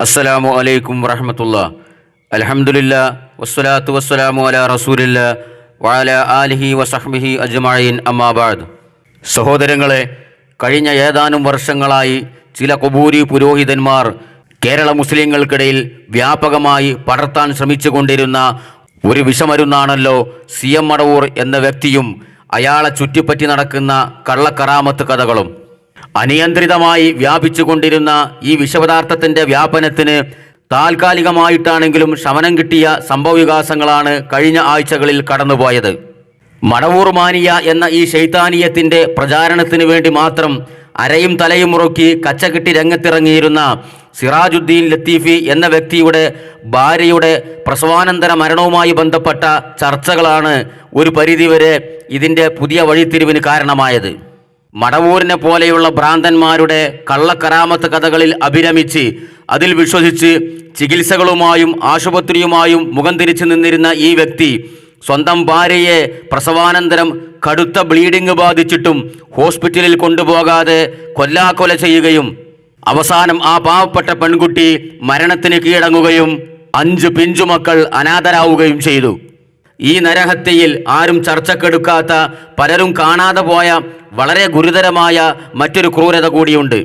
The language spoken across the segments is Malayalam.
അസ്സലാമു അലൈക്കും വറഹ്മത്തുള്ളാഹി. അൽഹംദുലില്ലാഹ് വസ്സലാത്തു വസ്സലാമു അലാ റസൂലില്ലാഹ് വഅലാ ആലിഹി വസഹ്ബിഹി അജ്മഈൻ. അമ്മാ ബഅദ്. സഹോദരങ്ങളെ, കഴിഞ്ഞ ഏതാനും വർഷങ്ങളായി ചില ഖുബൂരി പുരോഹിതന്മാർ കേരള മുസ്ലിങ്ങൾക്കിടയിൽ വ്യാപകമായി പടർത്താൻ ശ്രമിച്ചുകൊണ്ടിരുന്ന ഒരു വിഷമരുന്നാണല്ലോ CM മടവൂർ എന്ന വ്യക്തിയും അയാളെ ചുറ്റിപ്പറ്റി നടക്കുന്ന കള്ളക്കറാമത്ത് കഥകളും. അനിയന്ത്രിതമായി വ്യാപിച്ചുകൊണ്ടിരുന്ന ഈ വിഷപദാർത്ഥത്തിൻ്റെ വ്യാപനത്തിന് താൽക്കാലികമായിട്ടാണെങ്കിലും ശമനം കിട്ടിയ സംഭവവികാസങ്ങളാണ് കഴിഞ്ഞ ആഴ്ചകളിൽ കടന്നുപോയത്. മടവൂർ മാനിയ എന്ന ഈ ശൈത്താനീയത്തിൻ്റെ പ്രചാരണത്തിന് വേണ്ടി മാത്രം അരയും തലയും മുറുക്കി കച്ചകെട്ടി രംഗത്തിറങ്ങിയിരുന്ന സിറാജുദ്ദീൻ ലത്തീഫി എന്ന വ്യക്തിയുടെ ഭാര്യയുടെ പ്രസവാനന്തര മരണവുമായി ബന്ധപ്പെട്ട ചർച്ചകളാണ് ഒരു പരിധിവരെ ഇതിൻ്റെ പുതിയ വഴിത്തിരിവിന് കാരണമായത്. മടവൂരിനെ പോലെയുള്ള ഭ്രാന്തന്മാരുടെ കള്ളക്കറാമത്ത് കഥകളിൽ അഭിരമിച്ച് അതിൽ വിശ്വസിച്ച് ചികിത്സകളുമായും ആശുപത്രിയുമായും മുഖം തിരിച്ചു നിന്നിരുന്ന ഈ വ്യക്തി സ്വന്തം ഭാര്യയെ പ്രസവാനന്തരം കടുത്ത ബ്ലീഡിംഗ് ബാധിച്ചിട്ടും ഹോസ്പിറ്റലിൽ കൊണ്ടുപോകാതെ കൊല്ലാക്കൊല ചെയ്യുകയും അവസാനം ആ പാവപ്പെട്ട പെൺകുട്ടി മരണത്തിന് കീഴടങ്ങുകയും 5 പിഞ്ചുമക്കൾ അനാഥരാവുകയും ചെയ്തു. ഈ നരഹത്യയിൽ ആരും ചർച്ചക്കെടുക്കാത്ത, പലരും കാണാതെ പോയ വളരെ ഗുരുതരമായ മറ്റൊരു ക്രൂരത കൂടിയുണ്ട്.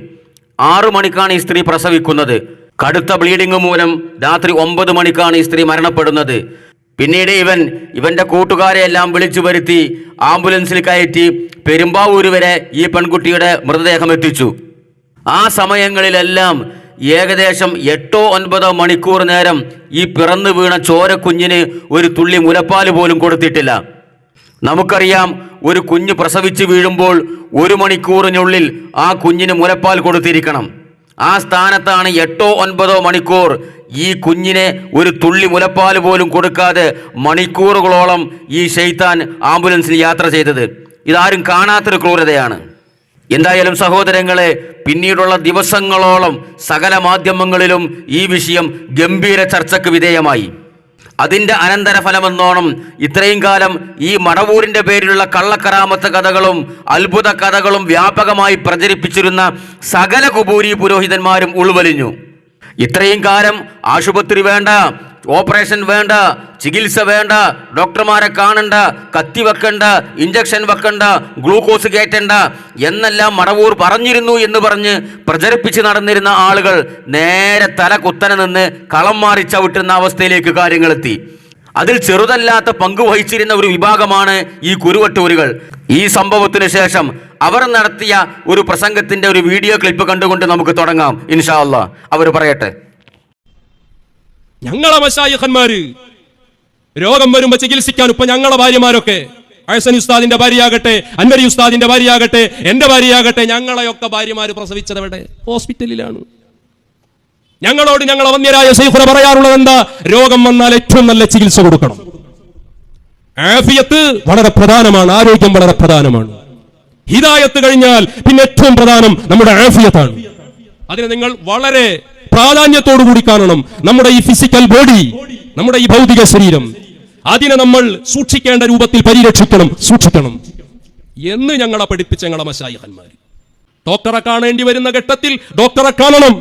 6 മണിക്കാണ് ഈ സ്ത്രീ പ്രസവിക്കുന്നത്. കടുത്ത ബ്ലീഡിംഗ് മൂലം രാത്രി 9 മണിക്കാണ് ഈ സ്ത്രീ മരണപ്പെടുന്നത്. പിന്നീട് ഇവന്റെ കൂട്ടുകാരെയെല്ലാം വിളിച്ചു വരുത്തി ആംബുലൻസിൽ കയറ്റി പെരുമ്പാവൂർ വരെ ഈ പെൺകുട്ടിയുടെ മൃതദേഹം എത്തിച്ചു. ആ സമയങ്ങളിലെല്ലാം ഏകദേശം 8-9 മണിക്കൂർ നേരം ഈ പിറന്നു വീണ ചോരക്കുഞ്ഞിന് ഒരു തുള്ളി മുലപ്പാല് പോലും കൊടുത്തിട്ടില്ല. നമുക്കറിയാം, ഒരു കുഞ്ഞ് പ്രസവിച്ച് വീഴുമ്പോൾ 1 മണിക്കൂറിനുള്ളിൽ ആ കുഞ്ഞിന് മുലപ്പാൽ കൊടുത്തിരിക്കണം. ആ സ്ഥാനത്താണ് 8-9 മണിക്കൂർ ഈ കുഞ്ഞിനെ ഒരു തുള്ളി മുലപ്പാൽ പോലും കൊടുക്കാതെ മണിക്കൂറുകളോളം ഈ ശൈത്താൻ ആംബുലൻസിൽ യാത്ര ചെയ്തത്. ഇതാരും കാണാത്തൊരു ക്രൂരതയാണ്. എന്തായാലും സഹോദരങ്ങളെ, പിന്നീടുള്ള ദിവസങ്ങളോളം സകല മാധ്യമങ്ങളിലും ഈ വിഷയം ഗംഭീര ചർച്ചയ്ക്ക് വിധേയമായി. അതിൻ്റെ അനന്തരഫലമെന്നോണം ഇത്രയും കാലം ഈ മടവൂരിൻ്റെ പേരിലുള്ള കള്ളക്കറാമത്ത് കഥകളും അത്ഭുത കഥകളും വ്യാപകമായി പ്രചരിപ്പിച്ചിരുന്ന സകല ഖുബൂരി പുരോഹിതന്മാരും ഉൾവലിഞ്ഞു. ഇത്രയും കാലം ആശുപത്രി വേണ്ട, ഓപ്പറേഷൻ വേണ്ട, ചികിത്സ വേണ്ട, ഡോക്ടർമാരെ കാണണ്ട, കത്തി വെക്കണ്ട, ഇഞ്ചക്ഷൻ വെക്കണ്ട, ഗ്ലൂക്കോസ് കയറ്റണ്ട എന്നെല്ലാം മടവൂർ പറഞ്ഞിരുന്നു എന്ന് പറഞ്ഞ് പ്രചരിപ്പിച്ച് നടന്നിരുന്ന ആളുകൾ നേരെ തല കുത്തനെ നിന്ന് കളം മാറി ചവിട്ടുന്ന അവസ്ഥയിലേക്ക് കാര്യങ്ങളെത്തി. അതിൽ ചെറുതല്ലാത്ത പങ്ക് വഹിച്ചിരുന്ന ഒരു വിഭാഗമാണ് ഈ കുരുവട്ടൂരുകൾ. ഈ സംഭവത്തിന് ശേഷം അവർ നടത്തിയ ഒരു പ്രസംഗത്തിൻ്റെ ഒരു വീഡിയോ ക്ലിപ്പ് കണ്ടുകൊണ്ട് നമുക്ക് തുടങ്ങാം ഇൻഷാ അല്ലാഹ്. അവർ പറയട്ടെ. ഞങ്ങളെ മശായിഖന്മാര് രോഗം വരുമ്പോ ചികിത്സിക്കാൻ ഇപ്പൊ ഞങ്ങളെ ഭാര്യമാരൊക്കെ, അഹ്സൻ ഉസ്താദിന്റെ ഭാര്യയാകട്ടെ, അൻവരി ഉസ്താദിന്റെ ഭാര്യയാകട്ടെ, എന്റെ ഭാര്യയാകട്ടെ, ഞങ്ങളെയൊക്കെ ഭാര്യമാര് പ്രസവിച്ചത് എവിടെ? ഹോസ്പിറ്റലിലാണ്. ഞങ്ങളോട് ഞങ്ങളെ വന്യരായ ശൈഖുന പറയാറുള്ളത് എന്താ? രോഗം വന്നാൽ ഏറ്റവും നല്ല ചികിത്സ കൊടുക്കണം. ആഫിയത്ത് വളരെ പ്രധാനമാണ്, ആരോഗ്യം വളരെ പ്രധാനമാണ്. ഹിദായത്ത് കഴിഞ്ഞാൽ പിന്നെ ഏറ്റവും പ്രധാനം നമ്മുടെ ആഫിയത്താണ്. അതിനെ നിങ്ങൾ വളരെ പ്രാധാന്യത്തോടു കൂടി കാണണം. നമ്മുടെ ഈ ഫിസിക്കൽ ബോഡി, നമ്മുടെ ഈ ഭൗതിക ശരീരം, അതിനെ നമ്മൾ സൂക്ഷിക്കേണ്ട രൂപത്തിൽ പരിരക്ഷിക്കണം, സൂക്ഷിക്കണം എന്ന് ഞങ്ങളെ പഠിപ്പിച്ച ഞങ്ങളെ മശായിഖന്മാർ. ഡോക്ടറെ കാണേണ്ടി വരുന്ന ഘട്ടത്തിൽ ഡോക്ടറെ കാണണം,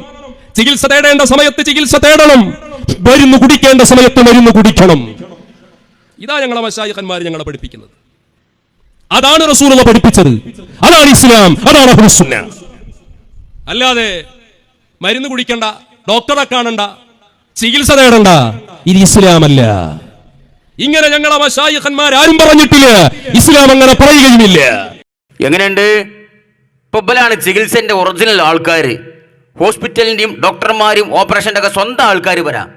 ചികിത്സ തേടേണ്ട സമയത്ത് ചികിത്സ തേടണം, മരുന്ന് കുടിക്കേണ്ട സമയത്ത് മരുന്ന് കുടിക്കണം. ഇതാ ഞങ്ങളെ മശായിഖന്മാർ ഞങ്ങളെ പഠിപ്പിക്കുന്നത്. അതാണ് റസൂലുള്ളാഹി പഠിപ്പിച്ചത്, അതാണ് ഇസ്ലാം, അതാണ് അഹ്ലുസ് സുന്ന. അല്ലാതെ മരുന്ന് കുടിക്കണ്ട, ഡോക്ടറെ കാണണ്ട, ചികിത്സ തേടണ്ട, ഇത് ഇസ്ലാമല്ല. ഇങ്ങനെ ഞങ്ങളെ മശായിഖന്മാർ ആരും പറഞ്ഞിട്ടില്ല, ഇസ്ലാം അങ്ങനെ പറയുകയുമില്ല. എങ്ങനെയുണ്ട്? ഇപ്പൊലാണ് ചികിത്സന്റെ ഒറിജിനൽ ആൾക്കാർ, ഹോസ്പിറ്റലിന്റെയും ഡോക്ടർമാരും ഓപ്പറേഷന്റെ ഒക്കെ സ്വന്തം ആൾക്കാർ വരാം.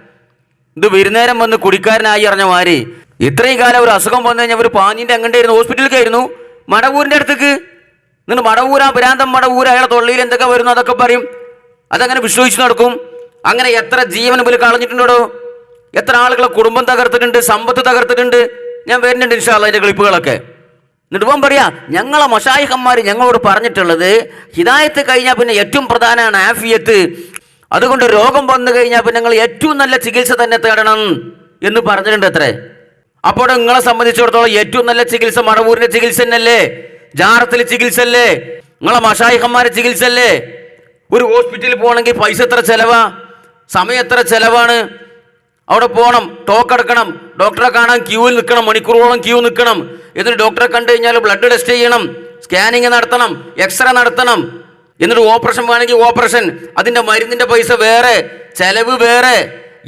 ഇത് വരുന്നേരം വന്ന് കുടിക്കാരനായി അറിഞ്ഞമാര് ഇത്രയും കാലം ഒരു അസുഖം വന്നു കഴിഞ്ഞാൽ ഒരു പാഞ്ഞിന്റെ എങ്ങണ്ടായിരുന്നു? ഹോസ്പിറ്റലിലേക്കായിരുന്നു, മടവൂരിന്റെ അടുത്തേക്ക്. എന്നിട്ട് മടവൂരാ ഭ്രാന്തം മടവൂർ, അയാളെ തൊള്ളിയിൽ എന്തൊക്കെ വരുന്നു അതൊക്കെ പറയും. അതങ്ങനെ വിശ്വസിച്ച് നടക്കും. അങ്ങനെ എത്ര ജീവൻ പോലും കളഞ്ഞിട്ടുണ്ടോ? എത്ര ആളുകളെ കുടുംബം തകർത്തിട്ടുണ്ട്, സമ്പത്ത് തകർത്തിട്ടുണ്ട്. ഞാൻ വരുന്നുണ്ട് ഇൻഷാ അല്ലാഹ് അതിന്റെ ക്ലിപ്പുകളൊക്കെ. എന്നിട്ട് ഇപ്പം പറയാ, ഞങ്ങളെ മശായിഖന്മാർ ഞങ്ങളോട് പറഞ്ഞിട്ടുള്ളത് ഹിദായത്ത് കഴിഞ്ഞാൽ പിന്നെ ഏറ്റവും പ്രധാനമാണ് ആഫിയത്ത്. അതുകൊണ്ട് രോഗം വന്നു കഴിഞ്ഞാൽ പിന്നെ നിങ്ങൾ ഏറ്റവും നല്ല ചികിത്സ തന്നെ തേടണം എന്ന് പറഞ്ഞിട്ടുണ്ട് അത്രേ. അപ്പോൾ നിങ്ങളെ സംബന്ധിച്ചിടത്തോളം ഏറ്റവും നല്ല ചികിത്സ മടവൂരിന്റെ ചികിത്സ തന്നെയല്ലേ, ജാറത്തിലെ ചികിത്സ അല്ലേ, നിങ്ങളെ മശായിഖന്മാരെ ചികിത്സ അല്ലേ? ഒരു ഹോസ്പിറ്റലിൽ പോകണമെങ്കിൽ പൈസ എത്ര ചെലവാ? സമയം എത്ര ചെലവാണ്. അവിടെ പോകണം, ടോക്കെടുക്കണം, ഡോക്ടറെ കാണാൻ ക്യൂവിൽ നിൽക്കണം, മണിക്കൂറോളം ക്യൂ നിൽക്കണം. എന്നിട്ട് ഡോക്ടറെ കണ്ടു കഴിഞ്ഞാൽ ബ്ലഡ് ടെസ്റ്റ് ചെയ്യണം, സ്കാനിങ് നടത്തണം, എക്സ്റേ നടത്തണം, എന്നിട്ട് ഓപ്പറേഷൻ വേണമെങ്കിൽ ഓപ്പറേഷൻ, അതിൻ്റെ മരുന്നിൻ്റെ പൈസ വേറെ, ചെലവ് വേറെ.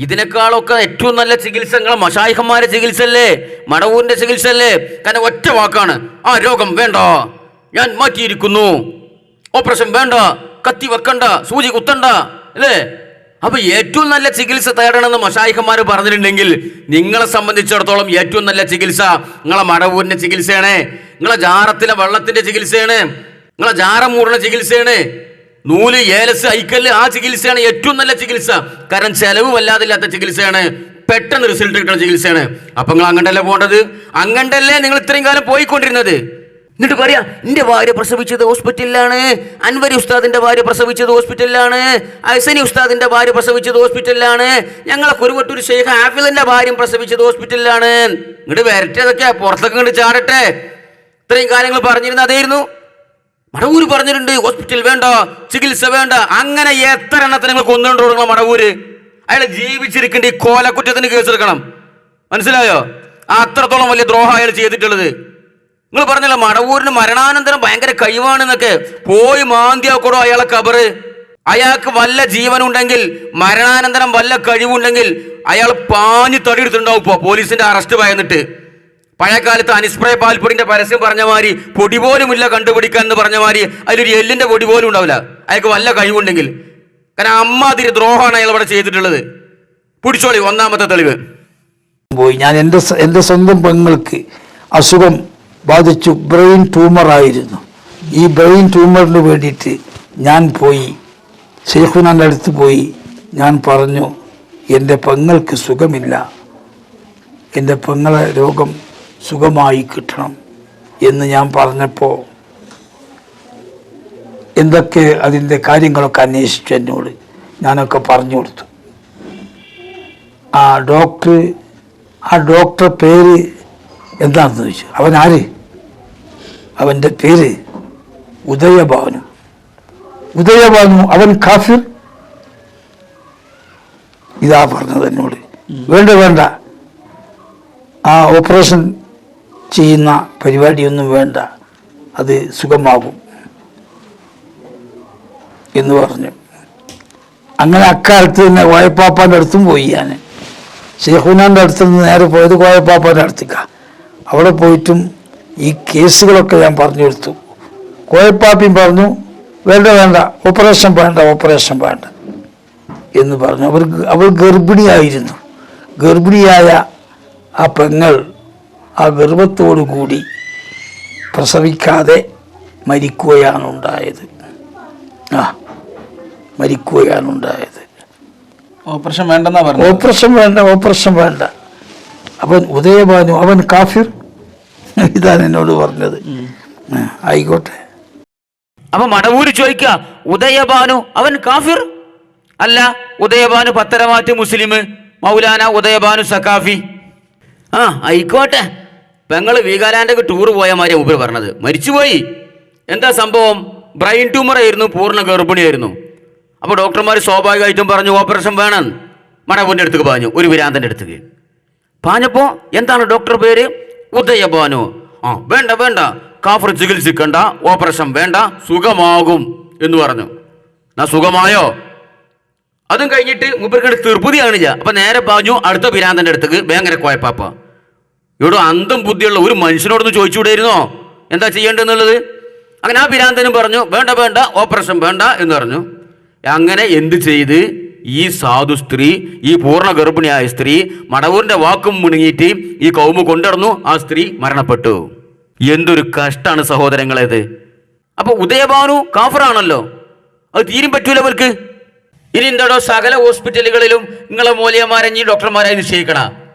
ഇതിനേക്കാളൊക്കെ ഏറ്റവും നല്ല ചികിത്സ നിങ്ങളെ മശായിഖന്മാരെ ചികിത്സല്ലേ, മടവൂരിൻ്റെ ചികിത്സല്ലേ. കാരണം ഒറ്റ വാക്കാണ്, ആ രോഗം വേണ്ട, ഞാൻ മാറ്റിയിരിക്കുന്നു, ഓപ്പറേഷൻ വേണ്ട, കത്തി വെക്കണ്ട, സൂചി കുത്തണ്ട, അല്ലേ? അപ്പൊ ഏറ്റവും നല്ല ചികിത്സ തേടണമെന്ന് മശായിഖന്മാർ പറഞ്ഞിട്ടുണ്ടെങ്കിൽ നിങ്ങളെ സംബന്ധിച്ചിടത്തോളം ഏറ്റവും നല്ല ചികിത്സ നിങ്ങളെ മടവൂരിന്റെ ചികിത്സയാണ്, നിങ്ങളെ ജാറത്തിലെ വെള്ളത്തിന്റെ ചികിത്സയാണ്, നിങ്ങളെ ജാറം മൂടുന്ന ചികിത്സയാണ്, നൂല് ഏലസ് ഐക്കല്ല് ആ ചികിത്സയാണ് ഏറ്റവും നല്ല ചികിത്സ. കാരണം ചെലവ് വല്ലാതില്ലാത്ത ചികിത്സയാണ്, പെട്ടെന്ന് റിസൾട്ട് കിട്ടുന്ന ചികിത്സയാണ്. അപ്പൊ നിങ്ങൾ അങ്ങണ്ടല്ലേ പോകേണ്ടത്, അങ്ങണ്ടല്ലേ നിങ്ങൾ ഇത്രയും കാലം പോയിക്കൊണ്ടിരുന്നത്. എന്നിട്ട് പറയാ എന്റെ ഭാര്യ പ്രസവിച്ചത് ഹോസ്പിറ്റലിലാണ്, അൻവരി ഉസ്താദിന്റെ ഭാര്യ പ്രസവിച്ചത് ഹോസ്പിറ്റലിലാണ്, അഹ്സനി ഉസ്താദിന്റെ ഭാര്യ പ്രസവിച്ചത് ഹോസ്പിറ്റലിലാണ്, ഞങ്ങളെ കുരുവട്ടൂർ ഷെയ്ഖ് ഹാഫിളിന്റെ ഭാര്യയും പ്രസവിച്ചത് ഹോസ്പിറ്റലിലാണ്. ഇങ്ങോട്ട് വരട്ടതൊക്കെ പുറത്തൊക്കെ ഇങ്ങോട്ട് ചാടട്ടെ. ഇത്രയും കാര്യങ്ങൾ പറഞ്ഞിരുന്ന അതായിരുന്നു. മടവൂര് പറഞ്ഞിട്ടുണ്ട് ഹോസ്പിറ്റൽ വേണ്ട, ചികിത്സ വേണ്ട. അങ്ങനെ എത്ര എണ്ണത്തിന് നിങ്ങൾ കൊന്നുകൊണ്ട് കൊടുക്കണം മടവൂര്. അയാളെ ജീവിച്ചിരിക്കേണ്ട ഈ കോലക്കുറ്റത്തിന് കേസെടുക്കണം, മനസ്സിലായോ? അത്രത്തോളം വലിയ ദ്രോഹം അയാൾ ചെയ്തിട്ടുള്ളത്. നിങ്ങൾ പറഞ്ഞല്ലോ മടവൂരിന് മരണാനന്തരം ഭയങ്കര കഴിവാണെന്നൊക്കെ. പോയി മാന്തിയാക്കോടോ അയാളെ കബറ്. അയാൾക്ക് വല്ല ജീവനുണ്ടെങ്കിൽ, മരണാനന്തരം വല്ല കഴിവുണ്ടെങ്കിൽ അയാൾ പാഞ്ഞു തടിയെടുത്തിട്ടുണ്ടാവും. ഇപ്പോൾ പോലീസിന്റെ അറസ്റ്റ് ഭയന്നിട്ട്. പഴയ കാലത്ത് അനിസ്പ്രേ പാൽപ്പൊടിന്റെ പരസ്യം പറഞ്ഞ മാതിരി പൊടി പോലും ഇല്ല കണ്ടുപിടിക്കാൻ എന്ന് പറഞ്ഞ മാതിരി അതിലൊരു എല്ലിന്റെ പൊടി പോലും ഉണ്ടാവില്ല അയാൾക്ക് വല്ല കഴിവുണ്ടെങ്കിൽ. കാരണം അമ്മാതിരി ദ്രോഹമാണ് അയാൾ ഇവിടെ ചെയ്തിട്ടുള്ളത്. പിടിച്ചോളി ഒന്നാമത്തെ തെളിവ്. പോയി ഞാൻ എൻ്റെ സ്വന്തം പെങ്ങൾക്ക് അസുഖം ബാധിച്ചു, ബ്രെയിൻ ട്യൂമറായിരുന്നു. ഈ ബ്രെയിൻ ട്യൂമറിന് വേണ്ടിയിട്ട് ഞാൻ പോയി ഷെയ്ഖുനാൻ്റെ അടുത്ത് പോയി. ഞാൻ പറഞ്ഞു എൻ്റെ പെങ്ങൾക്ക് സുഖമില്ല, എൻ്റെ പെങ്ങളെ രോഗം സുഖമായി കിട്ടണം എന്ന് ഞാൻ പറഞ്ഞപ്പോൾ എന്തൊക്കെ അതിൻ്റെ കാര്യങ്ങളൊക്കെ അന്വേഷിച്ചു എന്നോട്. ഞാനൊക്കെ പറഞ്ഞു കൊടുത്തു. ആ ഡോക്ടർ പേര് എന്താണെന്ന് ചോദിച്ചു. അവൻ ആര്? അവൻ്റെ പേര് ഉദയഭാനു. അവൻ കാഫിർ. ഇതാ പറഞ്ഞത് എന്നോട്. വേണ്ട, ആ ഓപ്പറേഷൻ ചെയ്യുന്ന പരിപാടിയൊന്നും വേണ്ട, അത് സുഖമാകും എന്ന് പറഞ്ഞു. അങ്ങനെ അക്കാലത്ത് തന്നെ കോയപ്പാപ്പാൻ്റെ അടുത്തും പോയി. ഞാൻ ഷെയ്ഖുനാൻ്റെ അടുത്ത് നിന്ന് നേരെ പോയത് കോയപ്പാപ്പാൻ്റെ അടുത്തേക്കാണ്. അവിടെ പോയിട്ടും ഈ കേസുകളൊക്കെ ഞാൻ പറഞ്ഞു കൊടുത്തു. കോയപ്പാപ്പിയും പറഞ്ഞു വേണ്ട, ഓപ്പറേഷൻ വേണ്ട എന്ന് പറഞ്ഞു. അവൾ ഗർഭിണിയായിരുന്നു. ഗർഭിണിയായ ആ പെങ്ങൾ ആ ഗർഭത്തോടു കൂടി പ്രസവിക്കാതെ മരിക്കുകയാണുണ്ടായത്. ഓപ്പറേഷൻ വേണ്ടെന്നാ പറഞ്ഞു. ഓപ്പറേഷൻ വേണ്ട. അവൻ ഉദയഭാനു, അവൻ കാഫിർ. ഇതാണ് എന്നോട് പറഞ്ഞത്. ആയിക്കോട്ടെ. അപ്പൊ മടവൂര് ചോദിക്ക, ഉദയഭാനു അവൻ കാഫിർ അല്ല, ഉദയഭാനു പത്തരമാറ്റ് മുസ്ലിം, മൗലാന ഉദയഭാനു സഖാഫി. ആയിക്കോട്ടെ. പെങ്ങള് വീഗാലാൻഡൊക്കെ ടൂർ പോയ മാതിരി മൂപ്പര് പറഞ്ഞത്. മരിച്ചുപോയി. എന്താ സംഭവം? ബ്രെയിൻ ട്യൂമർ ആയിരുന്നു, പൂർണ്ണ ഗർഭിണിയായിരുന്നു. അപ്പോൾ ഡോക്ടർമാർ സ്വാഭാവികമായിട്ടും പറഞ്ഞു ഓപ്പറേഷൻ വേണം. മടവൂരിൻ്റെ അടുത്തേക്ക് പാഞ്ഞു, ഒരു വിരാന്തൻ്റെ അടുത്തേക്ക് പാഞ്ഞപ്പോൾ എന്താണ് ഡോക്ടർ പേര്? ഉദയഭാനു. വേണ്ട, കാഫർ ചികിത്സിക്കണ്ട, ഓപ്പറേഷൻ വേണ്ട, സുഖമാകും എന്ന് പറഞ്ഞു. സുഖമായോ? അതും കഴിഞ്ഞിട്ട് മൂപ്പർക്ക് തീർപ്പുതി കാണില്ല. അപ്പൊ നേരെ പാഞ്ഞു അടുത്ത വിരാന്തൻ്റെ അടുത്തേക്ക്, ഭയങ്കര കോയപ്പാപ്പ. ഇവിടെ അന്തം ബുദ്ധിയുള്ള ഒരു മനുഷ്യനോടൊന്ന് ചോദിച്ചുകൂടായിരുന്നോ എന്താ ചെയ്യേണ്ടതെന്നുള്ളത്? അങ്ങനെ ആ വിരാന്തനും പറഞ്ഞു വേണ്ട, ഓപ്പറേഷൻ വേണ്ട എന്ന് പറഞ്ഞു. അങ്ങനെ എന്ത് ചെയ്ത് ഈ സാധു സ്ത്രീ, ഈ പൂർണ്ണ ഗർഭിണിയായ സ്ത്രീ മടവൂരിന്റെ വാക്കും മുണങ്ങിയിട്ട് ഈ കൗമ കൊണ്ടിടന്നു. ആ സ്ത്രീ മരണപ്പെട്ടു. എന്തൊരു കഷ്ടാണ് സഹോദരങ്ങളേത്. അപ്പൊ ഉദയഭാനു കാഫറാണല്ലോ, അത് തീരും പറ്റൂല അവർക്ക്. ഇനി എന്താടോ സകല ഹോസ്പിറ്റലുകളിലും നിങ്ങളെ മൂല്യമാരഞ്ഞി ഡോക്ടർമാരായി നിശ്ചയിക്കണ.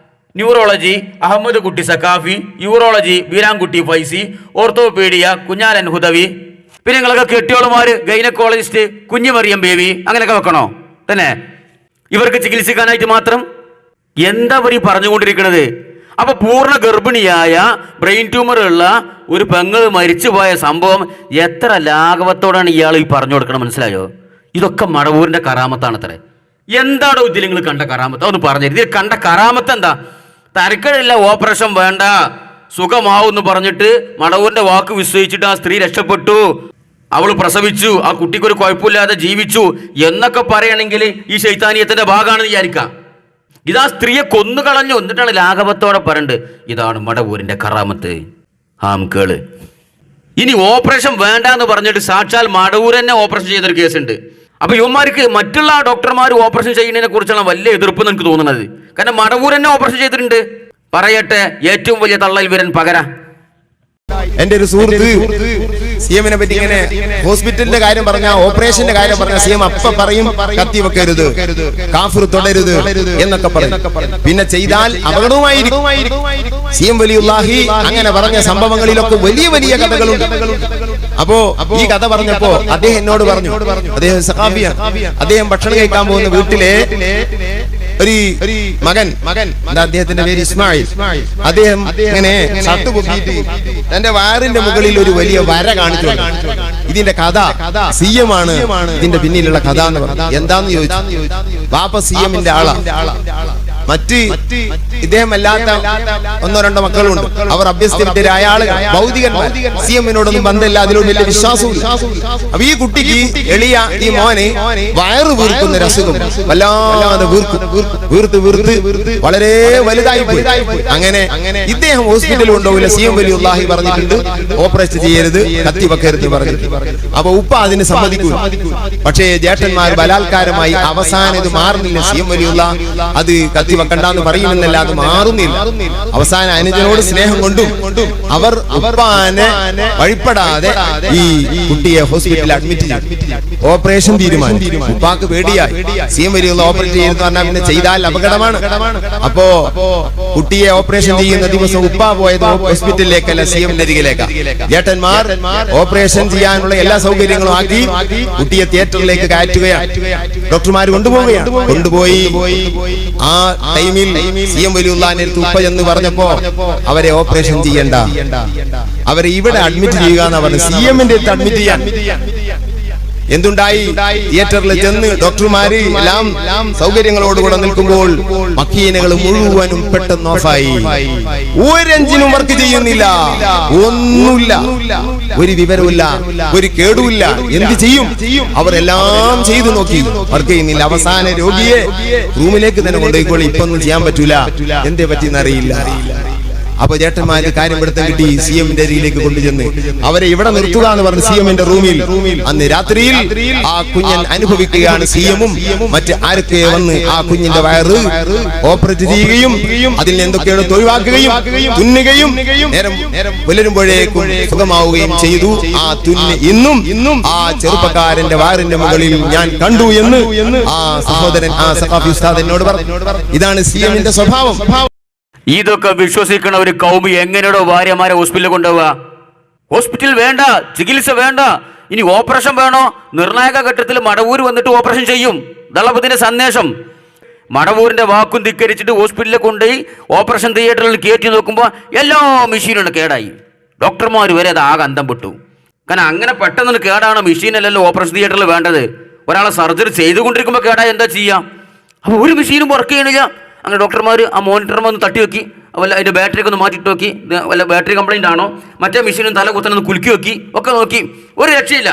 ന്യൂറോളജി അഹമ്മദ് കുട്ടി സഖാഫി, യൂറോളജി ബീരാൻകുട്ടി ഫൈസി, ഓർത്തോപീഡിയ കുഞ്ഞാലൻ ഹുദവി, പിന്നെ നിങ്ങളൊക്കെ കെട്ടിയോളുമാര് ഗൈനക്കോളജിസ്റ്റ് കുഞ്ഞുമറിയം ബേബി, അങ്ങനെയൊക്കെ വെക്കണോ തന്നെ ഇവർക്ക് ചികിത്സിക്കാനായിട്ട് മാത്രം? എന്താ പറ പറഞ്ഞുകൊണ്ടിരിക്കുന്നത്? അപ്പൊ പൂർണ്ണ ഗർഭിണിയായ ബ്രെയിൻ ട്യൂമർ ഉള്ള ഒരു പെങ്ങൾ മരിച്ചുപോയ സംഭവം എത്ര ലാഘവത്തോടാണ് ഇയാൾ ഈ പറഞ്ഞു കൊടുക്കണം, മനസ്സിലായോ? ഇതൊക്കെ മടവൂരിന്റെ കറാമത്താണത്രേ. എന്താണോ ഇതിൽ നിങ്ങൾ കണ്ട കറാമത്ത് ഒന്ന് പറഞ്ഞു. ഇതിൽ കണ്ട കറാമത്ത് എന്താ? തരക്കേടില്ല, ഓപ്പറേഷൻ വേണ്ട, സുഖമാവെന്ന് പറഞ്ഞിട്ട് മടവൂരിന്റെ വാക്ക് വിശ്വസിച്ചിട്ട് ആ സ്ത്രീ രക്ഷപ്പെട്ടു, അവൾ പ്രസവിച്ചു, ആ കുട്ടിക്കൊരു കുഴപ്പമില്ലാതെ ജീവിച്ചു എന്നൊക്കെ പറയുകയാണെങ്കിൽ ഈ ശൈത്താനിയത്തിന്റെ ഭാഗമാണെന്ന് വിചാരിക്കാം. ഇതാ സ്ത്രീയെ കൊന്നുകളഞ്ഞു എന്നിട്ടാണ് ലാഘവത്തോടെ പറയണ്ട് ഇതാണ് മടവൂരിന്റെ കറാമത്ത്. കേള്. ഇനി ഓപ്പറേഷൻ വേണ്ട എന്ന് പറഞ്ഞിട്ട് സാക്ഷാൽ മടവൂർ തന്നെ ഓപ്പറേഷൻ ചെയ്തൊരു കേസുണ്ട്. അപ്പൊ യുവന്മാർക്ക് മറ്റുള്ള ഡോക്ടർമാർ ഓപ്പറേഷൻ ചെയ്യുന്നതിനെ കുറിച്ചുള്ള വലിയ എതിർപ്പ് എനിക്ക് തോന്നുന്നത്. കാരണം മടവൂർ തന്നെ ഓപ്പറേഷൻ ചെയ്തിട്ടുണ്ട്. പറയട്ടെ, ഏറ്റവും വലിയ തള്ളൽ വിരൻ പകരാ. എന്റെ ഒരു സുഹൃത്ത് സി എമ്മിനെ പറ്റി ഇങ്ങനെ ഹോസ്പിറ്റലിന്റെ കാര്യം പറഞ്ഞ, ഓപ്പറേഷന്റെ കാര്യം പറഞ്ഞ സി എം അപ്പ പറയും കത്തി വെക്കരുത്, കാഫിർ തൊടരുത് എന്നൊക്കെ പറയും. പിന്നെ ചെയ്താൽ അപകടവുമായിരിക്കും. സി എം വലിയുല്ലാഹി അങ്ങനെ പറഞ്ഞ സംഭവങ്ങളിലൊക്കെ വലിയ വലിയ കഥകളുണ്ട്. അപ്പോ ഈ കഥ പറഞ്ഞപ്പോ അദ്ദേഹം എന്നോട് പറഞ്ഞു, അദ്ദേഹം സഹാബിയാണ്, അദ്ദേഹം ഭക്ഷണം കഴിക്കാൻ പോകുന്ന വീട്ടിലെ ഒരു മകൻ, അദ്ദേഹത്തിന്റെ പേര് ഇസ്മായിൽ, അദ്ദേഹം ഇങ്ങനെ ഷർട്ട് പൊക്കിയിട്ട് തന്റെ വയറിന്റെ മുകളിൽ ഒരു വലിയ വര കാണിച്ചു. ഇതിന്റെ കഥ സി എം ആണ് ഇതിന്റെ പിന്നിലുള്ള കഥ എന്ന് പറഞ്ഞു. എന്താന്ന് ചോദിച്ചു. വാപ്പ സി എമ്മിന്റെ ആളാ, മറ്റ് ഇദ്ദേഹം അല്ലാത്ത ഒന്നോ രണ്ടോ മക്കളുണ്ട്, അവർ അഭ്യസ്തരായ ആളുകൾ, ഭൗതികന്മാർ. സി എമ്മിനോടൊന്നും ബന്ധമില്ല, അതിലൊന്നും വലിയ വിശ്വാസവും. അപ്പൊ ഈ കുട്ടിക്ക് എളിയ ഈ മോനെ വയറ് വീർക്കുന്ന ഒരു അസുഖം, വല്ലാതെ വീർത്ത് വളരെ വലുതായി പോയി. അങ്ങനെ ഇദ്ദേഹം ഹോസ്പിറ്റലിൽ കൊണ്ടുപോകില്ല. സി എം വലിയുല്ലാഹി പറഞ്ഞിട്ടുണ്ട് ഓപ്പറേഷൻ ചെയ്യരുത്, കത്തി വെക്കരുത് പറഞ്ഞിട്ട്. അപ്പൊ ഉപ്പ അതിന് സമ്മതിക്കൂല. പക്ഷേ ജേട്ടന്മാർ ബലാത്കാരമായി അവസാനം ഇത് മാറുന്നില്ല. സി എം വലിയുള്ള അത് കത്തി വെക്കണ്ടെന്ന് പറയുമെന്നല്ല, അത് മാറുന്നില്ല. അവസാനം അനുജനോട് സ്നേഹം കൊണ്ടും അവർ ഉപ്പാനെ വഴിപ്പെടാതെ ഈ കുട്ടിയെ ഹോസ്പിറ്റലിൽ അഡ്മിറ്റ് ചെയ്തു. ഓപ്പറേഷൻ തീരുമാനിച്ചു. ഉപ്പാക്ക് പേടിയായി. സി എം വലിയുള്ള ഓപ്പറേഷൻ ചെയ്യുന്ന പറഞ്ഞാൽ പിന്നെ ചെയ്താൽ അപകടമാണ്. അപ്പോ കുട്ടിയെ ഓപ്പറേഷൻ ചെയ്യുന്ന ദിവസം ഉപ്പ പോയത് ഹോസ്പിറ്റലിലേക്കല്ല, സി എമ്മിന്റെ അരികിലേക്കാണ്. ജേട്ടന്മാർ ഓപ്പറേഷൻ ചെയ്യാനുള്ള എല്ലാ സൗകര്യങ്ങളും ആക്കി കുട്ടിയെ തിയേറ്ററിലേക്ക് കയറ്റുകയാണ്. ഡോക്ടർമാർ കൊണ്ടുപോയി ആ ടൈമിൽ സി എം വലിയുള്ളാന്റെ അടുത്ത് ഉപ്പ എന്ന് പറഞ്ഞപ്പോ അവരെ ഓപ്പറേഷൻ ചെയ്യണ്ട, അവരെ ഇവിടെ അഡ്മിറ്റ് ചെയ്യുക എന്നാ പറഞ്ഞു. സി എമ്മിന്റെ അടുത്ത് അഡ്മിറ്റ് ചെയ്യാൻ എന്തുണ്ടായി? തിയേറ്ററിൽ ചെന്ന് ഡോക്ടർമാര് എല്ലാം സൗകര്യങ്ങളോടുകൂടെ നിൽക്കുമ്പോൾ മക്കീനകൾ മുഴുവനും പെട്ടെന്ന് ഓഫായി. ഒരു എഞ്ചിനും വർക്ക് ചെയ്യുന്നില്ല, ഒന്നുമില്ല, ഒരു വിവരമില്ല, ഒരു കേടുമില്ല. എന്ത് ചെയ്യും? അവരെല്ലാം ചെയ്തു നോക്കി, വർക്ക് ചെയ്യുന്നില്ല. അവസാന രോഗിയെ റൂമിലേക്ക് തന്നെ കൊണ്ടുപോയിക്കോളി, ഇപ്പൊ ഒന്നും ചെയ്യാൻ പറ്റൂല, എന്തേ പറ്റിയെന്നറിയില്ല. അപ്പൊ ചേട്ടന്മാര് കാര്യം പിടുത്തം കിട്ടി. സി എമ്മിന്റെ അരികിലേക്ക് കൊണ്ടുചെന്ന് അവരെ ഇവിടെ നിർത്തുക എന്ന് പറഞ്ഞ് സി എമ്മിന്റെ റൂമിൽ അന്ന് രാത്രിയിൽ ആ കുഞ്ഞൻ അനുഭവിക്കുകയാണ്. സി എമ്മും മറ്റ് ആരൊക്കെ വന്ന് ആ കുഞ്ഞിന്റെ വയറ് ഓപ്പറേറ്റ് ചെയ്യുകയും അതിൽ എന്തൊക്കെയാണ് ഒഴിവാക്കുകയും തുന്നുകയും നേരം പുലരുമ്പോഴേക്കും സുഖമാവുകയും ചെയ്തു. ആ തുന്ന് ഇന്നും ആ ചെറുപ്പക്കാരന്റെ വയറിന്റെ മുകളിൽ ഞാൻ കണ്ടു എന്ന് ആ സഹോദരൻ, ആ സഖാഫി ഉസ്താദ് എന്നോട് പറഞ്ഞു. ഇതാണ് സി എമ്മിന്റെ സ്വഭാവം. ഇതൊക്കെ വിശ്വസിക്കണ ഒരു കൗമി എങ്ങനെയോ ഭാര്യമാരെ ഹോസ്പിറ്റലിൽ കൊണ്ടുപോവുക? ഹോസ്പിറ്റൽ വേണ്ട, ചികിത്സ വേണ്ട, ഇനി ഓപ്പറേഷൻ വേണോ? നിർണായക ഘട്ടത്തിൽ മടവൂർ വന്നിട്ട് ഓപ്പറേഷൻ ചെയ്യും. ദളപതിന്റെ സന്ദേശം. മടവൂരിന്റെ വാക്കും ധിക്കരിച്ചിട്ട് ഹോസ്പിറ്റലിൽ കൊണ്ടുപോയി ഓപ്പറേഷൻ തിയേറ്ററിൽ കയറ്റി നോക്കുമ്പോൾ എല്ലാ മെഷീനും കേടായി. ഡോക്ടർമാർ വരെ അത് ആകെ അന്തം വിട്ടു. കാരണം അങ്ങനെ പെട്ടെന്ന് കേടാണ് മെഷീനല്ലല്ലോ ഓപ്പറേഷൻ തിയേറ്ററിൽ വേണ്ടത്. ഒരാളെ സർജറി ചെയ്തുകൊണ്ടിരിക്കുമ്പോൾ കേടായി എന്താ ചെയ്യാം? അപ്പോൾ ഒരു മെഷീനും വർക്ക് ചെയ്യണില്ല. അങ്ങനെ ഡോക്ടർമാർ ആ മോണിറ്റർമാർ ഒന്ന് തട്ടി വെക്കി, വല്ല അതിൻ്റെ ബാറ്ററിയൊക്കെ ഒന്ന് മാറ്റിയിട്ട് നോക്കി, വല്ല ബാറ്ററി കംപ്ലൈൻ്റ് ആണോ, മറ്റേ മെഷീനും തല കുത്തനൊന്ന് കുലുക്കി നോക്കി, ഒക്കെ നോക്കി, ഒരു രക്ഷയില്ല.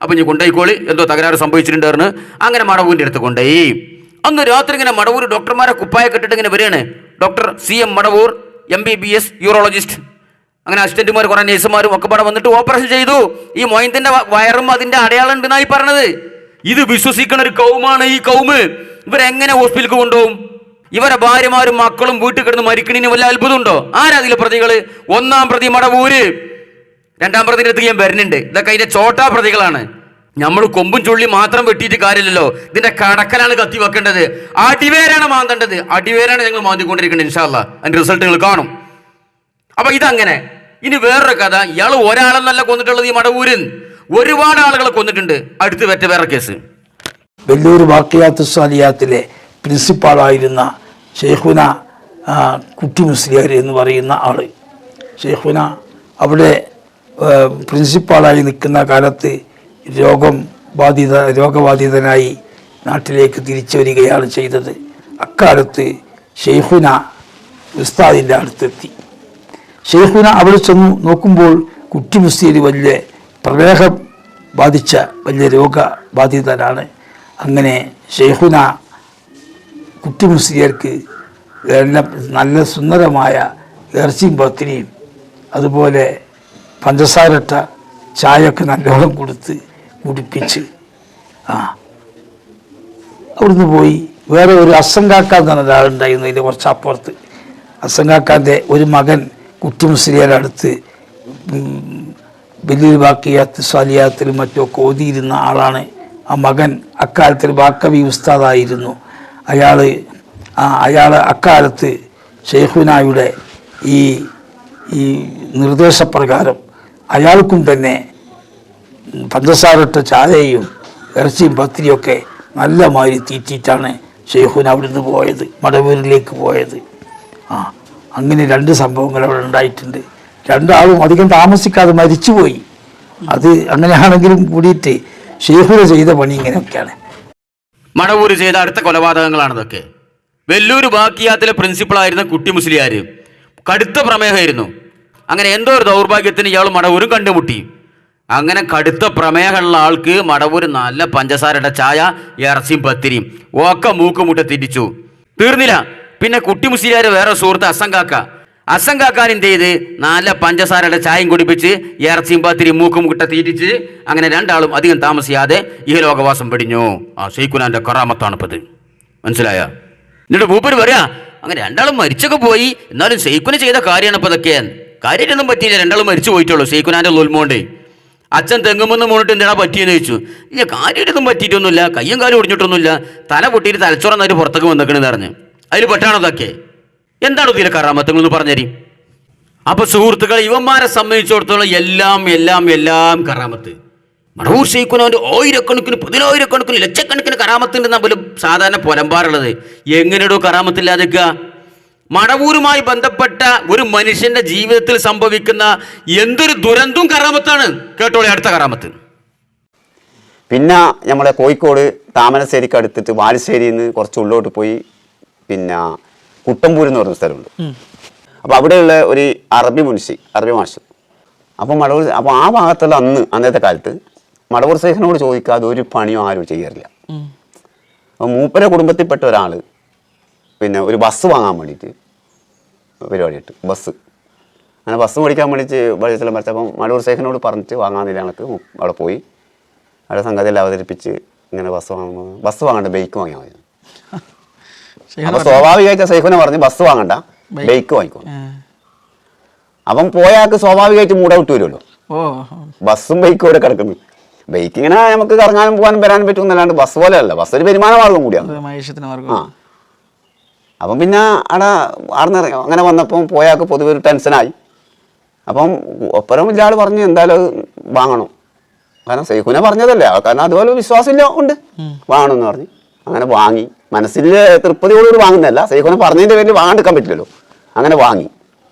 അപ്പം ഞാൻ കൊണ്ടുപോയിക്കോളി, എന്തോ തകരാറ് സംഭവിച്ചിട്ടുണ്ടായിരുന്നു. അങ്ങനെ മടവൂരിൻ്റെ അടുത്ത് കൊണ്ടുപോയി. അന്ന് രാത്രി ഇങ്ങനെ മടവൂർ ഡോക്ടർമാരെ കുപ്പായ കെട്ടിട്ട് ഇങ്ങനെ വരികയാണ്. Doctor C M Madavoor, MBBS urologist, അങ്ങനെ അസിസ്റ്റന്റുമാർ, കുറേ നേഴ്സുമാരും ഒക്കെ പാടെ വന്നിട്ട് ഓപ്പറേഷൻ ചെയ്തു. ഈ മൊയ്ന്തിന്റെ വയറും അതിന്റെ അടയാളം ഉണ്ടെന്നായി പറഞ്ഞത്. ഇത് വിശ്വസിക്കണ ഒരു കൗമാണ് ഈ കൗമ്. ഇവരെങ്ങനെ ഹോസ്പിറ്റലിലേക്ക് കൊണ്ടുപോകും? ഇവരെ ഭാര്യമാരും മക്കളും വീട്ടിൽ കിടന്ന് മരിക്കണിന് വല്ല അത്ഭുതമുണ്ടോ? ആരാതിലെ പ്രതികള്? ഒന്നാം പ്രതി മടവൂര്, രണ്ടാം പ്രതിയുടെ അടുത്ത് ഞാൻ വരുന്നുണ്ട്. ഇതൊക്കെ അതിന്റെ ചോട്ടാ പ്രതികളാണ്. നമ്മൾ കൊമ്പും ചുള്ളി മാത്രം വെട്ടിയിട്ട് കാര്യമില്ലല്ലോ, ഇതിന്റെ കടക്കലാണ് കത്തി വെക്കേണ്ടത്, അടിവേരാണ് മാന്തേണ്ടത്. അടിവേരാണ് ഞങ്ങൾ മാന്തിക്കൊണ്ടിരിക്കുന്നത്. ഇൻഷാ അല്ലാഹ് അതിന്റെ റിസൾട്ട് നിങ്ങൾ കാണും. അപ്പൊ ഇതങ്ങനെ. ഇനി വേറൊരു കഥ. ഇയാൾ ഒരാളെന്നല്ല കൊന്നിട്ടുള്ളത്. ഈ മടവൂരിൽ ഒരുപാട് ആളുകളെ കൊന്നിട്ടുണ്ട്. അടുത്ത് വെറ്റ വേറെ കേസ്. വെല്ലൂർ ബാക്കിയാത്ത് സാലിയാത്തിലെ പ്രിൻസിപ്പാളായിരുന്ന ഷെയ്ഖുന കുട്ടി മുസ്ലിയാർ എന്ന് പറയുന്ന ആൾ, ഷെയ്ഖുന അവിടെ പ്രിൻസിപ്പാളായി നിൽക്കുന്ന കാലത്ത് രോഗബാധിതനായി നാട്ടിലേക്ക് തിരിച്ചു വരികയാണ് ചെയ്തത്. അക്കാലത്ത് ഷെയ്ഖുന ഉസ്താദിൻ്റെ അടുത്തെത്തി. ഷെയ്ഖുന അവിടെ ചെന്ന് നോക്കുമ്പോൾ കുട്ടി മുസ്ലിം വലിയ പ്രമേഹം ബാധിച്ച വലിയ രോഗബാധിതനാണ്. അങ്ങനെ ഷെയ്ഖുന കുട്ടി മുസ്ലിയർക്ക് നല്ല സുന്ദരമായ ഇറച്ചിയും പത്തിരിയും അതുപോലെ പഞ്ചസാരട്ട ചായയൊക്കെ നല്ലോണം കൊടുത്ത് കുടിപ്പിച്ച് അവിടുന്ന് പോയി. വേറെ ഒരു അസംകാക്ക എന്ന് പറഞ്ഞ ഒരാളുണ്ടായിരുന്നു ഇതിൻ്റെ കുറച്ച് അപ്പുറത്ത്. അസംകാക്കാൻ്റെ ഒരു മകൻ കുട്ടി മുസ്ലിയാരുടെ അടുത്ത് വലിയൊരു ബാക്കിയാത്ത് സ്വാലിയാത്തിലും മറ്റൊക്കെ ഓതിയിരുന്ന ആളാണ്. ആ മകൻ അക്കാലത്തിൽ ബാക്കവി ഉസ്താദായിരുന്നു. അയാൾ അക്കാലത്ത് ഷെയ്ഖുനായുടെ ഈ നിർദ്ദേശപ്രകാരം അയാൾക്കും തന്നെ പഞ്ചസാരട്ട ചായയും ഇറച്ചിയും പത്തിരിയൊക്കെ നല്ല മാതിരി തീറ്റിയിട്ടാണ് ഷെയ്ഖുന അവിടുന്ന് പോയത്, മടവൂരിലേക്ക് പോയത്. അങ്ങനെ 2 സംഭവങ്ങൾ അവിടെ ഉണ്ടായിട്ടുണ്ട്. 2 ആളും അധികം താമസിക്കാതെ മരിച്ചുപോയി. അത് അങ്ങനെയാണെങ്കിലും കൂടിയിട്ട് ഷെയ്ഖുന ചെയ്ത പണി ഇങ്ങനെയൊക്കെയാണ്. മടവൂര് ചെയ്ത അടുത്ത കൊലപാതകങ്ങളാണിതൊക്കെ. വെല്ലൂർ ബാക്കിയാത്തിലെ പ്രിൻസിപ്പളായിരുന്ന കുട്ടി മുസ്ലിയാർ കടുത്ത പ്രമേഹമായിരുന്നു. അങ്ങനെ എന്തോ ഒരു ദൗർഭാഗ്യത്തിന് ഇയാൾ മടവൂരും കണ്ടുമുട്ടി. അങ്ങനെ കടുത്ത പ്രമേഹമുള്ള ആൾക്ക് മടവൂർ നല്ല പഞ്ചസാരയുടെ ചായ ഇറച്ചിയും പത്തിരിയും ഒക്കെ മൂക്കുമുട്ട തിരിച്ചു. തീർന്നില്ല, പിന്നെ കുട്ടി മുസ്ലിയാർ വേറെ സുഹൃത്ത് അസംകാക്കാൻ എന്ത് ചെയ്ത് നല്ല പഞ്ചസാരയുടെ ചായയും കുടിപ്പിച്ച് ഇറച്ചിയും പത്തിരിയും മൂക്കുമുട്ട തീറ്റിച്ച് അങ്ങനെ 2 ആളും അധികം താമസിയാതെ ഈ ലോകവാസം വെടിഞ്ഞു. ഷെയ്ഖുനാന്റെ കറാമത്താണിപ്പത്, മനസ്സിലായ? എന്നിട്ട് മൂപ്പര് പറയാ അങ്ങനെ 2 ആളും മരിച്ചൊക്കെ പോയി, എന്നാലും ഷെയ്ഖുന ചെയ്ത കാര്യമാണ് ഇപ്പൊ ഇതൊക്കെ. കാര്യമായിട്ടൊന്നും പറ്റിയില്ല, 2 ആളും മരിച്ചു പോയിട്ടുള്ളൂ ഷെയ്ഖുനാന്റെ ഉൽമോണ്ട്. അച്ഛൻ തെങ്ങുമെന്ന് മുന്നിട്ട് എന്തിനാ പറ്റിയെന്ന് ചോദിച്ചു. ഇല്ല, കാര്യമായിട്ടൊന്നും പറ്റിയിട്ടൊന്നുമില്ല, കയ്യും കാലും ഒടിഞ്ഞിട്ടൊന്നുമില്ല, തല പൊട്ടിയിട്ട് തലച്ചോറന്നായിട്ട് പുറത്തേക്ക് വന്നേക്കണെന്ന് പറഞ്ഞു. അതിൽ പെട്ടാണോ ഇതൊക്കെ? എന്താണ് ഇതിലെ കറാമത്തങ്ങളെന്ന് പറഞ്ഞേരി. അപ്പൊ സുഹൃത്തുക്കൾ, ഇവന്മാരെ സംബന്ധിച്ചിടത്തോളം എല്ലാം കറാമത്ത്. മടവൂർ ഷെയ്ഖുനാന്റെ 1000കണക്കിന് 10000കണക്കിന് ലക്ഷക്കണക്കിന് കറാമത്തുണ്ടെന്നാ പോലും സാധാരണ പൊലമ്പാറുള്ളത്. എങ്ങനെയോ കറാമത്തില്ലാതെക്കുക? മടവൂരുമായി ബന്ധപ്പെട്ട ഒരു മനുഷ്യന്റെ ജീവിതത്തിൽ സംഭവിക്കുന്ന എന്തൊരു ദുരന്തവും കറാമത്താണ്. കേട്ടോളെ അടുത്ത കറാമത്ത്. പിന്നെ നമ്മളെ കോഴിക്കോട് താമരശ്ശേരിക്ക് അടുത്തിട്ട് വാലിശ്ശേരിയിൽ നിന്ന് കുറച്ച് ഉള്ളോട്ട് പോയി പിന്നെ കുട്ടമ്പൂർ എന്ന് പറഞ്ഞ സ്ഥലമുണ്ട്. അപ്പോൾ അവിടെയുള്ള ഒരു അറബി മാഷ്. അപ്പോൾ ആ ഭാഗത്തുള്ള അന്നത്തെ കാലത്ത് മടവൂർ ഷെയ്ഖിനോട് ചോദിക്കാതെ ഒരു പണിയും ആരും ചെയ്യാറില്ല. അപ്പോൾ മൂപ്പരെ കുടുംബത്തിൽപ്പെട്ട ഒരാൾ പിന്നെ ഒരു ബസ് വാങ്ങാൻ വേണ്ടിയിട്ട് പരിപാടിയിട്ട് അങ്ങനെ ബസ് മേടിക്കാൻ വേണ്ടിയിട്ട് വഴിച്ചെല്ലാം വരച്ചപ്പം മടവൂർ ഷെയ്ഖിനോട് പറഞ്ഞിട്ട് വാങ്ങാനില്ല. ഞങ്ങൾക്ക് അവിടെ പോയി അവിടെ സംഗതിയെല്ലാം അവതരിപ്പിച്ച് ഇങ്ങനെ ബസ് വാങ്ങണ്ട ബൈക്ക് വാങ്ങിയാൽ മതി. അപ്പോൾ സ്വാഭാവികമായിട്ട് ഷെയ്ഖിനെ പറഞ്ഞ് ബസ് വാങ്ങണ്ട ബൈക്ക് വാങ്ങിക്കോ. അപ്പം പോയാൾക്ക് സ്വാഭാവികമായിട്ട് മൂടൗട്ട് വരുമല്ലോ. ബസ്സും ബൈക്കും ഇവിടെ കിടക്കുന്നു. ബൈക്ക് ഇങ്ങനെ നമുക്ക് കറങ്ങാനും പോകാനും വരാനും പറ്റുമെന്നല്ലാണ്ട് ബസ് പോലെയല്ല. ബസ് ഒരു വരുമാന മാർഗം കൂടിയാണ്. അപ്പം പിന്നെ അവിടെ അങ്ങനെ വന്നപ്പം പോയാൾക്ക് പൊതുവെ ഒരു ടെൻഷനായി. അപ്പം ഒപ്പരം ഇയാൾ പറഞ്ഞു എന്തായാലും വാങ്ങണം, കാരണം ഷെയ്ഖുന പറഞ്ഞതല്ലേ, കാരണം അതുപോലെ വിശ്വാസമില്ല ഉണ്ട്, വാങ്ങണമെന്ന് പറഞ്ഞു. അങ്ങനെ വാങ്ങി. മനസ്സിൽ തൃപ്തിയോടുകൂടി വാങ്ങുന്നതല്ല, ഷെയ്ഖുന പറഞ്ഞതിൻ്റെ പേരിൽ വാങ്ങാണ്ടിരിക്കാൻ പറ്റില്ലല്ലോ. അങ്ങനെ വാങ്ങി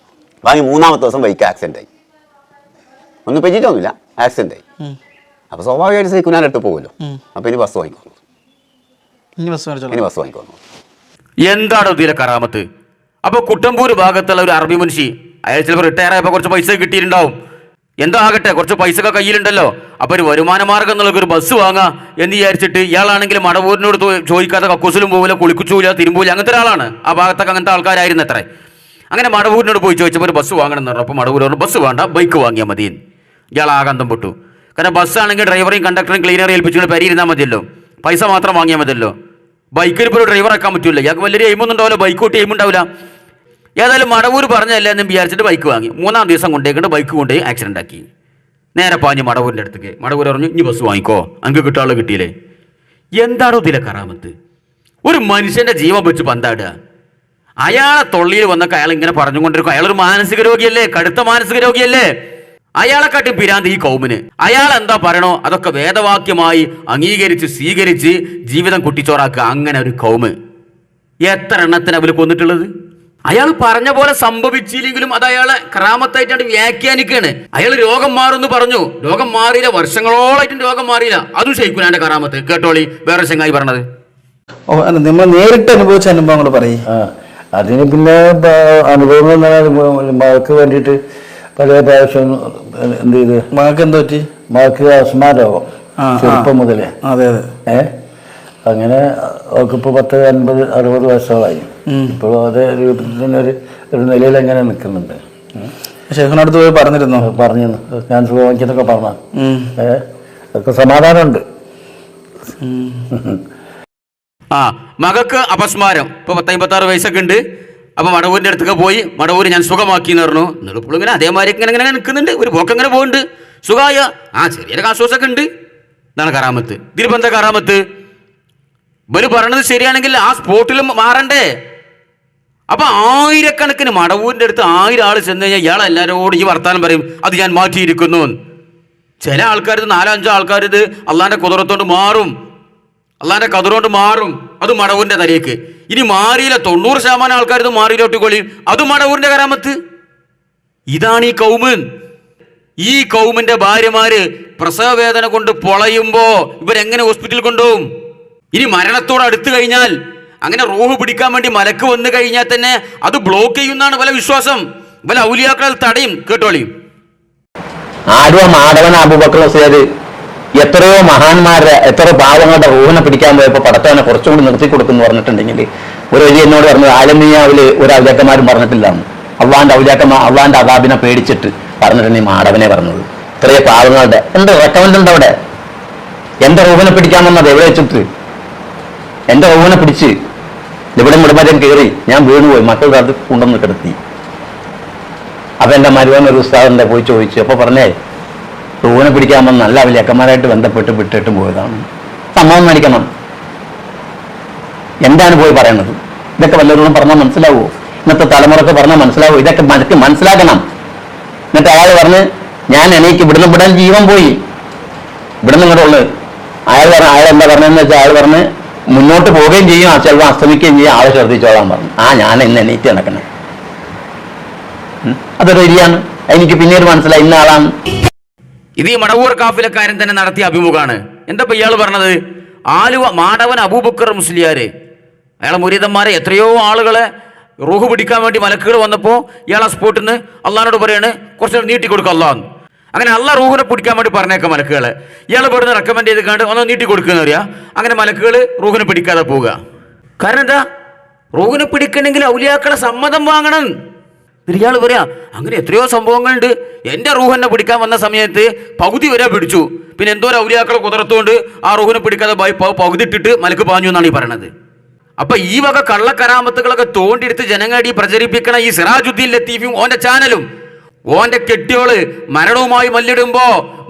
3-ാമത്തെ ദിവസം ബൈക്ക് ആക്സിഡൻ്റ് ആയി. ഒന്നും പറ്റിയിട്ടൊന്നുമില്ല, ആക്സിഡൻ്റ് ആയി. അപ്പോൾ സ്വാഭാവികമായിട്ട് ഷെയ്ഖുനാൻ്റെ അടുത്ത് പോകുമല്ലോ. അപ്പോൾ ഇനി ബസ് വാങ്ങിക്കോന്നു. എന്താണോ ഇതിലെ കറാമത്ത്? അപ്പൊ കുട്ടമ്പൂർ ഭാഗത്തുള്ള ഒരു അറബി മനുഷ്യ, അയാൾ ചിലപ്പോൾ റിട്ടയർ ആയപ്പോൾ കുറച്ച് പൈസ കിട്ടിയിട്ടുണ്ടാവും. എന്തോ ആകട്ടെ, കുറച്ച് പൈസ ഒക്കെ കയ്യിലുണ്ടല്ലോ, അപ്പൊ ഒരു വരുമാന മാർഗം എന്നുള്ള ഒരു ബസ് വാങ്ങാ എന്ന് വിചാരിച്ചിട്ട് ഇയാളാണെങ്കിൽ മടവൂരിനോട് ചോദിക്കാതെ കക്കൂസിലും പോകില്ല, കുളിക്കുച്ചൂല, തിരുമ്പൂല, അങ്ങനത്തെ ഒരാളാണ്. ആ ഭാഗത്തൊക്കെ അങ്ങനത്തെ ആൾക്കാരായിരുന്നു അത്രേ. അങ്ങനെ മടവൂരിനോട് പോയി ചോദിച്ചപ്പോൾ ഒരു ബസ് വാങ്ങണം എന്ന് പറഞ്ഞു. അപ്പോൾ മടവൂർ പറഞ്ഞു ബസ് വേണ്ട, ബൈക്ക് വാങ്ങിയാൽ മതി. ഇയാൾ ആകന്തം പൊട്ടു. കാരണം ബസ്സാണെങ്കിൽ ഡ്രൈവറെയും കണ്ടക്ടറെയും ക്ലീനറെയും ഏൽപ്പിച്ചുകൊണ്ട് പരിയിരുന്നാൽ മതിയല്ലോ, പൈസ മാത്രം വാങ്ങിയാൽ മതിയല്ലോ. ബൈക്കിൽ ഇപ്പോൾ ഡ്രൈവർ ആക്കാൻ പറ്റില്ല, ഇയാൾക്ക് വലിയൊരു എയിമൊന്നും ഉണ്ടാവില്ല, ബൈക്ക് കൂട്ടി എയിമുണ്ടാവില്ല. ഏതായാലും മടവൂർ പറഞ്ഞല്ല എന്ന് വിചാരിച്ചിട്ട് ബൈക്ക് വാങ്ങി. 3-ാം ദിവസം കൊണ്ടേക്കൊണ്ട് ബൈക്ക് കൊണ്ടുപോയി ആക്സിഡൻ്റ് ആക്കി. നേരെ പാഞ്ഞ് മടവൂരിൻ്റെ അടുത്തേക്ക്. മടവൂർ പറഞ്ഞു ഇനി ബസ് വാങ്ങിക്കോ, അങ്ങ് കിട്ടാനുള്ള കിട്ടിയില്ലേ. എന്താണോ ഇതിലെ കറാമത്ത്? ഒരു മനുഷ്യൻ്റെ ജീവൻ വെച്ച് പന്താടുക. അയാളെ തൊള്ളിയിൽ വന്നൊക്കെ അയാൾ ഇങ്ങനെ പറഞ്ഞുകൊണ്ടിരിക്കും. അയാളൊരു മാനസിക രോഗിയല്ലേ, കടുത്ത മാനസിക രോഗിയല്ലേ. അയാളെക്കാട്ടി പിരാന്ത് ഈ കൗമിന്. അയാൾ എന്താ പറയണോ അതൊക്കെ വേദവാക്യമായി അംഗീകരിച്ച് സ്വീകരിച്ച് ജീവിതം കുട്ടിച്ചോറാക്കുക. അങ്ങനെ ഒരു കൗമ് എത്ര എണ്ണത്തിന് അവർ കൊന്നിട്ടുള്ളത്. അയാൾ പറഞ്ഞ പോലെ സംഭവിച്ചില്ലെങ്കിലും അത് അയാളെ കറാമത്തായിട്ടാണ് വ്യാഖ്യാനിക്കുകയാണ്. അയാൾ രോഗം മാറുമെന്ന് പറഞ്ഞു, രോഗം മാറിയില്ല, വർഷങ്ങളോളായിട്ടും രോഗം മാറിയില്ല. അതും ഷെയ്ഖുനാന്റെ കറാമത്ത്. കേട്ടോളി വേറെ ചങ്ങായി പറഞ്ഞത്. ഓ അല്ല, നിങ്ങൾ നേരിട്ട് അനുഭവിച്ച അനുഭവങ്ങൾ പറയും. അതിന് പിന്നെ അനുഭവങ്ങൾ എന്ന് പറഞ്ഞാൽ മകൾക്ക് വേണ്ടിയിട്ട് പല പ്രാവശ്യം എന്ത് ചെയ്ത് മകൾക്ക് എന്താ പറ്റി? മകൾക്ക് അസ്മാ രോഗം ചെറുപ്പം മുതലേ. അതെ അതെ. അങ്ങനെ അവൾക്കിപ്പോൾ 50-60 വയസ്സോളായി. ഇപ്പോൾ അതേ രൂപത്തിൽ തന്നെ ഒരു നിലയിൽ എങ്ങനെ നിൽക്കുന്നുണ്ട്. ഷെയ്ഖിനടുത്ത് പോയി പറഞ്ഞിരുന്നോ? പറഞ്ഞിരുന്നു, ഞാൻ സുഖമാക്കിയെന്നൊക്കെ പറഞ്ഞ അതൊക്കെ സമാധാനമുണ്ട്. മകൾക്ക് അപസ്മാരം, ഇപ്പോൾ 56 വയസ്സൊക്കെ ഉണ്ട്. അപ്പോൾ മടവൂരിൻ്റെ അടുത്തൊക്കെ പോയി, മടവൂര് ഞാൻ സുഖമാക്കി എന്ന് പറഞ്ഞു. എന്നിട്ട് ഇപ്പോൾ ഇങ്ങനെ അതേമാതിരി ഇങ്ങനെ നിൽക്കുന്നുണ്ട്, ഒരു പോക്ക് അങ്ങനെ പോകുന്നുണ്ട്, സുഖമായ ചെറിയൊരു ആശ്വാസമൊക്കെ ഉണ്ട്. ഇതാണ് കറാമത്ത്. ഇതിലിപ്പോൾ എന്താ കറാമത്ത്? ഇവര് പറയണത് ശരിയാണെങ്കിൽ ആ സ്പോട്ടിലും മാറണ്ടേ? അപ്പൊ ആയിരക്കണക്കിന് മടവൂരിൻ്റെ അടുത്ത് 1000 ആൾ ചെന്ന് കഴിഞ്ഞാൽ ഇയാൾ എല്ലാവരോടും ഈ വർത്താനം പറയും, അത് ഞാൻ മാറ്റിയിരിക്കുന്നു. ചില ആൾക്കാർ 4-5 ആൾക്കാർ ഇത് അള്ളാന്റെ കുതിരത്തോണ്ട് മാറും, അള്ളാന്റെ കതിരോണ്ട് മാറും, അത് മടവൂരിന്റെ തലയ്ക്ക്. ഇനി മാറിയില്ല 90% ആൾക്കാർ ഇത് മാറിയിലോട്ടിക്കൊള്ളിയും, അത് മടവൂരിന്റെ കറാമത്ത്. ഇതാണ് ഈ കൗമ്. ഈ കൗമിന്റെ ഭാര്യമാര് പ്രസവ വേദന കൊണ്ട് പൊളയുമ്പോ ഇവരെങ്ങനെ ഹോസ്പിറ്റലിൽ കൊണ്ടുപോകും? ഇനി മരണത്തോട് അടുത്ത് കഴിഞ്ഞാൽ, അങ്ങനെ റൂഹ് പിടിക്കാൻ വേണ്ടി മലക്ക് വന്നു കഴിഞ്ഞാൽ തന്നെ അത് ബ്ലോക്ക് ചെയ്യുന്നതാണ് പല വിശ്വാസം. പല ഔലിയാക്കൾ തടയും. കേട്ടോളിയും. ആലുവ മാടവൻ അബൂബക്കർ മുസ്ലിയാര് എത്രയോ മഹാന്മാരുടെ എത്രയോ പാവങ്ങളുടെ റൂഹിനെ പിടിക്കാൻ പോയപ്പോൾ പടത്തവനെ കുറച്ചും കൂടി നിർത്തി കൊടുക്കുന്നു പറഞ്ഞിട്ടുണ്ടെങ്കിൽ ഒരു വഴി എന്നോട് പറഞ്ഞത് ആലമിയാവില് ഒരു ഔലിയാക്കന്മാരും പറഞ്ഞിട്ടില്ലാന്ന്. അള്ളാന്റെ അദാബിനെ പേടിച്ചിട്ട് പറഞ്ഞിട്ടുണ്ട് ഈ മാടവനെ പറഞ്ഞത്. ഇത്രയോ പാവങ്ങളുടെ എന്ത് റെക്കമെൻഡ് ഉണ്ട് അവിടെ? എന്റെ റൂഹിനെ പിടിക്കാൻ വന്നത് എവിടെ വെച്ചിട്ട്? എന്റെ റൂഹിനെ പിടിച്ച് ഇവിടെ മുടമരം കയറി ഞാൻ വീണുപോയി, മക്കൾ അത് കൊണ്ടുവന്ന് കിടത്തി. അപ്പൊ എന്റെ മരുവൻ ഒരു ഉസ്താദിന്റെ പോയി ചോദിച്ചു. അപ്പൊ പറഞ്ഞേ റൂഹിനെ പിടിക്കാൻ വന്ന നല്ല വലിയക്കന്മാരായിട്ട് ബന്ധപ്പെട്ട് വിട്ടിട്ട് പോയതാണ്. സമ്മതം മേടിക്കണം. എന്താണ് പോയി പറയണത്? ഇതൊക്കെ വല്ലവരോടും പറഞ്ഞാൽ മനസ്സിലാവുമോ? ഇന്നത്തെ തലമുറക്ക് പറഞ്ഞാൽ മനസ്സിലാവുമോ? ഇതൊക്കെ മനസ്സിലാക്കണം. എന്നിട്ട് അയാൾ പറഞ്ഞ് ഞാൻ എനിക്ക് ഇവിടുന്ന് വിടാൻ ജീവൻ പോയി, ഇവിടുന്ന് ഇങ്ങോട്ട് ഉള്ളത്. അയാൾ എന്താ പറഞ്ഞതെന്ന് വെച്ചാൽ അയാൾ പറഞ്ഞ് മുന്നോട്ട് പോവുകയും ചെയ്യും, ചിലപ്പോൾ അസ്തമിക്കുകയും ചെയ്യും, ആളെ ശ്രദ്ധിച്ചോളാൻ പറഞ്ഞു. ഞാൻ ഇന്ന് എണീറ്റ് നടക്കണേ. അതൊരു രീതിയാണ്. എനിക്ക് പിന്നീട് മനസ്സിലായി ഇന്ന ആളാണ്. ഇത് ഈ മടവൂർ കാഫിലക്കാരൻ തന്നെ നടത്തിയ അഭിമുഖമാണ്. എന്താ ഇയാൾ പറഞ്ഞത്? ആലുവ മാടവൻ അബൂബക്കർ മുസ്ലിയാര് അയാളെ മുരീദന്മാരെ എത്രയോ ആളുകളെ റൂഹ് പിടിക്കാൻ വേണ്ടി മലക്കുകൾ വന്നപ്പോൾ ഇയാൾ ആ സ്പോട്ടിൽ നിന്ന് അള്ളഹാനോട് പറയാണ് കുറച്ച് നീട്ടിക്കൊടുക്കുക അള്ളാന്ന്. അങ്ങനെ അള്ളാഹ് റൂഹിനെ പിടിക്കാൻ വേണ്ടി പറഞ്ഞേക്കാം മലക്കുകളെ. ഇയാൾ ഇവിടുന്ന് റെക്കമെൻഡ് ചെയ്ത് കണ്ട് ഒന്ന് നീട്ടിക്കൊടുക്കുന്ന അറിയാം. അങ്ങനെ മലക്കുകൾ റൂഹിനെ പിടിക്കാതെ പോവുക. കാരണം എന്താ? റൂഹിനെ പിടിക്കണമെങ്കിൽ ഔലിയാക്കളെ സമ്മതം വാങ്ങണം. ഇയാൾ പറയാ അങ്ങനെ എത്രയോ സംഭവങ്ങളുണ്ട്. എൻ്റെ റൂഹനെ പിടിക്കാൻ വന്ന സമയത്ത് പകുതി വരെ പിടിച്ചു, പിന്നെ എന്തോ ഔലിയാക്കളെ കുതിർത്തുകൊണ്ട് ആ റൂഹിനെ പിടിക്കാതെ പകുതി ഇട്ടിട്ട് മലക്ക് പാഞ്ഞു എന്നാണ് ഈ പറയണത്. അപ്പൊ ഈ വക കള്ളക്കരാമത്തുകളൊക്കെ തോണ്ടിയെടുത്ത് ജനങ്ങളടി പ്രചരിപ്പിക്കണ ഈ സിറാജുദ്ദീൻ ലത്തീഫും ഓന്റെ ചാനലും ഓന്റെ കെട്ടിയോള് മരണവുമായി മല്ലിടുമ്പോ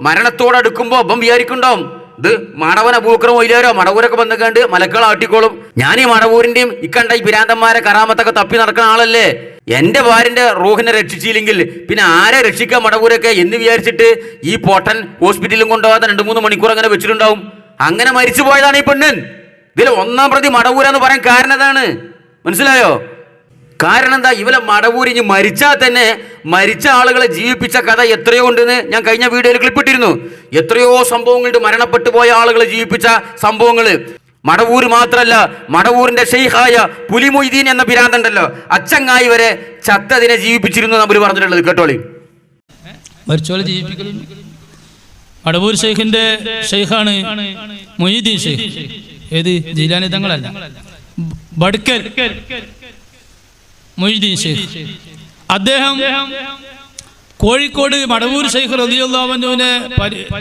മരണത്തോടടുക്കുമ്പോ അപ്പം വിചാരിക്കുണ്ടാവും ഇത് മടവൻ അബൂബക്കർ മൊയ്ലാരോ മടവൂരൊക്കെ വന്നിക്കണ്ട് മലക്കൾ ആട്ടിക്കോളും. ഞാൻ ഈ മടവൂരിന്റെയും ഇക്കണ്ട ഈ പിരാന്തന്മാരെ കറാമത്തൊക്കെ തപ്പി നടക്കുന്ന ആളല്ലേ. എന്റെ ഭാര്യന്റെ റൂഹിനെ രക്ഷിച്ചില്ലെങ്കിൽ പിന്നെ ആരെ രക്ഷിക്കാൻ മടവൂരൊക്കെ എന്ന് വിചാരിച്ചിട്ട് ഈ പൊട്ടൻ ഹോസ്പിറ്റലിലും കൊണ്ടുപോകാതെ 2-3 മണിക്കൂർ അങ്ങനെ വെച്ചിട്ടുണ്ടാവും. അങ്ങനെ മരിച്ചു പോയതാണ് ഈ പെണ്ണൻ. ഇതിൽ 1-ാം പ്രതി മടവൂരെന്ന് പറയാൻ കാരണം എന്താണ്? മനസ്സിലായോ? കാരണം എന്താ? ഇവലെ മടവൂരിഞ്ഞ് മരിച്ചാൽ തന്നെ മരിച്ച ആളുകളെ ജീവിപ്പിച്ച കഥ എത്രയോ ഉണ്ടെന്ന് ഞാൻ കഴിഞ്ഞ വീഡിയോയിൽ ക്ലിപ്പിട്ടിരുന്നു. എത്രയോ സംഭവങ്ങളുണ്ട്, മരണപ്പെട്ടു പോയ ആളുകളെ ജീവിപ്പിച്ച സംഭവങ്ങൾ. മടവൂർ മാത്രല്ല, മടവൂരിന്റെ ഷെയ്ഖായ പുലിമൊയ്തീൻ എന്ന പിരാന്തണ്ടല്ലോ, അച്ചങ്ങായി വരെ ചത്തതിനെ ജീവിപ്പിച്ചിരുന്നു നമ്മൾ പറഞ്ഞിട്ടുള്ളത്. കേട്ടോളി. മരിച്ചോളെ ജീവിപ്പിക്കലും മടവൂർ ഷെയ്ഖിന്റെ ഷെയ്ഖാണ് മൊയ്തീൻ ഷെയ്ഖ്. ഏത്? ജീലാനി തങ്ങളല്ല, ബഡ്ക്കൽ മൊയ്തീൻ ഷെയ്ഖ്. അദ്ദേഹം കോഴിക്കോട് മടവൂർ ഷെയ്ഖ് റളിയല്ലാഹു അൻഹുവിനെ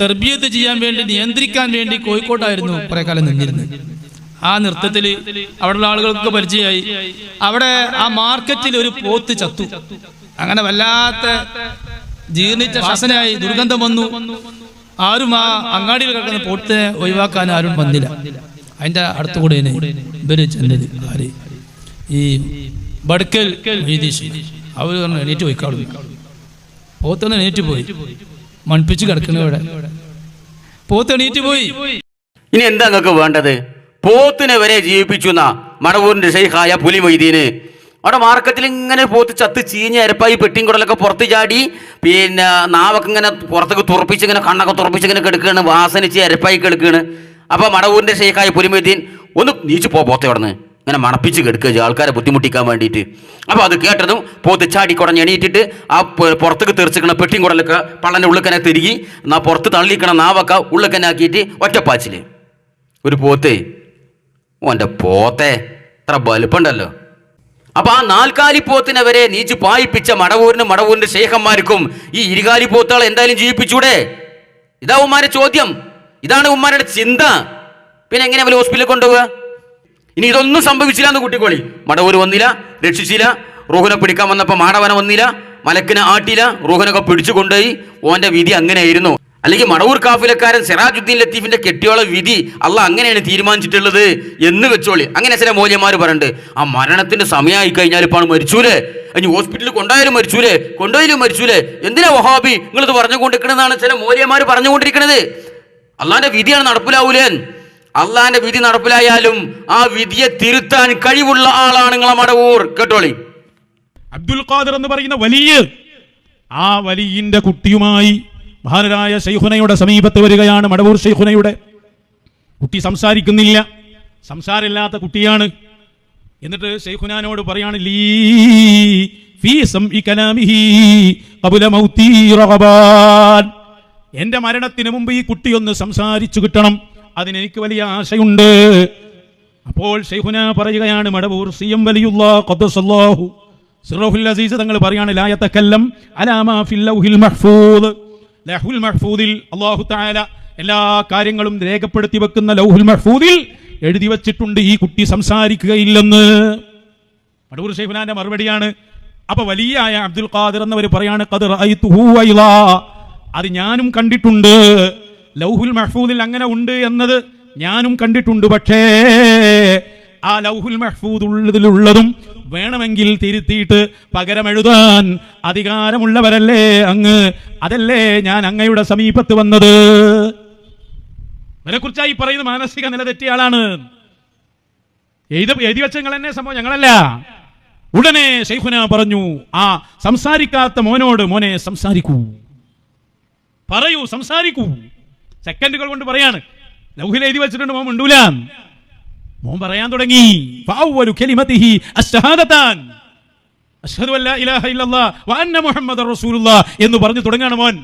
തർബിയത്ത് ചെയ്യാൻ വേണ്ടി, നിയന്ത്രിക്കാൻ വേണ്ടി കോഴിക്കോട്ടായിരുന്നു കുറെ കാലം നിന്നിരുന്നത്. ആ നൃത്തത്തിൽ അവിടെയുള്ള ആളുകൾക്ക് പരിചയമായി. അവിടെ ആ മാർക്കറ്റിൽ ഒരു പോത്ത് ചത്തു. അങ്ങനെ വല്ലാത്ത ജീർണിച്ച ശാസനയായി, ദുർഗന്ധം വന്നു. ആരും ആ അങ്ങാടിയിൽ കിടക്കുന്ന പോത്തിനെ ഒഴിവാക്കാൻ ആരും വന്നില്ല. അതിന്റെ അടുത്തുകൂടെ ഇവര് ചെന്നത് ആര്? ഈ ബഡ്ക്കൽ അവർ പറഞ്ഞു എണീറ്റ് പോയി. പോത്തൊന്ന് എണീറ്റ് പോയി, മൺപിച്ച് കിടക്കുന്നവിടെ പോത്ത് എണീറ്റ് പോയി. ഇനി എന്താ നിങ്ങൾക്ക് വേണ്ടത്? പോത്തിനെ വരെ ജീവിപ്പിച്ചു എന്നാ മടവൂരിന്റെ ഷെയ്ഖായ പുലിമൊയ്തീന്. അവിടെ മാർക്കറ്റിൽ ഇങ്ങനെ പോത്ത് ചത്ത് ചീഞ്ഞ അരപ്പായി പെട്ടിയും കുടലൊക്കെ പുറത്ത് ചാടി, പിന്നെ നാവൊക്കെ ഇങ്ങനെ പുറത്തേക്ക് തുറപ്പിച്ച് ഇങ്ങനെ കണ്ണൊക്കെ തുറപ്പിച്ച് ഇങ്ങനെ കിടക്കുകയാണ്, വാസനിച്ച് അരപ്പായി കിടക്കുകയാണ്. അപ്പോൾ മടവൂരിന്റെ ഷെയ്ഖായ പുലിമൊയ്തീൻ ഒന്ന് നീച്ച് പോത്തെ അവിടുന്ന്, ഇങ്ങനെ മണപ്പിച്ച് കെടുക്കുക ആൾക്കാരെ ബുദ്ധിമുട്ടിക്കാൻ വേണ്ടിയിട്ട്. അപ്പോൾ അത് കേട്ടതും പോത്ത് ചാടി കുടഞ്ഞ് എണീറ്റിട്ട് ആ പുറത്തേക്ക് തെറിച്ചിക്കണ പെട്ടിയും കുടലൊക്കെ പള്ളൻ്റെ ഉള്ളിക്കനെ തിരികി പുറത്ത് തള്ളിക്കണ നാവൊക്കെ ഉള്ളിക്കനെ ആക്കിയിട്ട് ഒറ്റപ്പാച്ചിൽ. ഒരു പോത്ത്, ഓൻ്റെ പോത്തെ ഇത്ര വലുപ്പുണ്ടല്ലോ. അപ്പൊ ആ 4 കാലി പോത്തിനെ വരെ നീച്ച് പായിപ്പിച്ച മടവൂരിന്റെ ശേഖന്മാർക്കും ഈ 2 കാലി പോത്തുകൾ എന്തായാലും ജീവിപ്പിച്ചൂടെ? ഇതാ ഉമ്മാരുടെ ചോദ്യം, ഇതാണ് ഉമ്മാരുടെ ചിന്ത. പിന്നെ എങ്ങനെ അവർ ഹോസ്പിറ്റലിൽ കൊണ്ടുപോവുക? ഇനി ഇതൊന്നും സംഭവിച്ചില്ല എന്ന് കൂട്ടിക്കോളി. മടവൂർ വന്നില്ല, രക്ഷിച്ചില്ല. റൂഹിനെ പിടിക്കാൻ വന്നപ്പോൾ മാടവന വന്നില്ല, മലക്കിനെ ആട്ടിയില്ല, റൂഹിനൊക്കെ പിടിച്ചു കൊണ്ടുപോയി. ഓന്റെ വിധി അങ്ങനെയായിരുന്നു. അല്ലെങ്കിൽ മടവൂർ കാഫിലക്കാരൻ സിറാജുദ്ദീൻ ലത്തീഫിന്റെ കെട്ടിയോളെ വിധി അള്ളാഹ് അങ്ങനെയാണ് തീരുമാനിച്ചിട്ടുള്ളത് എന്ന് വെച്ചോളി. അങ്ങനെ ചില മൂല്യന്മാർ പറയുന്നുണ്ട്, ആ മരണത്തിന്റെ സമയമായി കഴിഞ്ഞാൽ ഇപ്പാണ് മരിച്ചൂലേ, ഇനി ഹോസ്പിറ്റലിൽ കൊണ്ടുപോയാലും മരിച്ചൂലേ, കൊണ്ടുപോയാലും മരിച്ചൂലേ, എന്തിനാ വഹാബി നിങ്ങളിത് പറഞ്ഞുകൊണ്ടിരിക്കണമെന്നാണ് ചില മൂല്യന്മാർ പറഞ്ഞുകൊണ്ടിരിക്കുന്നത്. അള്ളാന്റെ വിധിയാണ് നടപ്പിലാവൂലേ. അള്ളാന്റെ വിധി നടപ്പിലായാലും ആ വിധിയെ തിരുത്താൻ കഴിവുള്ള ആളാണ് നിങ്ങളെ മടവൂർ. കേട്ടോളി. അബ്ദുൽ ഖാദിർ എന്ന് പറയുന്ന വലിയ ആ വലിയന്റെ കുട്ടിയുമായി മഹാനരായ ശൈഖുനയുടെ സമീപത്ത് വരികയാണ്. മടവൂർ ശൈഖുനയുടെ കുട്ടി സംസാരിക്കുന്നില്ല, സംസാരമില്ലാത്ത കുട്ടിയാണ്. എന്നിട്ട് ശൈഖുനാനോട് പറയാണ്, ലീ ഫീ സംഇ കലാമിഹി ഖബല മൗതി റഗബാൻ, എന്റെ മരണത്തിന് മുമ്പ് ഈ കുട്ടിയൊന്ന് സംസാരിച്ചു കിട്ടണം, അതിനെനിക്ക് വലിയ ആശയുണ്ട്. അപ്പോൾ ശൈഖുന പറയുകയാണ്, മടവൂർ സിയം വലിയുല്ലാഹ് ഖദ്ദസല്ലാഹു സിറഹുൽ അസീസ് തങ്ങൾ പറയാണ്, ലാ യതകല്ലം അലാ മാ ഫിൽ ലൗഹിൽ മഹ്ഫൂദ്, ലൗഹുൽ മഹ്ഫൂദിൽ അല്ലാഹു തആല എല്ലാ കാര്യങ്ങളും രേഖപ്പെടുത്തി വെക്കുന്ന ലൗഹുൽ മഹ്ഫൂദിൽ എഴുതി വച്ചിട്ടുണ്ട് ഈ കുട്ടി സംസാരിക്കുകയില്ലെന്ന്. മടവൂർ ശൈഖുനാന്റെ മറുപടിയാണ്. അപ്പൊ വലിയ അബ്ദുൽ ഖാദിർ എന്നവർ പറയാണ്, ഖദ് റഅയ്തുഹു വൈലാ, അത് ഞാനും കണ്ടിട്ടുണ്ട്, ലൗഹുൽ മഹ്ഫൂദിൽ അങ്ങനെ ഉണ്ട് എന്നത് ഞാനും കണ്ടിട്ടുണ്ട്. പക്ഷേ ആ ലൗഹുൽ മഹ്ഫൂദിലുള്ളതും വേണമെങ്കിൽ തിരുത്തിയിട്ട് പകരം എഴുതാൻ അധികാരമുള്ളവരല്ലേ അങ്ങ്, അതല്ലേ ഞാൻ അങ്ങയുടെ സമീപത്ത് വന്നത്. അതിനെക്കുറിച്ചായി പറയുന്ന മാനസിക നില തെറ്റിയ ആളാണ്. എഴുതി വെച്ച നിങ്ങൾ തന്നെ സംഭവം, ഞങ്ങളല്ല. ഉടനെ ശൈഖുന പറഞ്ഞു, ആ സംസാരിക്കാത്ത മോനോട്, മോനെ സംസാരിക്കൂ, പറയൂ, സംസാരിക്കൂ. സെക്കൻഡുകൾ കൊണ്ട് പറയാണ്, ലൗഹിൽ എഴുതി വെച്ചിട്ടുണ്ട്, മോൻ മിണ്ടൂല. മോൻ പറയാൻ തുടങ്ങി, ഫഅവ്വലു കലിമതിഹി അശ്ശഹാദതാൻ, അശ്ഹദു അല്ലാ ഇലാഹ ഇല്ലല്ലാഹ് വ അന്ന മുഹമ്മദർ റസൂലുള്ളാഹ് എന്ന് പറഞ്ഞു തുടങ്ങാണ് മോൻ.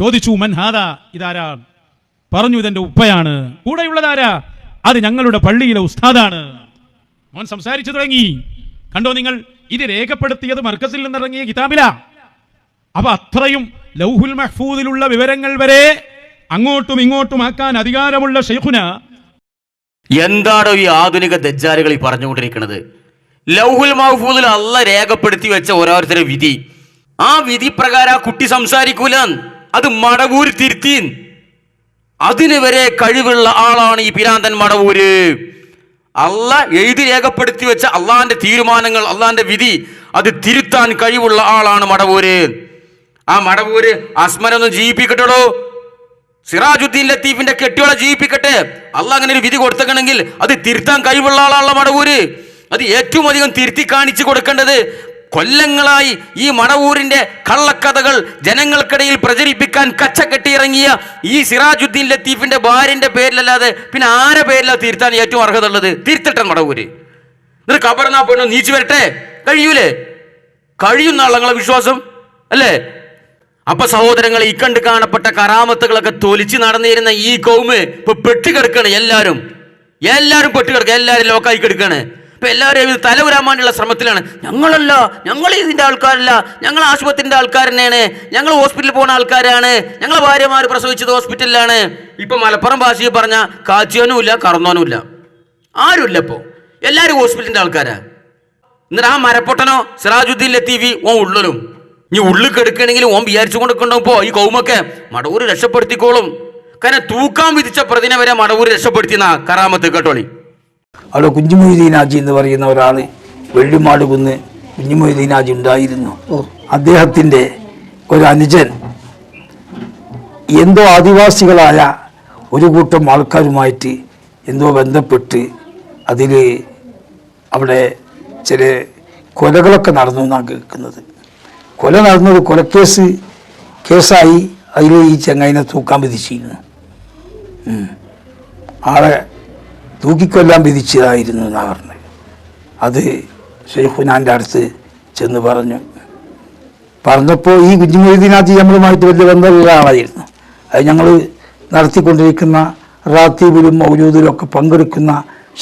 ചോദിച്ചു, മൻ ഹാദാ, ഇതാരാ? പറഞ്ഞു, ഇതെന്റെ ഉപ്പയാണ്. കൂടെയുള്ളതാരാ? അത് ഞങ്ങളുടെ പള്ളിയിലെ ഉസ്താദാണ്. മോൻ സംസാരിച്ചു തുടങ്ങി. കണ്ടോ നിങ്ങൾ, ഇത് രേഖപ്പെടുത്തിയത് മർക്കസിൽ നിന്നിറങ്ങിയ കിതാബിലാ. അപ്പൊ അത്രയും ലൗഹുൽ മഹ്ഫൂദിലുള്ള വിവരങ്ങൾ വരെ അങ്ങോട്ടും ഇങ്ങോട്ടും ആക്കാൻ അധികാരമുള്ള ശൈഖുന എന്താണോ ഈ ആധുനിക ദജ്ജാലുകൾ ഈ പറഞ്ഞുകൊണ്ടിരിക്കുന്നത്? ലൗഹുൽ മഹ്ഫൂദിൽ അള്ളാഹ് രേഖപ്പെടുത്തി വെച്ച ഓരോരുത്തരുടെ വിധി, ആ വിധി പ്രകാരം ആ കുട്ടി സംസാരിക്കൂല, അത് മടവൂർ തിരുത്തീൻ. അതിന് വരെ കഴിവുള്ള ആളാണ് ഈ പിരാന്തൻ മടവൂര്. അള്ളാഹ് എഴുതി രേഖപ്പെടുത്തി വെച്ച അള്ളാഹിന്റെ തീരുമാനങ്ങൾ, അള്ളാഹിന്റെ വിധി, അത് തിരുത്താൻ കഴിവുള്ള ആളാണ് മടവൂര്. ആ മടവൂര് അസ്മരൊന്നും ജീവിപ്പിക്കട്ടോ, സിറാജുദ്ദീൻ ലത്തീഫിന്റെ കെട്ടിയോളെ ജീവിപ്പിക്കട്ടെ. അള്ളാഹ് അങ്ങനെ ഒരു വിധി കൊടുത്തേക്കണമെങ്കിൽ അത് തിരുത്താൻ കഴിവുള്ള ആളാണല്ലോ മടവൂര്. അത് ഏറ്റവും അധികം തിരുത്തി കാണിച്ചു കൊടുക്കേണ്ടത് കൊല്ലങ്ങളായി ഈ മടവൂരിന്റെ കള്ളക്കഥകൾ ജനങ്ങൾക്കിടയിൽ പ്രചരിപ്പിക്കാൻ കച്ചക്കെട്ടിയിറങ്ങിയ ഈ സിറാജുദ്ദീൻ ലത്തീഫിന്റെ ഭാര്യന്റെ പേരിലല്ലാതെ പിന്നെ ആരെ പേരിലാണ് തിരുത്താൻ ഏറ്റവും അർഹത ഉള്ളത്? തിരുത്തട്ടെ മടവൂര്. എന്നിട്ട് കബർന്നാ പെണ്ണു നീച്ചു വരട്ടെ. കഴിയൂലേ? കഴിയുന്ന ആളങ്ങളെ വിശ്വാസം അല്ലേ? അപ്പൊ സഹോദരങ്ങൾ, ഈ കണ്ട് കാണപ്പെട്ട കറാമത്തുകളൊക്കെ തൊലിച്ച് നടന്നിരുന്ന ഈ കൗമ് ഇപ്പൊ പെട്ടുകിടക്കാണ്. എല്ലാരും പെട്ടുകിടക്കുക, എല്ലാരും ലോക്കായി കിടക്കാണ്. ഇപ്പൊ എല്ലാവരും ഇത് തലവരാൻ വേണ്ടിയുള്ള ശ്രമത്തിലാണ്. ഞങ്ങളല്ല, ഞങ്ങൾ ഇതിന്റെ ആൾക്കാരല്ല, ഞങ്ങൾ ആശുപത്രിന്റെ ആൾക്കാർ തന്നെയാണ്, ഞങ്ങൾ ഹോസ്പിറ്റലിൽ പോകുന്ന ആൾക്കാരാണ്, ഞങ്ങളെ ഭാര്യമാർ പ്രസവിച്ചത് ഹോസ്പിറ്റലിലാണ്. ഇപ്പൊ മലപ്പുറം ഭാഷയിൽ പറഞ്ഞ കാച്ചിയോനും ഇല്ല, കറന്നോനും ഇല്ല, ആരുമില്ല. ഇപ്പോ എല്ലാവരും ഹോസ്പിറ്റലിന്റെ ആൾക്കാരാ. എന്നിട്ട് ആ മരപ്പൊട്ടനോ സിറാജുദ്ദീൻ ലത്തീഫി ഓൻ ഉള്ളലും, ഇനി ഉള്ളിൽ കെടുക്കണമെങ്കിലും ഓൻ വിചാരിച്ചു കൊണ്ടിരിക്കണ്ടാവും. ഇപ്പോ ഈ കൗമൊക്കെ മടവൂര് രക്ഷപ്പെടുത്തിക്കോളും. കാരണം തൂക്കാൻ വിധിച്ച പ്രതിനെ വരെ മടവൂര് രക്ഷപ്പെടുത്തിയെന്ന കറാമത്ത്. കേട്ടോളി. അവിടെ കുഞ്ഞുമൊയ്തീൻ ഹാജി എന്ന് പറയുന്ന ഒരാൾ വെള്ളിമാട് കുന്ന് കുഞ്ഞുമൊയ്തീൻ ഹാജി ഉണ്ടായിരുന്നു. അദ്ദേഹത്തിൻ്റെ ഒരു അനുജൻ എന്തോ ആദിവാസികളായ ഒരു കൂട്ടം ആൾക്കാരുമായിട്ട് എന്തോ ബന്ധപ്പെട്ട് അതിൽ അവിടെ ചില കൊലകളൊക്കെ നടന്നു എന്നാണ് കേൾക്കുന്നത്. കൊല നടന്നത് കേസായി. അതിൽ ഈ ചങ്ങായിനെ തൂക്കാൻ വിധിച്ചിരുന്നു. ആളെ തൂക്കിക്കൊല്ലാൻ വിധിച്ചതായിരുന്നു എന്നാണ് പറഞ്ഞത്. അത് ഷെയ്ഖുനാൻ്റെ അടുത്ത് ചെന്ന് പറഞ്ഞപ്പോൾ ഈ കുഞ്ഞുമൊയ്തീനാജി നമ്മളുമായിട്ട് വലിയ ബന്ധമുള്ള ആളായിരുന്നു. അത് ഞങ്ങൾ നടത്തിക്കൊണ്ടിരിക്കുന്ന റാത്തീബിലും മൗലൂദിലും ഒക്കെ പങ്കെടുക്കുന്ന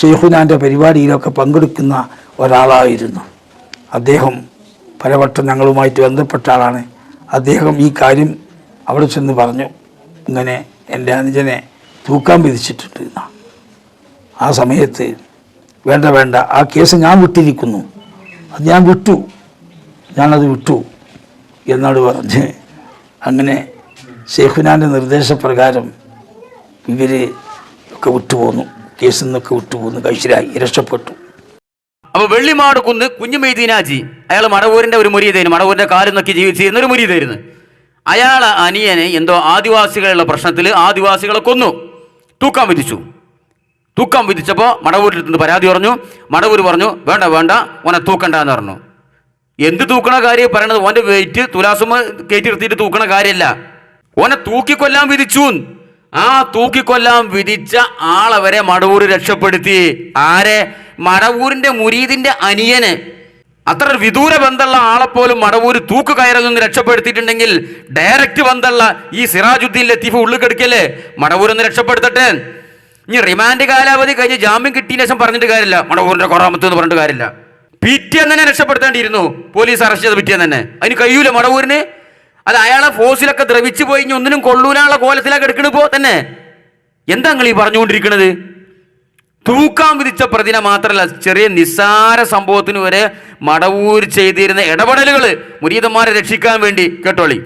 ഷെയ്ഖുനാൻ്റെ പരിപാടിയിലൊക്കെ പങ്കെടുക്കുന്ന ഒരാളായിരുന്നു അദ്ദേഹം. പലവട്ടം ഞങ്ങളുമായിട്ട് ബന്ധപ്പെട്ട ആളാണ് അദ്ദേഹം. ഈ കാര്യം അവിടെ ചെന്ന് പറഞ്ഞു, ഇങ്ങനെ എൻ്റെ അനുജനെ തൂക്കാൻ വിധിച്ചിട്ടുണ്ട് എന്നാ. ആ സമയത്ത് വേണ്ട, ആ കേസ് ഞാൻ വിട്ടിരിക്കുന്നു, അത് ഞാനത് വിട്ടു എന്നോട് പറഞ്ഞ് അങ്ങനെ ഷെയ്ഖുനാൻ്റെ നിർദ്ദേശപ്രകാരം ഇവർ ഒക്കെ വിട്ടുപോന്നു, കേസിൽ നിന്നൊക്കെ വിട്ടുപോന്നു, കഴിച്ചിലായി, രക്ഷപ്പെട്ടു. അപ്പോൾ വെള്ളിമാട് കുന്ന് കുഞ്ഞുമൊയ്തീനാജി അയാൾ മടവൂരിൻ്റെ ഒരു മുരീതായിരുന്നു, മടവൂരിൻ്റെ കാലിൽ നോക്കി ജീവിച്ചിരുന്ന ഒരു മുരീതായിരുന്നു. അയാൾ അനിയനെ എന്തോ ആദിവാസികളുടെ പ്രശ്നത്തിൽ ആദിവാസികളെ കൊന്നു, തൂക്കാൻ വിധിച്ചു. തൂക്കാൻ വിധിച്ചപ്പോൾ മടവൂരിൽ നിന്ന് പരാതി പറഞ്ഞു. മടവൂർ പറഞ്ഞു വേണ്ട ഓനെ തൂക്കണ്ടെന്ന് പറഞ്ഞു. എന്ത് തൂക്കണ കാര്യം പറയണത്? ഓൻ്റെ വെയിറ്റ് തുലാസുമ കയറ്റി നിർത്തിയിട്ട് തൂക്കണ കാര്യമല്ല, ഓനെ തൂക്കിക്കൊല്ലാൻ വിധിച്ചു. ആ തൂക്കിക്കൊല്ലാൻ വിധിച്ച ആളവരെ മടവൂർ രക്ഷപ്പെടുത്തി. ആരെ? മടവൂരിൻ്റെ മുരീദിൻ്റെ അനിയന്. അത്ര വിദൂര ബന്ധമുള്ള ആളെപ്പോലും മടവൂർ തൂക്ക് കയറിൽ നിന്ന് രക്ഷപ്പെടുത്തിയിട്ടുണ്ടെങ്കിൽ ഡയറക്റ്റ് ബന്ധമുള്ള ഈ സിറാജുദ്ദീൻ ലത്തീഫ് ഉള്ളിൽ കിടക്കല്ലേ, മടവൂരൊന്ന് രക്ഷപ്പെടുത്തട്ടെ. ഇനി റിമാൻഡ് കാലാവധി കഴിഞ്ഞ് ജാമ്യം കിട്ടിയ ശേഷം പറഞ്ഞിട്ട് കാര്യമില്ല, മടവൂരിൻ്റെ കൊറാമത്ത് എന്ന് പറഞ്ഞിട്ട് കാര്യമില്ല. പിറ്റേന്ന് തന്നെ രക്ഷപ്പെടുത്തേണ്ടിയിരുന്നു, പോലീസ് അറസ്റ്റ് ചെയ്ത് പിറ്റേന്ന് തന്നെ. അതിന് കഴിയൂല മടവൂരിന്. അത് അയാളെ ഫോഴ്സിലൊക്കെ ദ്രവിച്ചു പോയി, ഇനി ഒന്നിനും കൊള്ളൂലാനുള്ള കോലത്തിലൊക്കെ എടുക്കണിപ്പോ തന്നെ. എന്താ നിങ്ങൾ ഈ പറഞ്ഞുകൊണ്ടിരിക്കുന്നത്? തൂക്കാൻ വിധിച്ച പ്രതിനെ മാത്രമല്ല, ചെറിയ നിസ്സാര സംഭവത്തിന് വരെ മടവൂർ ചെയ്തിരുന്ന ഇടപെടലുകൾ മുരീദന്മാരെ രക്ഷിക്കാൻ വേണ്ടി. കേട്ടോളി.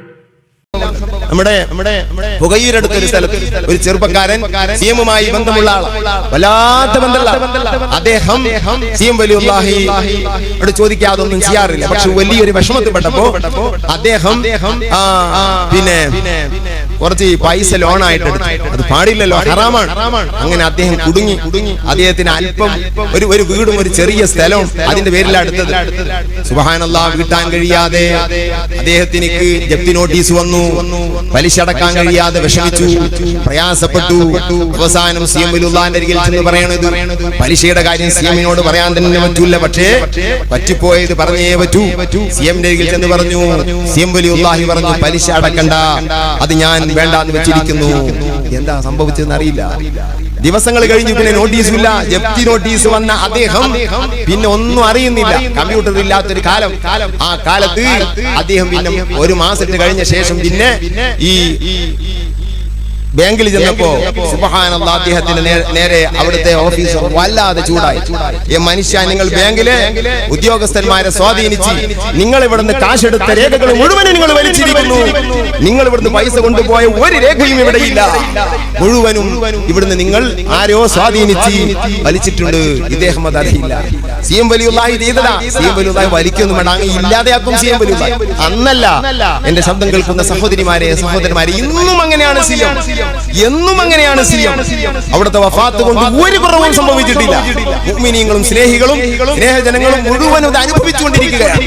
നമ്മുടെ പുകയൂരടുത്ത ഒരു സ്ഥലത്ത് ഒരു ചെറുപ്പക്കാരൻ സിഎമ്മുമായി ബന്ധമുള്ള ആൾ, വല്ലാത്ത ബന്ധമുള്ള അദ്ദേഹം സിഎം വലിയുള്ളാഹിയോട് ചോദിക്കാതെ ഒന്നും ചെയ്യാറില്ല. പക്ഷെ വലിയൊരു വിഷമത്തിൽപ്പെട്ടപ്പോ അദ്ദേഹം പിന്നെ കുറച്ച് പൈസ ലോണായിട്ട് എടുത്തു. അത് പാടില്ലല്ലോ, ഹറാമാണ്. അങ്ങനെ അദ്ദേഹം കുടുങ്ങി. അദ്ദേഹത്തിന് അല്പം ഒരു വീടും ഒരു ചെറിയ സ്ഥലവും അതിന്റെ പേരിലാണ് എടുത്തത്. സുബ്ഹാനല്ലാഹ്, വീട്ടാൻ കഴിയാതെ അദ്ദേഹത്തിന് ജപ്തി നോട്ടീസ് വന്നു. പലിശ അടക്കാൻ കഴിയാതെ വിഷമിച്ചു, പ്രയാസപ്പെട്ടു. അവസാനം സിഎം വലിയുള്ളാഹിന്റെ അരികിൽ ചെന്ന് പറയണത്, പലിശയുടെ കാര്യം സിഎമ്മിനോട് പറയാൻ തന്നെ പറ്റൂല, പക്ഷേ പറ്റിപ്പോയത് പറഞ്ഞേ പറ്റൂ. സിഎമ്മിന്റെ അരികിൽ ചെന്ന് പറഞ്ഞു. സിഎം വലിയുള്ളാഹി പറഞ്ഞു, പലിശ അടക്കണ്ട, അത് ഞാൻ വേണ്ടാന്ന് വെച്ചിരിക്കുന്നു. എന്താ സംഭവിച്ചതെന്ന് അറിയില്ല. ദിവസങ്ങൾ കഴിഞ്ഞു, പിന്നെ നോട്ടീസില്ല, ജപ്തി നോട്ടീസ് വന്ന അദ്ദേഹം പിന്നെ ഒന്നും അറിയുന്നില്ല. കമ്പ്യൂട്ടർ ഇല്ലാത്തൊരു കാലം. ആ കാലത്ത് അദ്ദേഹം പിന്നെ ഒരു മാസത്തിന് കഴിഞ്ഞ ശേഷം പിന്നെ ഈ ബാങ്കിൽ ചെന്നപ്പോ സുബ്ഹാനല്ലാഹ്, അദ്ദേഹത്തിന് നേരെ അവിടുത്തെ ഓഫീസർ വല്ലാതെ ചൂടായി. മനുഷ്യ, നിങ്ങൾ ബാങ്കിലെ ഉദ്യോഗസ്ഥന്മാരെ സ്വാധീനിച്ച് നിങ്ങൾ ഇവിടുന്ന് കാശെടുത്ത രേഖകൾ മുഴുവനും നിങ്ങൾ വലിച്ചിരിക്കുന്നു. നിങ്ങൾ ഇവിടുന്ന് പൈസ കൊണ്ടുപോയ ഒരു രേഖയും ഇവിടെയില്ല, മുഴുവനും ഇവിടുന്ന് നിങ്ങൾ ആരോ സ്വാധീനിച്ച് വലിച്ചിട്ടുണ്ട്. ഇദ്ദേഹം അത് അറിയില്ല. സിഎം വലിയുള്ളാഹി ചെയ്തതാ. സിഎം വലിയുള്ളാഹി വലിക്കൊന്നും വേണ്ട, അങ്ങ് ഇല്ലാതെയാക്കും സിഎം വലിയുള്ളാഹി. അന്നല്ല, എന്റെ ശബ്ദം കേൾക്കുന്ന സഹോദരിമാരെ സഹോദരന്മാരെ, ഇന്നും അങ്ങനെയാണ് സിഎം, എന്നും അങ്ങനെയാണ് സിഎം. അവിടുത്തെ വഫാത്ത് കൊണ്ട് ഒരു കുറവും സംഭവിച്ചിട്ടില്ല. മുഅ്മിനീങ്ങളും സ്നേഹികളും സ്നേഹജനങ്ങളും മുഴുവനും ഇത് അനുഭവിച്ചുകൊണ്ടിരിക്കുകയാണ്.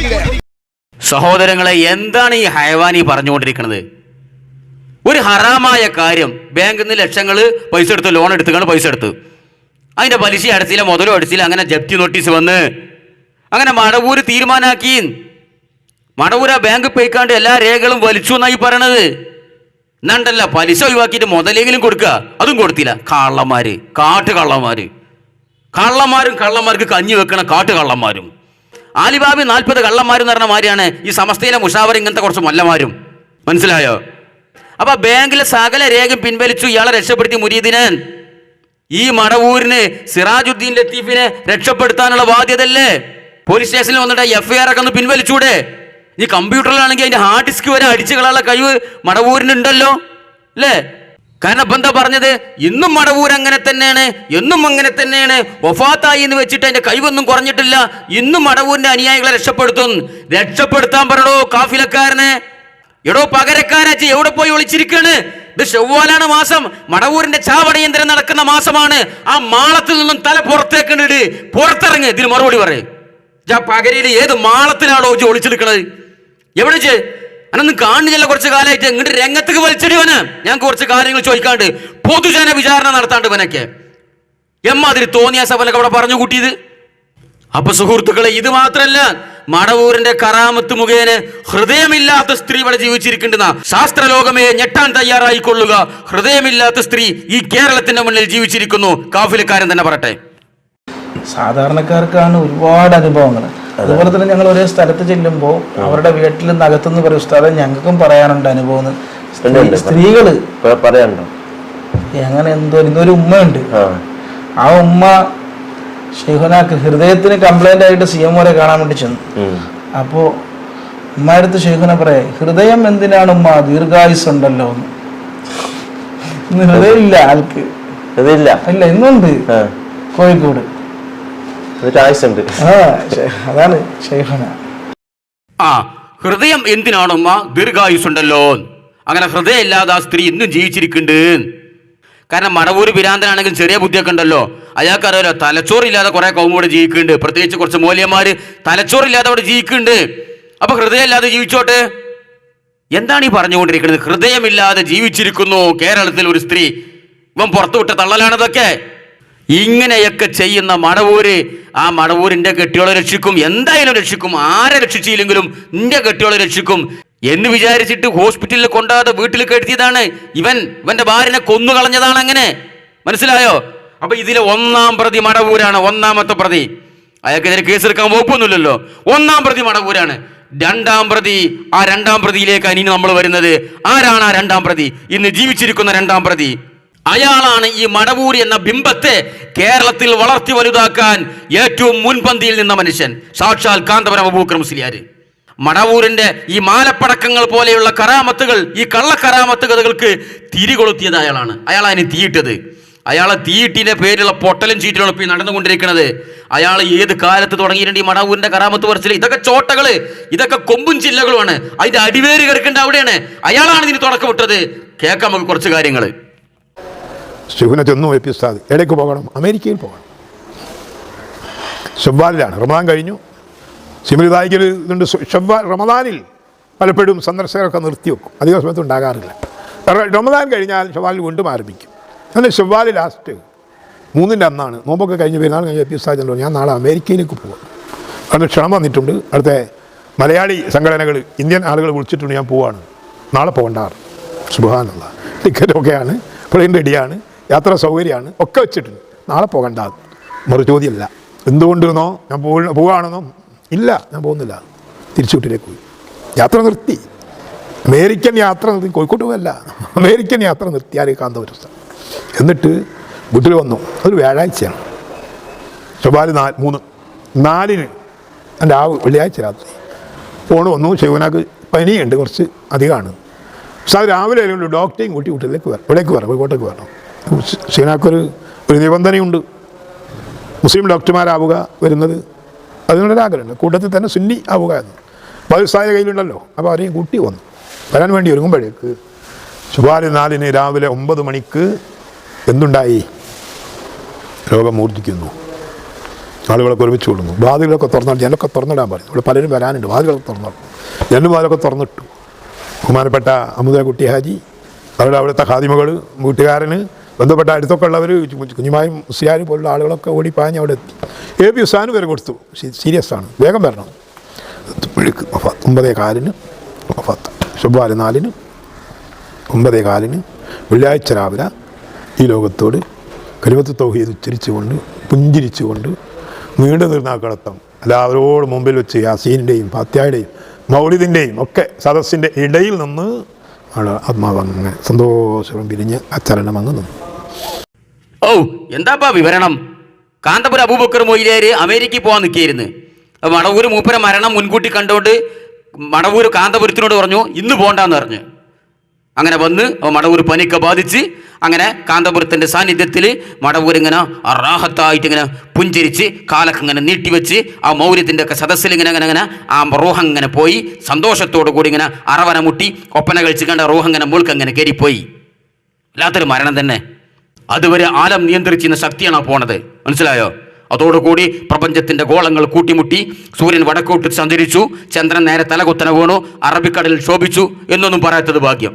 സഹോദരങ്ങളെ, എന്താണ് ഈ ഹയവാനി പറഞ്ഞുകൊണ്ടിരിക്കുന്നത്? ഒരു ഹറാമായ കാര്യം, ബാങ്കിൽ നിന്ന് ലക്ഷങ്ങൾ പൈസ എടുത്ത്, ലോൺ എടുത്തുകൊണ്ട് പൈസ എടുത്ത്, അതിന്റെ പലിശ അടച്ചില്ല, മുതലും അടച്ചില്ല, അങ്ങനെ ജപ്തി നോട്ടീസ് വന്ന് അങ്ങനെ മടവൂര് തീരുമാനാക്കി. മടവൂര് ആ ബാങ്ക് പോയിക്കാണ്ട് എല്ലാ രേഖകളും വലിച്ചു എന്നായി പറയണത്. എന്നണ്ടല്ല, പലിശ ഒഴിവാക്കിയിട്ട് മുതലെങ്കിലും കൊടുക്കുക, അതും കൊടുത്തില്ല. കള്ളന്മാര്, കാട്ടുകള്ളന്മാര്, കള്ളന്മാർക്ക് കഞ്ഞി വെക്കണ കാട്ടുകള്ളന്മാരും. ആലിബാബി 40 കള്ളന്മാരും പറഞ്ഞ മാതിരിയാണ് ഈ സമസ്തയിലെ മുഷാവർ ഇങ്ങനത്തെ കുറച്ച് മല്ലന്മാരും. മനസ്സിലായോ? അപ്പൊ ബാങ്കിലെ സകല രേഖ പിൻവലിച്ചു, ഇയാളെ രക്ഷപ്പെടുത്തി മുരീദിനെ. ഈ മടവൂരിന് സിറാജുദ്ദീൻ ലത്തീഫിനെ രക്ഷപ്പെടുത്താനുള്ള ബാധ്യതല്ലേ? പോലീസ് സ്റ്റേഷനിൽ വന്നിട്ട് FIR ഒക്കെ ഒന്ന് പിൻവലിച്ചൂടെ? ഈ കമ്പ്യൂട്ടറിലാണെങ്കിൽ അതിന്റെ ഹാർഡ് ഡിസ്ക് വരെ അടിച്ചു കളയാനുള്ള കഴിവ് മടവൂരിനുണ്ടല്ലോ, അല്ലേ? കാരണം ഇപ്പം എന്താ പറഞ്ഞത്? ഇന്നും മടവൂർ അങ്ങനെ തന്നെയാണ്, എന്നും അങ്ങനെ തന്നെയാണ്. വഫാത്തായി എന്ന് വെച്ചിട്ട് അതിന്റെ കഴിവൊന്നും കുറഞ്ഞിട്ടില്ല. ഇന്നും മടവൂരിന്റെ അനുയായികളെ രക്ഷപ്പെടുത്താൻ പറയണോ കാഫിലക്കാരനെ. എടോ പകരക്കാരാച്ച് എവിടെ പോയി ഒളിച്ചിരിക്കാണ്? ഇത് ഷവ്വാലാണ് മാസം, മടവൂരിന്റെ ചാവടയന്ത്രം നടക്കുന്ന മാസമാണ്. ആ മാളത്തിൽ നിന്നും തല പുറത്തേക്കിട്ട് പുറത്തിറങ്ങ്. ഇതിന് മറുപടി പറയും. പകരയിൽ ഏത് മാളത്തിലാണോ ഒളിച്ചെടുക്കണത്? എവിടെ അനൊന്നും കാണുന്നില്ല. കുറച്ച് കാലമായിട്ട് ഇങ്ങോട്ട് രംഗത്തേക്ക് വലിച്ചിടുവന്. ഞാൻ കുറച്ച് കാര്യങ്ങൾ ചോദിക്കാണ്ട്, പൊതുജന വിചാരണ നടത്താണ്ട് ഇവനൊക്കെ എമ്മാതിരി തോന്നിയ സഭലൊക്കെ അവിടെ പറഞ്ഞു കൂട്ടിയത്. അപ്പൊ സുഹൃത്തുക്കളെ, ഇത് മാത്രല്ല, മടവൂരിന്റെ കറാമത്ത് മുഖേന ഹൃദയമില്ലാത്ത സ്ത്രീ ഇവിടെ ജീവിച്ചിരിക്കേണ്ടുന്ന ശാസ്ത്രലോകമേ ഞെട്ടാൻ തയ്യാറായിക്കൊള്ളുക. ഹൃദയമില്ലാത്ത സ്ത്രീ ഈ കേരളത്തിന്റെ മുന്നിൽ ജീവിച്ചിരിക്കുന്നു. കാഫിലക്കാരൻ തന്നെ പറട്ടെ. സാധാരണക്കാർക്കാണ് ഒരുപാട് അനുഭവങ്ങൾ. അതുപോലെ തന്നെ ഞങ്ങൾ ഒരേ സ്ഥലത്ത് ചെല്ലുമ്പോൾ അവരുടെ വീട്ടിൽ നിന്ന് അകത്തുനിന്ന് പറയും, ഉസ്താദെ ഞങ്ങൾക്കും പറയാനുണ്ട് അനുഭവം. സ്ത്രീകള് പറയാനുണ്ടോ? അങ്ങനെ എന്തോ ഇന്നൊരു ഉമ്മയുണ്ട്. ആ ഉമ്മ ഷെയ്ഖുനാക്ക് ഹൃദയത്തിന് കംപ്ലൈന്റ് ആയിട്ട് CM കാണാൻ വേണ്ടി ചെന്നു. അപ്പോ ഉമ്മയടുത്ത് ഷെയ്ഖുന പറയാ, ഹൃദയം എന്തിനാണ് ഉമ്മ, ദീർഘായുസ് ഉണ്ടല്ലോ. ഇന്ന് ഹൃദയം ഇല്ല ആൾക്ക്, ഇല്ല ഇന്നുണ്ട് കോഴിക്കോട്. അതാണ് ഷെയ്ഖുന. ഹൃദയം എന്തിനാണുമ്മ, ദീർഘായുസുണ്ടല്ലോ. അങ്ങനെ ഹൃദയം ഇല്ലാതെ ആ സ്ത്രീ ഇന്നും ജീവിച്ചിരിക്കുന്നുണ്ട്. കാരണം മടവൂർ പിരാന്തനാണെങ്കിൽ ചെറിയ ബുദ്ധിയൊക്കെ ഉണ്ടല്ലോ. അയാൾക്കറിയാലോ തലച്ചോറില്ലാതെ കുറെ കൗമോടെ ജീവിക്കുന്നുണ്ട്. പ്രത്യേകിച്ച് കുറച്ച് മൂല്യന്മാര് തലച്ചോറില്ലാതെ അവിടെ ജീവിക്കുന്നുണ്ട്. അപ്പൊ ഹൃദയം ഇല്ലാതെ ജീവിച്ചോട്ടെ. എന്താണ് ഈ പറഞ്ഞുകൊണ്ടിരിക്കുന്നത്? ഹൃദയമില്ലാതെ ജീവിച്ചിരിക്കുന്നു കേരളത്തിൽ ഒരു സ്ത്രീ. ഇവൻ പുറത്തുവിട്ട തള്ളലാണതൊക്കെ. ഇങ്ങനെയൊക്കെ ചെയ്യുന്ന മടവൂര്, ആ മടവൂരിന്റെ കെട്ടിയോളെ രക്ഷിക്കും, എന്തായാലും രക്ഷിക്കും. ആരെ രക്ഷിച്ചില്ലെങ്കിലും നിന്റെ കെട്ടിയോളെ രക്ഷിക്കും എന്ന് വിചാരിച്ചിട്ട് ഹോസ്പിറ്റലിൽ കൊണ്ടാതെ വീട്ടിൽ കെടുത്തിയതാണ്. ഇവന്റെ ഭാര്യനെ കൊന്നുകളഞ്ഞതാണ്. അങ്ങനെ മനസ്സിലായോ? അപ്പൊ ഇതിലെ ഒന്നാം പ്രതി മടവൂരാണ്. ഒന്നാമത്തെ പ്രതി. അയാൾക്കെതിരെ കേസെടുക്കാൻ വകുപ്പൊന്നുമില്ലല്ലോ. ഒന്നാം പ്രതി മടവൂരാണ്. രണ്ടാം പ്രതി, ആ രണ്ടാം പ്രതിയിലേക്കാണ് ഇനി നമ്മൾ വരുന്നത്. ആരാണ് ആ രണ്ടാം പ്രതി? ഇന്ന് ജീവിച്ചിരിക്കുന്ന രണ്ടാം പ്രതി. അയാളാണ് ഈ മടവൂരി എന്ന ബിംബത്തെ കേരളത്തിൽ വളർത്തി വലുതാക്കാൻ ഏറ്റവും മുൻപന്തിയിൽ നിന്ന മനുഷ്യൻ. സാക്ഷാൽ കാന്തപുരം അബൂബക്കർ മുസ്ലിയാർ. മടവൂരിന്റെ ഈ മാലപ്പടക്കങ്ങൾ പോലെയുള്ള കറാമത്തുകൾ, ഈ കള്ളക്കറാമത്തുകൾക്ക് തിരികൊളുത്തിയത് അയാളാണ്. അയാളതിന് തീയിട്ടത്. അയാളെ തീയിട്ടിന്റെ പേരിലുള്ള പൊട്ടലും ചീറ്റലും ഇപ്പോൾ നടന്നുകൊണ്ടിരിക്കുന്നത്. അയാൾ ഏത് കാലത്ത് തുടങ്ങിയിട്ടുണ്ട് ഈ മടവൂരിന്റെ കറാമത്ത് പറച്ചിൽ? ഇതൊക്കെ ചോട്ടകള്, ഇതൊക്കെ കൊമ്പും ചില്ലകളുമാണ്. അതിന്റെ അടിവേര് കിടക്കേണ്ട അവിടെയാണ്. അയാളാണ് ഇതിന് തുടക്കമിട്ടത്. കേൾക്കാം നമുക്ക് കുറച്ച് കാര്യങ്ങൾ. ഷെയ്ഖുന ചെന്നു ഉസ്താദ്, എവിടേക്ക് പോകണം? അമേരിക്കയിൽ പോകണം. ഷവ്വാലിലാണ്, റമദാൻ കഴിഞ്ഞു. സിമിലിതായിക്കൽ ഇതുണ്ട്. റമദാനിൽ പലപ്പോഴും സന്ദർശകരൊക്കെ നിർത്തിവെക്കും, അധിക സമയത്ത് ഉണ്ടാകാറില്ല. റമദാൻ കഴിഞ്ഞാൽ ഷവ്വാലിൽ വീണ്ടും ആരംഭിക്കും. അങ്ങനെ ഷവ്വാലിൽ ലാസ്റ്റ് 3-ന്റെ അന്നാണ് നോമ്പൊക്കെ കഴിഞ്ഞ് പെരുന്നാൾ കഴിഞ്ഞ ഉസ്താദ്, ഞാൻ നാളെ അമേരിക്കയിലേക്ക് പോകും. അവിടെ ക്ഷണം വന്നിട്ടുണ്ട്. അവിടുത്തെ മലയാളി സംഘടനകൾ, ഇന്ത്യൻ ആളുകൾ വിളിച്ചിട്ടുണ്ട്, ഞാൻ പോവാണ്, നാളെ പോകണ്ടാറ്. സുബ്ഹാനല്ലാഹ്. ടിക്കറ്റൊക്കെയാണ്, പ്ലെയിൻ റെഡിയാണ്, യാത്രാ സൗകര്യമാണ്, ഒക്കെ വെച്ചിട്ടുണ്ട്. നാളെ പോകണ്ട. മറുചോദ്യമല്ല. എന്തുകൊണ്ടെന്നോ, ഞാൻ പോവുകയാണെന്നോ? ഇല്ല, ഞാൻ പോകുന്നില്ല. തിരിച്ചുവിട്ടിലേക്ക് പോയി. യാത്ര നിർത്തി. അമേരിക്കൻ യാത്ര നിർത്തി. കോഴിക്കോട്ട് പോയല്ല, അമേരിക്കൻ യാത്ര നിർത്തിയാൽ കാന്തപുരം. എന്നിട്ട് വീട്ടിൽ വന്നു. അതൊരു വ്യാഴാഴ്ചയാണ്. ഷവ്വാൽ 4-ന് എൻ്റെ വെള്ളിയാഴ്ച രാത്രി ഫോണ് വന്നു. ഷെയ്ഖുനാക്ക് പനിയുണ്ട്, കുറച്ച് അധികമാണ്. പക്ഷേ അത് രാവിലെ ആയതുകൊണ്ട് ഡോക്ടറെയും കൂട്ടി വീട്ടിലേക്ക് ഇവിടേക്ക് വരണം, കോഴിക്കോട്ടേക്ക് വരണം. ഷെയ്ഖുനാക്കൊരു നിബന്ധനയുണ്ട്, മുസ്ലിം ഡോക്ടർമാരാവുക വരുന്നത്. അതിനൊരാഗ്രഹമുണ്ട്. കൂട്ടത്തിൽ തന്നെ സുന്നി ആവുക എന്ന്. അപ്പോൾ അത് ഉസ്താദിൻ്റെ കയ്യിലുണ്ടല്ലോ. അപ്പോൾ അവരെയും കൂട്ടി വന്നു. വരാൻ വേണ്ടി ഒരുങ്ങുമ്പോഴേക്ക് ഷവ്വാൽ 4-ന് രാവിലെ 9 മണിക്ക് എന്തുണ്ടായി? രോഗം മൂർച്ഛിക്കുന്നു. ആളുകളൊക്കെ ഒരുമിച്ച് കൊള്ളുന്നു. വാതിലൊക്കെ തുറന്നിട്ട്, ജനലൊക്കെ തുറന്നിടാൻ പറയും. ഇവിടെ പലരും വരാനുണ്ട്. വാതിലൊക്കെ തുറന്നിട്ടു. ജനലും വാതിലൊക്കെ തുറന്നിട്ടു. ബഹുമാനപ്പെട്ട അമുദ കുട്ടി ഹാജി, അവരുടെ അവിടുത്തെ ഖാദിമകൾ, വീട്ടുകാരന് ബന്ധപ്പെട്ട അടുത്തൊക്കെ ഉള്ളവർ, കുഞ്ഞുമായും മുസ്ലിയാർ പോലുള്ള ആളുകളൊക്കെ ഓടിപ്പാഞ്ഞ് അവിടെ എത്തി. AB ഉസ്താദിന് വരെ കൊടുത്തു. സീരിയസ് ആണ്, വേഗം വരണം. 9:15 വഫാത്ത്. ഷവ്വാൽ 4-ന് 9:15 വെള്ളിയാഴ്ച രാവിലെ ഈ ലോകത്തോട് കലിമത്ത് തൗഹീദ് ഉച്ചരിച്ചുകൊണ്ട്, പുഞ്ചിരിച്ചുകൊണ്ട് നീണ്ടു നിർന്നാക്കളത്തം എല്ലാവരോടും മുമ്പിൽ വെച്ച് യാസീനിൻ്റെയും ഫാത്തിഹയുടെയും മൗലിദിൻ്റെയും ഒക്കെ സദസ്സിൻ്റെ ഇടയിൽ നിന്ന് ആത്മാവ് അങ്ങനെ സന്തോഷം പിരിഞ്ഞ് അച്ചരണം അങ്ങ് നിന്നു. ഓ, എന്താപ്പാ വിവരണം? കാന്തപുരം അബൂബക്കർ മൊയ്ലിയാര് അമേരിക്കയിൽ പോകാൻ നിൽക്കുകയായിരുന്നു. മടവൂര് മൂപ്പര മരണം മുൻകൂട്ടി കണ്ടുകൊണ്ട് മടവൂര് കാന്തപുരത്തിനോട് പറഞ്ഞു, ഇന്ന് പോകണ്ടെന്ന് പറഞ്ഞു. അങ്ങനെ വന്ന് മടവൂർ പനിക്കെ ബാധിച്ച് അങ്ങനെ കാന്തപുരത്തിൻ്റെ സാന്നിധ്യത്തിൽ മടവൂർ ഇങ്ങനെ റാഹത്തായിട്ട് ഇങ്ങനെ പുഞ്ചിരിച്ച് കാലൊക്കെ ഇങ്ങനെ നീട്ടിവെച്ച് ആ മൗര്യത്തിൻ്റെ ഒക്കെ സദസ്സിൽ ഇങ്ങനെ ആ റൂഹം ഇങ്ങനെ പോയി സന്തോഷത്തോടു കൂടി ഇങ്ങനെ അറവന മുട്ടി ഒപ്പന കഴിച്ച് കണ്ട റൂഹം ഇങ്ങനെ മുൾക്ക് അങ്ങനെ കയറിപ്പോയി. വല്ലാത്തൊരു മരണം തന്നെ. അതുവരെ ആലം നിയന്ത്രിച്ചിരുന്ന ശക്തിയാണ് പോണത്, മനസ്സിലായോ? അതോടുകൂടി പ്രപഞ്ചത്തിന്റെ ഗോളങ്ങൾ കൂട്ടിമുട്ടി, സൂര്യൻ വടക്കോട്ട് സഞ്ചരിച്ചു, ചന്ദ്രൻ നേരെ തലകുത്തനെ വീണു, അറബിക്കടലിൽ ശോഭിച്ചു എന്നൊന്നും പറയാത്തത് ഭാഗ്യം.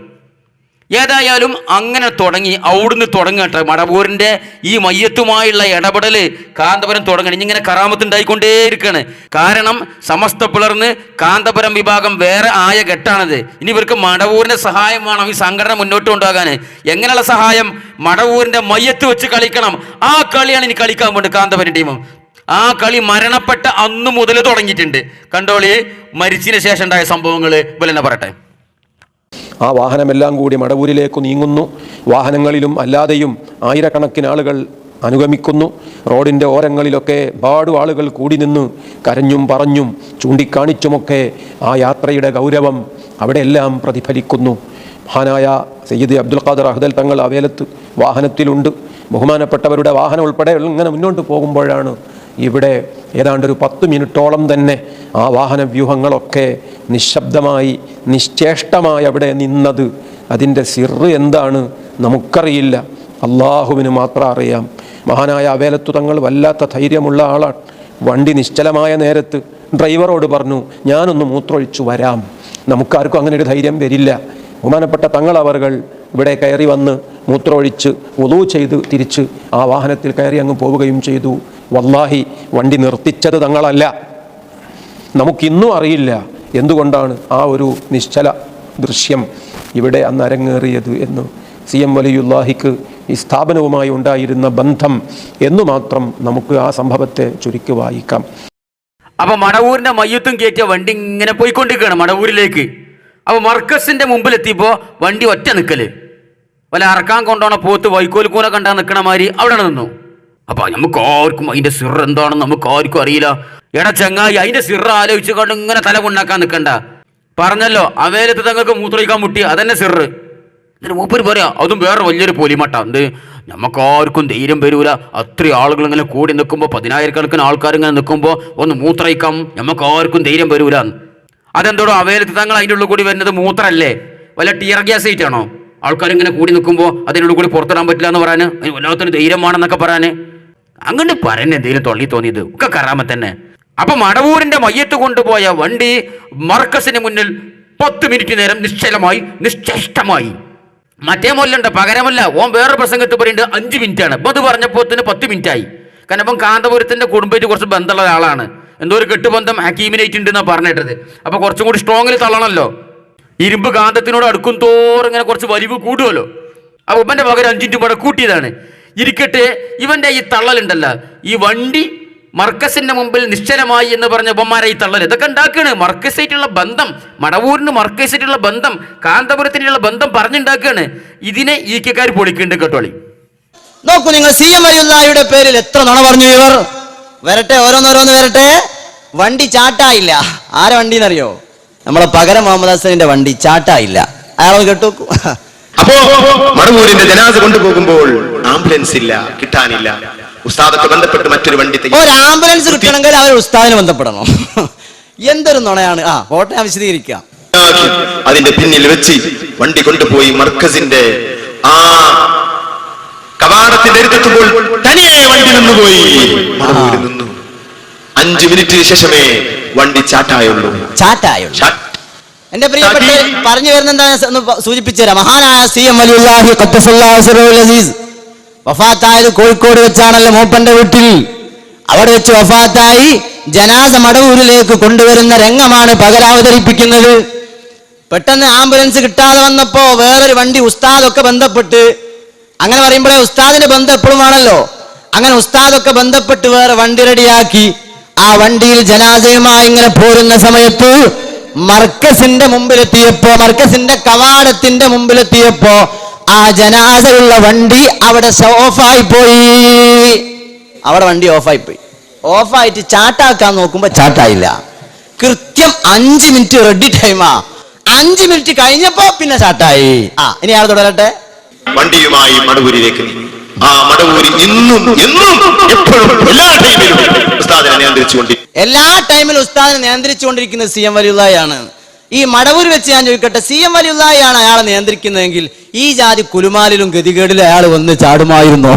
ഏതായാലും അങ്ങനെ തുടങ്ങി, അവിടുന്ന് തുടങ്ങട്ടെ മടവൂരിൻ്റെ ഈ മയ്യത്തുമായുള്ള ഇടപെടൽ കാന്തപുരം തുടങ്ങണം. ഇങ്ങനെ കറാമത്തുണ്ടായിക്കൊണ്ടേയിരിക്കുകയാണ്. കാരണം സമസ്ത പിളർന്ന് കാന്തപുരം വിഭാഗം വേറെ ആയ ഘട്ടാണത്. ഇനി ഇവർക്ക് മടവൂരിൻ്റെ സഹായം വേണം ഈ സംഘടന മുന്നോട്ട് കൊണ്ടുപോകാൻ. എങ്ങനെയുള്ള സഹായം? മടവൂരിൻ്റെ മയ്യത്ത് വെച്ച് കളിക്കണം. ആ കളിയാണ് ഇനി കളിക്കാൻ വേണ്ടി കാന്തപുരം ടീമും. ആ കളി മരണപ്പെട്ട അന്ന് മുതൽ തുടങ്ങിയിട്ടുണ്ട്. കണ്ടോളി, മരിച്ചതിന് ശേഷം ഉണ്ടായ സംഭവങ്ങൾ ഇവലെന്നെ പറയട്ടെ. ആ വാഹനമെല്ലാം കൂടി മടവൂരിലേക്ക് നീങ്ങുന്നു. വാഹനങ്ങളിലും അല്ലാതെയും ആയിരക്കണക്കിന് ആളുകൾ അനുഗമിക്കുന്നു. റോഡിൻ്റെ ഓരങ്ങളിലൊക്കെ ഒരുപാട് ആളുകൾ കൂടി നിന്ന് കരഞ്ഞും പറഞ്ഞും ചൂണ്ടിക്കാണിച്ചുമൊക്കെ ആ യാത്രയുടെ ഗൗരവം അവിടെയെല്ലാം പ്രതിഫലിക്കുന്നു. മഹാനായ സയ്യിദ് അബ്ദുൽ ഖാദർ അഹ്ദൽ തങ്ങൾ അവേലത്ത് വാഹനത്തിലുണ്ട്. ബഹുമാനപ്പെട്ടവരുടെ വാഹനം ഉൾപ്പെടെ ഇങ്ങനെ മുന്നോട്ട് പോകുമ്പോഴാണ് ഇവിടെ ഏതാണ്ടൊരു 10 മിനിറ്റോളം തന്നെ ആ വാഹന വ്യൂഹങ്ങളൊക്കെ നിശബ്ദമായി നിശ്ചേഷ്ടമായി അവിടെ നിന്നത്. അതിൻ്റെ സിറ് എന്താണ് നമുക്കറിയില്ല, അള്ളാഹുവിന് മാത്രം അറിയാം. മഹാനായ അവേലത്തു തങ്ങൾ വല്ലാത്ത ധൈര്യമുള്ള ആളാണ്. വണ്ടി നിശ്ചലമായ നേരത്ത് ഡ്രൈവറോട് പറഞ്ഞു, ഞാനൊന്ന് മൂത്രമൊഴിച്ചു വരാം. നമുക്കാർക്കും അങ്ങനെ ഒരു ധൈര്യം വരില്ല. ബഹുമാനപ്പെട്ട തങ്ങൾ അവർകൾ ഇവിടെ കയറി വന്ന് മൂത്രമൊഴിച്ച് വുളൂ ചെയ്ത് തിരിച്ച് ആ വാഹനത്തിൽ കയറി അങ്ങ് പോവുകയും ചെയ്തു. വല്ലാഹി വണ്ടി നിർത്തിച്ചത് തങ്ങളല്ല. നമുക്കിന്നും അറിയില്ല എന്തുകൊണ്ടാണ് ആ ഒരു നിശ്ചല ദൃശ്യം ഇവിടെ അന്ന് അരങ്ങേറിയത് എന്ന്. CM വലിയുല്ലാഹിക്ക് ഈ സ്ഥാപനവുമായി ഉണ്ടായിരുന്ന ബന്ധം എന്നു മാത്രം നമുക്ക് ആ സംഭവത്തെ ചുരുക്കി വായിക്കാം. അപ്പൊ മടവൂരിന്റെ മയ്യത്തും കയറ്റിയ വണ്ടി ഇങ്ങനെ പോയിക്കൊണ്ടിരിക്കുകയാണ് മടവൂരിലേക്ക്. അപ്പൊ മർക്കസിന്റെ മുമ്പിലെത്തിയപ്പോ വണ്ടി ഒറ്റ നിൽക്കല്, വല്ല അറക്കാൻ കൊണ്ടുപോണ പോത്ത് വൈക്കോൽക്കൂനെ കണ്ടാ നിൽക്കണ മാതിരി അവിടെ നിന്നു. അപ്പൊ നമുക്ക് ആർക്കും അതിന്റെ സിർ എന്താണെന്ന് നമുക്ക് ആർക്കും അറിയില്ല. എടാ ചങ്ങായി, അതിന്റെ സിർ ആലോചിച്ച് കൊണ്ട് ഇങ്ങനെ തല കൊണ്ടാക്കാൻ നിൽക്കണ്ട. പറഞ്ഞല്ലോ അവേലത്ത് തങ്ങൾക്ക് മൂത്രയിക്കാൻ മുട്ടി, അതന്നെ സിറ്. എന്നിട്ട് മൂപ്പര് പറയാ അതും വേറെ വലിയൊരു പൊലിമട്ട. എന്ത്, നമുക്കാർക്കും ധൈര്യം വരൂല. അത്രയും ആളുകൾ ഇങ്ങനെ കൂടി നിൽക്കുമ്പോൾ, 10,000-കണക്കിന് ആൾക്കാർ ഇങ്ങനെ നിൽക്കുമ്പോൾ ഒന്ന് മൂത്രയിക്കാം നമുക്കാർക്കും ധൈര്യം വരൂല. അതെന്തോടോ അവേലത്ത് തങ്ങൾ അതിൻ്റെ ഉള്ളിൽ കൂടി വരുന്നത് മൂത്രല്ലേ? വല്ല ടിയർ ഗ്യാസ് ആയിട്ടാണോ? ആൾക്കാരിങ്ങനെ കൂടി നിൽക്കുമ്പോൾ അതിനുള്ളിൽ കൂടി പുറത്തിടാൻ പറ്റില്ല എന്ന് പറയാൻ, അതിന് വല്ലാത്തൊരു ധൈര്യമാണെന്നൊക്കെ പറയാൻ അങ്ങനെ പറയുന്നത് എന്തെങ്കിലും തൊള്ളി തോന്നിയത് ഒക്കെ കറാമത്ത് തന്നെ. അപ്പൊ മടവൂരിന്റെ മയ്യത്ത് കൊണ്ടുപോയ വണ്ടി മർക്കസിന് മുന്നിൽ 10 മിനിറ്റ് നേരം നിശ്ചലമായി നിശ്ചേഷ്ടമായി. മറ്റേ മൊല്ലുണ്ട്, പകരമല്ല. ഓൻ വേറെ പ്രസംഗത്ത് പറയുന്നത് 5 മിനിറ്റാണ്. അപ്പൊ അത് പറഞ്ഞപ്പോൾ 10 മിനിറ്റായി. കാരണം ഇപ്പം കാന്തപുരത്തിന്റെ കുടുംബമായിട്ട് കുറച്ച് ബന്ധമുള്ള ഒരാളാണ്. എന്തോ ഒരു കെട്ടുബന്ധം ഹക്കീമിനായിട്ട് ഉണ്ടെന്നാണ് പറഞ്ഞിട്ടത്. അപ്പൊ കുറച്ചും കൂടി സ്ട്രോങ്ങിൽ തള്ളണമല്ലോ. ഇരുമ്പ് കാന്തത്തിനോട് അടുക്കും തോറും ഇങ്ങനെ കുറച്ച് വലിവ് കൂടുമല്ലോ. അപ്പൊ ഉപ്പന്റെ പകരം 5 മിനിറ്റ് ഇവിടെ കൂട്ടിയതാണ്. ഇരിക്കട്ടെ, ഇവന്റെ ഈ തള്ളലുണ്ടല്ല, ഈ വണ്ടി മർക്കസിന്റെ മുമ്പിൽ നിശ്ചലമായി എന്ന് പറഞ്ഞ ഉപ്പന്മാരെ ഈ തള്ളൽ ഇതൊക്കെ ഉണ്ടാക്കുകയാണ്. മർക്കസായിട്ടുള്ള ബന്ധം, മടവൂരിന് മർക്കസായിട്ടുള്ള ബന്ധം, കാന്തപുരത്തിനുള്ള ബന്ധം പറഞ്ഞുണ്ടാക്കുകയാണ്. ഇതിനെ ഈക്കക്കാർ പൊളിക്കുന്നുണ്ട് കേട്ടോളി. നോക്കൂ നിങ്ങൾ, CM വലിയുള്ളാഹിയുടെ പേരിൽ എത്ര നുണ പറഞ്ഞു ഇവർ. വരട്ടെ, ഓരോന്നോരോന്ന് വരട്ടെ. വണ്ടി ചാട്ടായില്ല. ആരെ വണ്ടിന്നറിയോ? നമ്മളെ പകരം മുഹമ്മദ് ഹസനിന്റെ വണ്ടി ചാട്ടായില്ല. അയാളെ കേട്ടോക്കൂ. അപ്പോ മടവൂരിന്റെ ജനാസ കൊണ്ടുപോകുമ്പോൾ ആംബുലൻസ് ഇല്ല, കിട്ടാനില്ല. ഉസ്താദൊക്കെ ബന്ധപ്പെട്ട് മറ്റൊരു വണ്ടി, ഒരു ആംബുലൻസ് കിട്ടണമെങ്കിൽ അവർ ഉസ്താദിനെ ബന്ധപ്പെടണം. എന്തൊരു നുണയാണ്. പോട്ടെ, ഞാൻ വിശദീകരിക്കാം. അതിന്റെ പിന്നിൽ വെച്ച് വണ്ടി കൊണ്ടുപോയി മർക്കസിന്റെ ആ കവാടത്തിന്റെ അടുത്തെത്തുമ്പോൾ തനിയെ വണ്ടി നിന്നുപോയി. മടവൂരിൽ നിന്നു 5 മിനിറ്റിന് ശേഷമേ വണ്ടി ചാട്ടായുള്ളൂ. എന്റെ പ്രിയപ്പെട്ട പറഞ്ഞു വരുന്ന എന്താ സൂചിപ്പിച്ചു തരാം. മഹാനായ CM വലിയുള്ളാഹി ഖദ്ദസല്ലാഹു സിറഹുൽ അസീസ് വഫാത്തായത് കോഴിക്കോട് വെച്ചാണല്ലോ, മൂപ്പന്റെ വീട്ടിൽ. അവിടെ വെച്ച് വഫാത്തായി ജനാസ മടവൂരിലേക്ക് കൊണ്ടുവരുന്ന രംഗമാണ് പകൽ അവതരിപ്പിക്കുന്നത്. പെട്ടെന്ന് ആംബുലൻസ് കിട്ടാതെ വന്നപ്പോ വേറൊരു വണ്ടി ഉസ്താദൊക്കെ ബന്ധപ്പെട്ട്, അങ്ങനെ പറയുമ്പോഴേ ഉസ്താദിന്റെ ബന്ധം എപ്പോഴും ആണല്ലോ. അങ്ങനെ ഉസ്താദൊക്കെ ബന്ധപ്പെട്ട് വേറെ വണ്ടി റെഡിയാക്കി ആ വണ്ടിയിൽ ജനാസയുമായി ഇങ്ങനെ പോരുന്ന സമയത്ത് മർക്കസിന്റെ മുമ്പിലെത്തിയപ്പോ, മർക്കസിന്റെ കവാടത്തിന്റെ മുമ്പിലെത്തിയപ്പോ ആ ജനാസയുള്ള വണ്ടി അവിടെ ഓഫായി പോയി. അവിടെ വണ്ടി ഓഫായി പോയി. ഓഫായിട്ട് ചാട്ടാക്കാൻ നോക്കുമ്പോ ചാട്ടായില്ല. കൃത്യം 5 മിനിറ്റ് റെഡി ടൈമാ. 5 മിനിറ്റ് കഴിഞ്ഞപ്പോ പിന്നെ ചാട്ടായി. ഇനി ആൾ തുടരട്ടെ. വണ്ടിയുമായി മടവൂരിലേക്ക് നീങ്ങി. ആ മടവൂരിൽ ഇന്നും എന്നും എപ്പോഴും എല്ലാ ടൈമിലും ഉസ്താദിനെ നിയന്ത്രിച്ചുകൊണ്ടിരിക്കുന്നത് CM വലിയുള്ളാഹിയാണ്. ഈ മടവൂർ വെച്ച് ഞാൻ ചോദിക്കട്ടെ, CM വലിയുള്ളാഹിയാണ് അയാളെ നിയന്ത്രിക്കുന്നതെങ്കിൽ ഈ ജാതി കുലുമാലിലും ഗതികേടിലും അയാൾ വന്ന് ചാടുമായിരുന്നോ?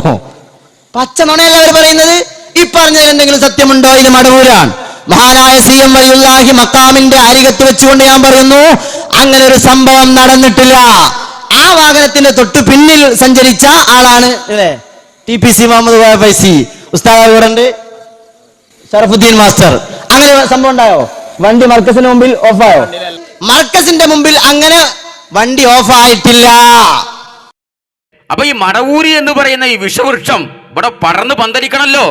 പച്ച നുണയല്ല അവർ പറയുന്നത്. ഈ പറഞ്ഞതിൽ എന്തെങ്കിലും സത്യമുണ്ടോ? ഇത് മടവൂരാണ്. മഹാനായ CM വലിയുള്ളാഹി മക്കാമിന്റെ അരികത്ത് വെച്ചുകൊണ്ട് ഞാൻ പറയുന്നു, അങ്ങനെ ഒരു സംഭവം നടന്നിട്ടില്ല. ആ ആ വാഹനത്തിന്റെ തൊട്ട് പിന്നിൽ സഞ്ചരിച്ച ആളാണ് അല്ലേ TPC മുഹമ്മദ് ഫൈസി ഉസ്താദ് കൂടെ ഉണ്ട്, ഷറഫുദ്ദീൻ മാസ്റ്റർ. അങ്ങനെ സംഭവം ഉണ്ടായോ? വണ്ടി മർക്കസിന് മുമ്പിൽ ഓഫായോ? മർക്കസിന്റെ മുമ്പിൽ അങ്ങനെ വണ്ടി ഓഫായിട്ടില്ല. അപ്പൊ ഈ മടവൂരി എന്ന് പറയുന്ന ഈ വിഷവൃക്ഷം ഇവിടെ പടർന്ന് പന്തലിക്കണല്ലോ,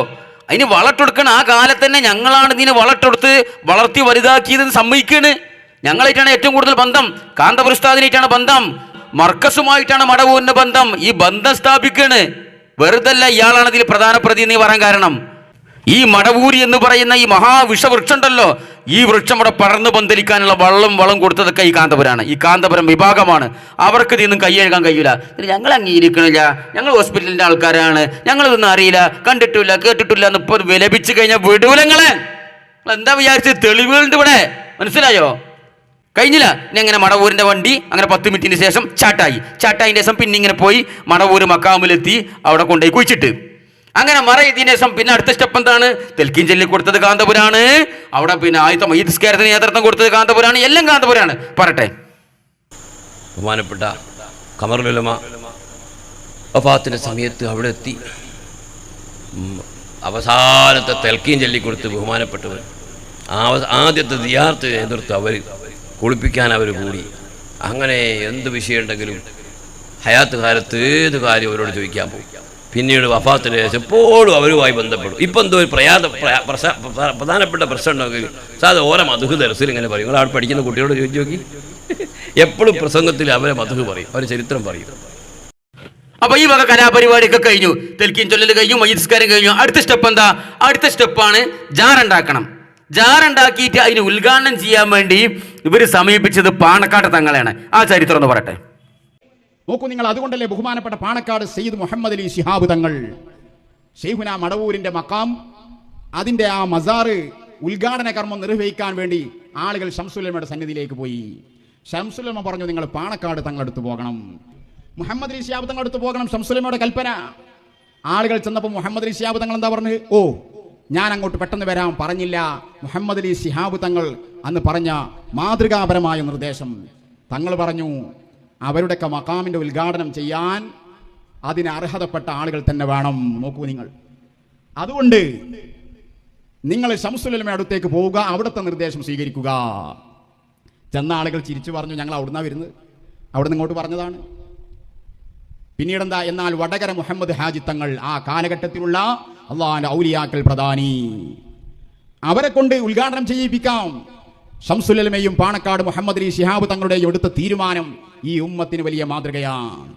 അതിന് വളർത്തെടുക്കണം. ആ കാലത്ത് തന്നെ ഞങ്ങളാണ് ഇതിന് വളർത്തെടുത്ത് വളർത്തി വലുതാക്കിയതെന്ന് സമ്മതിക്കാണ്. ഞങ്ങളായിട്ടാണ് ഏറ്റവും കൂടുതൽ ബന്ധം, കാന്തപുരസ്താദിനായിട്ടാണ് ബന്ധം, മർക്കസുമായിട്ടാണ് മടവൂരിന്റെ ബന്ധം. ഈ ബന്ധം സ്ഥാപിക്കാണ്. വെറുതല്ല ഇയാളാണ് ഇതിൽ പ്രധാന പ്രതി എന്ന് പറയാൻ കാരണം. ഈ മടവൂരി എന്ന് പറയുന്ന ഈ മഹാവിഷവൃക്ഷം ഉണ്ടല്ലോ, ഈ വൃക്ഷം ഇവിടെ പടർന്ന് പന്തലിക്കാനുള്ള വളം കൊടുത്തതൊക്കെ ഈ കാന്തപുരാണ്, ഈ കാന്തപുരം വിഭാഗമാണ്. അവർക്ക് ഇതൊന്നും കൈയെഴുകാൻ കഴിയില്ല. ഞങ്ങൾ അംഗീകരിക്കണില്ല, ഞങ്ങൾ ഹോസ്പിറ്റലിന്റെ ആൾക്കാരാണ്, ഞങ്ങളിതൊന്നും അറിയില്ല, കണ്ടിട്ടില്ല, കേട്ടിട്ടില്ല എന്ന് ഇപ്പോൾ വിലപിച്ചു കഴിഞ്ഞാൽ വിടൂലങ്ങളെ. എന്താ വിചാരിച്ചത്? തെളിവുകളുണ്ട് ഇവിടെ, മനസ്സിലായോ? കഴിഞ്ഞില്ല. ഇനി അങ്ങനെ മടവൂരിന്റെ വണ്ടി അങ്ങനെ 10 മിനിറ്റിന് ശേഷം ചാട്ടായിൻ്റെ ശേഷം പിന്നെ ഇങ്ങനെ പോയി മടവൂര് മക്കാമിലെത്തി അവിടെ കൊണ്ടുപോയി കുഴിച്ചിട്ട് അങ്ങനെ മറയതിന് ശേഷം പിന്നെ അടുത്ത സ്റ്റെപ്പ് എന്താണ്? തെൽക്കീൻ ചൊല്ലി കൊടുത്തത് കാന്തപുരാണ്. അവിടെ പിന്നെ ആദ്യത്തെ മയ്യിത്ത് നിസ്കാരത്തിന് നേതൃത്വം കൊടുത്തത് കാന്തപുരാണ്. എല്ലാം കാന്തപുരാണ്. പറട്ടെ. ബഹുമാനപ്പെട്ട ഖമറുൽ ഉലമ വഫാത്തിന്റെ സമയത്ത് അവിടെ എത്തി അവസാനത്തെ തെൽക്കീൻ ചൊല്ലിക്കൊടുത്ത് ബഹുമാനപ്പെട്ടവർ ആദ്യത്തെ ദിയാർത്ത് നേതൃത്വം അവർ കുളിപ്പിക്കാൻ അവർ കൂടി. അങ്ങനെ എന്ത് വിഷയം ഉണ്ടെങ്കിലും ഹയാത്ത് കാലത്ത് ഏത് കാര്യം അവരോട് ചോദിക്കാൻ പോകും. പിന്നീട് വഫാത്തിന് ശേഷം എപ്പോഴും അവരുമായി ബന്ധപ്പെടും. ഇപ്പം എന്തോ ഒരു പ്രധാനപ്പെട്ട പ്രശ്നം ഉണ്ടെങ്കിൽ സാധാ ഓരോ മധുഹ് ദർസിൽ ഇങ്ങനെ പറയും. നിങ്ങൾ അവിടെ പഠിക്കുന്ന കുട്ടികളോട് ചോദിച്ചു നോക്കി, എപ്പോഴും പ്രസംഗത്തിൽ അവരെ മധുഹ് പറയും, അവർ ചരിത്രം പറയും. അപ്പൊ ഈ വക കലാപരിപാടിയൊക്കെ കഴിഞ്ഞു, തെൽക്കീൻ ചൊല്ലൽ കഴിഞ്ഞു, മയ്യിത്ത് നിസ്കാരം കഴിഞ്ഞു. അടുത്ത സ്റ്റെപ്പ് എന്താ? അടുത്ത സ്റ്റെപ്പാണ് ജാറുണ്ടാക്കണം. ജാറുണ്ടാക്കിയിട്ട് അതിന് ഉദ്ഘാടനം ചെയ്യാൻ വേണ്ടി ഇവർ സമീപിച്ചത് പാണക്കാട് തങ്ങളെയാണ്. ആ ചരിത്രം ഒന്ന് പറയട്ടെ. നോക്കൂ നിങ്ങൾ, അതുകൊണ്ടല്ലേ ബഹുമാനപ്പെട്ട പാണക്കാട് സയ്യിദ് മുഹമ്മദ് അലി ശിഹാബ് തങ്ങൾ ശൈഖുന മടവൂരിന്റെ മക്കാം അതിന്റെ ആ മസാറ് ഉദ്ഘാടന കർമ്മം നിർവഹിക്കാൻ വേണ്ടി ആളുകൾ ശംസുലമയുടെ സന്നിധിയിലേക്ക് പോയി. ശംസുലമ പറഞ്ഞു, നിങ്ങൾ പാണക്കാട് തങ്ങളടുത്ത് പോകണം, മുഹമ്മദ് അലി ശിഹാബ് തങ്ങളടുത്ത് പോകണം. ശംസുലമയുടെ കൽപ്പന. ആളുകൾ ചെന്നപ്പോൾ മുഹമ്മദ് അലി ശിഹാബ് തങ്ങൾ എന്താ പറഞ്ഞു? ഓ, ഞാൻ അങ്ങോട്ട് പെട്ടെന്ന് വരാം പറഞ്ഞില്ല. മുഹമ്മദ് അലി ശിഹാബ് തങ്ങൾ അന്ന് പറഞ്ഞ മാതൃകാപരമായ നിർദ്ദേശം. തങ്ങൾ പറഞ്ഞു, അവരുടെയൊക്കെ മക്കാമിൻ്റെ ഉദ്ഘാടനം ചെയ്യാൻ അതിന് അർഹതപ്പെട്ട ആളുകൾ തന്നെ വേണം. നോക്കൂ നിങ്ങൾ, അതുകൊണ്ട് നിങ്ങൾ ശംസുൽ അടുത്തേക്ക് പോവുക, അവിടുത്തെ നിർദ്ദേശം സ്വീകരിക്കുക. ചെന്ന ആളുകൾ ചിരിച്ചു പറഞ്ഞു, ഞങ്ങൾ അവിടുന്നാണ് വരുന്നത്, അവിടെ നിന്ന് ഇങ്ങോട്ട് പറഞ്ഞതാണ്. പിന്നീടെന്താ? എന്നാൽ വടകര മുഹമ്മദ് ഹാജി തങ്ങൾ, ആ കാലഘട്ടത്തിലുള്ള അള്ളാഹിന്റെ ഔലിയാക്കൾ പ്രധാനി, അവരെ കൊണ്ട് ഉദ്ഘാടനം ചെയ്യിപ്പിക്കാം. ശംസുലമയും പാണക്കാട് മുഹമ്മദ് അലി ശിഹാബ് തങ്ങളുടെയും എടുത്ത തീരുമാനം ഈ ഉമ്മത്തിന് വലിയ മാതൃകയാണ്.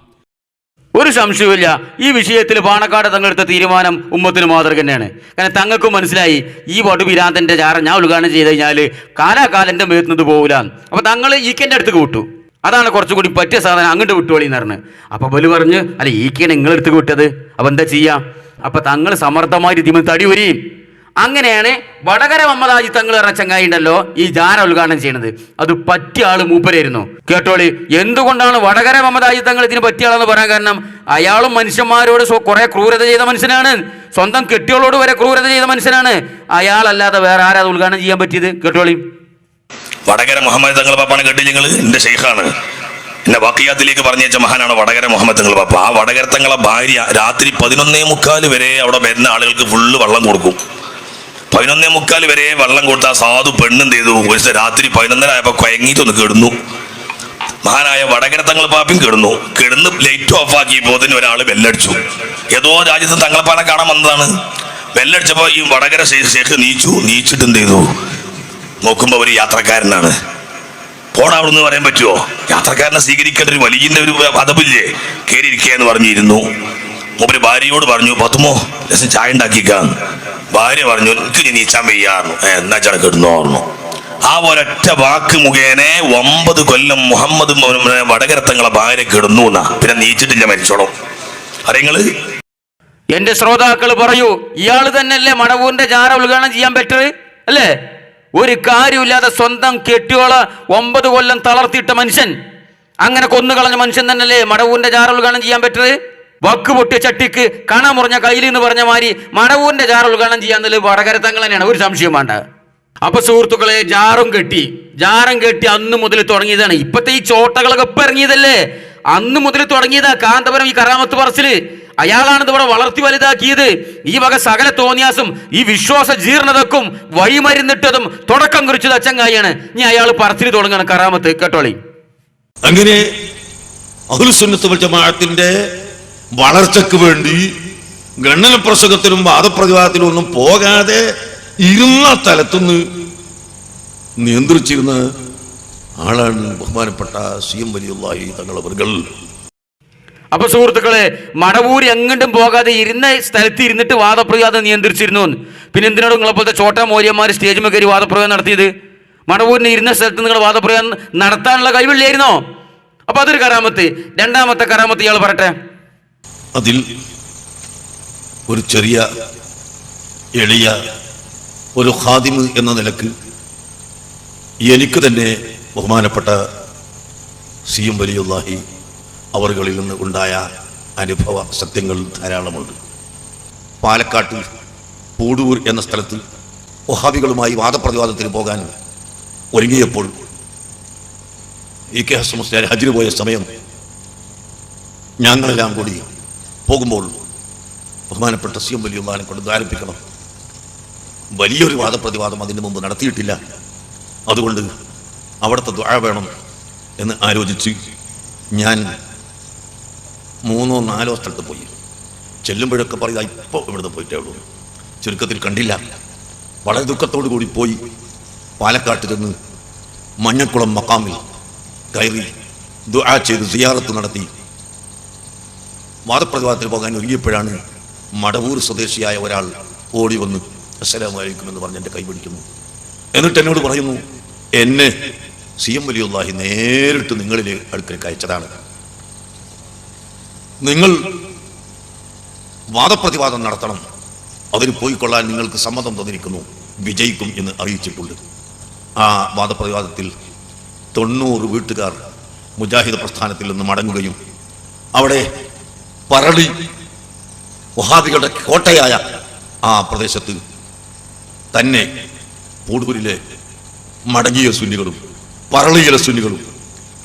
ഒരു സംശയവുമില്ല, ഈ വിഷയത്തിൽ പാണക്കാട് തങ്ങളെടുത്ത തീരുമാനം ഉമ്മത്തിന് മാതൃക തന്നെയാണ്. കാരണം തങ്ങൾക്കും മനസ്സിലായി, ഈ വടുപിരാന്തന്റെ ചാറ ഞാൻ ഉദ്ഘാടനം ചെയ്ത് കഴിഞ്ഞാൽ കാലാകാലന്റെ മേത്തുന്നത് പോകില്ല. അപ്പൊ തങ്ങൾ ഈക്കൻ്റെ അടുത്തേക്ക് വിട്ടു. അതാണ് കുറച്ചുകൂടി പറ്റിയ സാധനം, അങ്ങോട്ട് വിട്ടുപോളി എന്ന് പറഞ്ഞ്. അപ്പൊ ബലു പറഞ്ഞ്, അല്ല ഈക്കാണ് നിങ്ങളെടുത്തേക്ക് വിട്ടത്, അപ്പൊ എന്താ ചെയ്യാം? അപ്പൊ തങ്ങൾ സമർത്ഥമായിട്ട് ഇതിമ തടി വരികയും. അങ്ങനെയാണ് വടകര മുഹമ്മദ് ഹാജി തങ്ങൾ പറഞ്ഞ ചങ്ങായി ഉണ്ടല്ലോ ഈ ജാര ഉദ്ഘാടനം ചെയ്യണത്. അത് പറ്റിയ ആള് മൂപ്പരായിരുന്നു. കേട്ടോളി, എന്തുകൊണ്ടാണ് വടകര മുഹമ്മദ് ഹാജി തങ്ങൾ ഇതിന് പറ്റിയ ആളെന്ന് പറയാൻ കാരണം, അയാളും മനുഷ്യന്മാരോട് കുറെ ക്രൂരത ചെയ്ത മനുഷ്യനാണ്, സ്വന്തം കെട്ടിയോളോട് വരെ ക്രൂരത ചെയ്ത മനുഷ്യനാണ്. അയാളല്ലാതെ വേറെ ആരാ ഉദ്ഘാടനം ചെയ്യാൻ പറ്റിയത്? കേട്ടോളി. വടകര മുഹമ്മദ് തങ്ങൾ പാപ്പാണ് കേട്ടില്ല നിങ്ങൾ? എന്റെ ഷെയ്ഖാണ്, എന്നെ വാക്കിയാത്തിലേക്ക് പറഞ്ഞേച്ച മഹാനാണ് വടകര മുഹമ്മദ് തങ്ങൾ പാപ്പ. ആ വടകര തങ്ങളെ ഭാര്യ രാത്രി 11:45 വരെ അവിടെ വരുന്ന ആളുകൾക്ക് ഫുള്ള് വെള്ളം കൊടുക്കും. 11:45 വരെ വെള്ളം കൊടുത്ത ആ സാധു പെണ്ണെന്ത് ചെയ്തു? ഒരു രാത്രി 11:30 ആയപ്പോ കുഴങ്ങിയിട്ടൊന്ന് കിടന്നു. മഹാനായ വടകര തങ്ങൾ പാപ്പയും കിടന്ന് ലൈറ്റ് ഓഫ് ആക്കിയപ്പോ തന്നെ ഒരാൾ ബെല്ലടിച്ചു. ഏതോ രാജ്യത്ത് തങ്ങളപ്പാനെ കാണാൻ വന്നതാണ്. ബെല്ലടിച്ചപ്പോ ഈ വടകര ഷെയ്ഖ് നീച്ചിട്ട് എന്ത് ചെയ്തു? നോക്കുമ്പോ ഒരു യാത്രക്കാരനാണ്. പോണ അവിടെ നിന്ന് പറയാൻ പറ്റുമോ? യാത്രക്കാരനെ സ്വീകരിക്കേണ്ട ഒരു വലിയ ഒരു പദവില്ലേ, കയറിയിരിക്കുക എന്ന് പറഞ്ഞിരുന്നു. മൂപ്പര് ഭാര്യയോട് പറഞ്ഞു, പത്തുമോ രസം ചായ ഉണ്ടാക്കിക്കാൻ. ഭാര്യ പറഞ്ഞു, എനിക്ക് നീ നീച്ചാൻ വയ്യാറുന്നു. എന്നാ ചടക്കിടുന്നു പറഞ്ഞു. ആ ഒരൊറ്റ വാക്ക് മുഖേന 9 കൊല്ലം മുഹമ്മദ് വടകര തങ്ങളെ ഭാര്യ കിടന്നു എന്നാ. പിന്നെ നീച്ചിട്ടില്ല, മരിച്ചോളും. അറിയങ്ങള് എന്റെ ശ്രോതാക്കൾ പറയൂ, ഇയാള് തന്നെയല്ലേ മടവൂരിന്റെ ജാറ ഉദ്ഘാടനം ചെയ്യാൻ പറ്റത് അല്ലേ? ഒരു കാര്യമില്ലാതെ സ്വന്തം കെട്ടിയോളെ 9 കൊല്ലം തളർത്തിയിട്ട മനുഷ്യൻ, അങ്ങനെ കൊന്നുകളഞ്ഞ മനുഷ്യൻ തന്നെയല്ലേ മടവൂരിന്റെ ജാറ ഉദ്ഘാടനം ചെയ്യാൻ പറ്റത്? വക്ക് പൊട്ടിയ ചട്ടിക്ക് കണ മുറിഞ്ഞ കയ്യിൽ എന്ന് പറഞ്ഞ മാതിരി മടവൂരിന്റെ ജാറ ഉദ്ഘാടനം ചെയ്യാൻ വടകര തങ്ങൾ തന്നെയാണ്, ഒരു സംശയം വേണ്ട. അപ്പൊ സുഹൃത്തുക്കളെ, ജാറും കെട്ടി അന്ന് മുതൽ തുടങ്ങിയതാണ്. ഇപ്പത്തെ ഈ ചോട്ടകളൊക്കെ ഇപ്പം ഇറങ്ങിയതല്ലേ. അന്ന് മുതൽ തുടങ്ങിയതാ കാന്തപുരം ഈ കറാമത്ത് പറച്ചില്. അയാളാണിത് ഇവിടെ വളർത്തി വലുതാക്കിയത്. ഈ വക സകല തോന്നിയാസും ഈ വിശ്വാസ ജീർണതക്കും വഴിമരുന്നിട്ടതും തുടക്കം കുറിച്ചത് അച്ചങ്ങായിയാണ്. ഇനി അയാൾ പറച്ചിൽ തുടങ്ങണം കറാമത്ത്. കേട്ടോളി. അങ്ങനെ അഹ്ലുസ് സുന്നത്ത് വൽ ജമാഅത്തിന്റെ വളർച്ചയ്ക്ക് വേണ്ടി ഗണ്ണന പ്രസംഗത്തിലും വാദപ്രതിവാദത്തിലും ഒന്നും പോകാതെ ഇരുന്ന സ്ഥലത്തുനിന്ന് നിയന്ത്രിച്ചിരുന്ന ആളാണ് ബഹുമാനപ്പെട്ട CM വലിയുള്ളാഹി തങ്ങളവറുകൾ. അപ്പൊ സുഹൃത്തുക്കളെ, മടവൂർ എങ്ങോട്ടും പോകാതെ ഇരുന്ന സ്ഥലത്ത് ഇരുന്നിട്ട് വാദപ്രതിവാദം നിയന്ത്രിച്ചിരുന്നു. പിന്നെ എന്തിനോട് നിങ്ങളെ പോലത്തെ ചോട്ടാ മോര്യന്മാർ സ്റ്റേജ് കയറി വാദപ്രയോഗം നടത്തിയത്? മടവൂരിന് ഇരുന്ന സ്ഥലത്ത് നിങ്ങൾ വാദപ്രയോഗം നടത്താനുള്ള കഴിവില്ലായിരുന്നോ? അപ്പൊ അതൊരു കറാമത്ത്. രണ്ടാമത്തെ കറാമത്ത് ഇയാൾ പറട്ടെ. അതിൽ ഒരു ചെറിയ എളിയ ഒരു ഖാദിമ് എന്ന നിലക്ക് എനിക്ക് തന്നെ ബഹുമാനപ്പെട്ട CM വലിയുള്ളാഹി അവറുകളിൽ നിന്ന് ഉണ്ടായ അനുഭവ സത്യങ്ങൾ ധാരാളമുണ്ട്. പാലക്കാട്ട് പൂടൂർ എന്ന സ്ഥലത്ത് വഹാബികളുമായി വാദപ്രതിവാദത്തിന് പോകാൻ ഒരുങ്ങിയപ്പോൾ EK ഹസ്സൻ മുസ്ലിയാർ ഹജ്ജിന് പോയ സമയം ഞങ്ങളെല്ലാം കൂടി പോകുമ്പോൾ ബഹുമാനപ്പെട്ട CM വലിയുള്ളാഹിനെ കൊണ്ട് ധാരിപ്പിക്കണം, വലിയൊരു വാദപ്രതിവാദം അതിന് മുമ്പ് നടത്തിയിട്ടില്ല, അതുകൊണ്ട് അവിടുത്തെ ദുആ വേണം എന്ന് ആലോചിച്ച് ഞാൻ 3 or 4 സ്ഥലത്ത് പോയി. ചെല്ലുമ്പോഴൊക്കെ പറയുക ഇപ്പോൾ ഇവിടുന്ന് പോയിട്ടേ ഉള്ളൂ, ചുരുക്കത്തിൽ കണ്ടില്ല. വളരെ ദുഃഖത്തോടു കൂടി പോയി പാലക്കാട്ട് ചെന്ന് മഞ്ഞക്കുളം മക്കാമിൽ കയറി ദുആ ചെയ്ത് സിയാറത്ത് നടത്തി വാദപ്രതിവാദത്തിൽ പോകാൻ ഒരുങ്ങിയപ്പോഴാണ് മടവൂർ സ്വദേശിയായ ഒരാൾ ഓടി വന്ന് അസ്സലാമു അലൈക്കും എന്ന് പറഞ്ഞ് എൻ്റെ കൈ പിടിക്കുന്നു. എന്നിട്ട് എന്നോട് പറയുന്നു, എന്നെ CM വലിയുള്ളാഹി നേരിട്ട് നിങ്ങളിലെ അടുക്കലേക്ക് അയച്ചതാണ്, നിങ്ങൾ വാദപ്രതിവാദം നടത്തണം, അതിന് പോയിക്കൊള്ളാൻ നിങ്ങൾക്ക് സമ്മതം തന്നിരിക്കുന്നു, വിജയിക്കും എന്ന് അറിയിച്ചിട്ടുണ്ട്. ആ വാദപ്രതിവാദത്തിൽ 90 വീട്ടുകാർ മുജാഹിദ് പ്രസ്ഥാനത്തിൽ നിന്ന് മടങ്ങുകയും അവിടെ പറളി വഹാബികളുടെ കോട്ടയായ ആ പ്രദേശത്ത് തന്നെ പൂടൂരിലെ മടങ്ങിയ സുന്നികളും പറളിയിലെ സുന്നികളും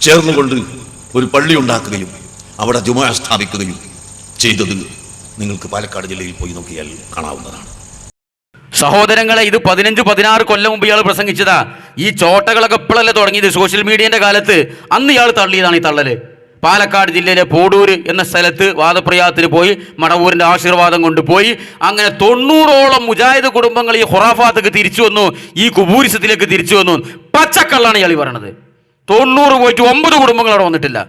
ചേർന്നുകൊണ്ട് ഒരു പള്ളി ഉണ്ടാക്കുകയും അവിടെ ജുമുഅ സ്ഥാപിക്കുകയും ചെയ്തത് നിങ്ങൾക്ക് പാലക്കാട് ജില്ലയിൽ പോയി നോക്കിയാൽ കാണാവുന്നതാണ്. സഹോദരങ്ങളെ, ഇത് 15-16 കൊല്ലം മുമ്പ് ഇയാൾ പ്രസംഗിച്ചതാ. ഈ ചോട്ടകളൊക്കെ ഇപ്പോഴല്ലേ തുടങ്ങിയത്, സോഷ്യൽ മീഡിയന്റെ കാലത്ത്. അന്ന് ഇയാൾ തള്ളിയതാണ് ഈ തള്ളല്. പാലക്കാട് ജില്ലയിലെ പൂടൂര് എന്ന സ്ഥലത്ത് വാദപ്രയാഗത്തിന് പോയി മടവൂരിന്റെ ആശീർവാദം കൊണ്ടുപോയി. അങ്ങനെ 90ഓളം മുജാഹിദ് കുടുംബങ്ങൾ ഈ ഖുറാഫാത്തേക്ക് തിരിച്ചു വന്നു, ഈ കുബൂരിസത്തിലേക്ക് തിരിച്ചു വന്നു. പച്ചക്കള്ളാണ് ഇയാൾ പറയണത്. 90 പോയിട്ട് 9 കുടുംബങ്ങൾ അവിടെ വന്നിട്ടില്ല.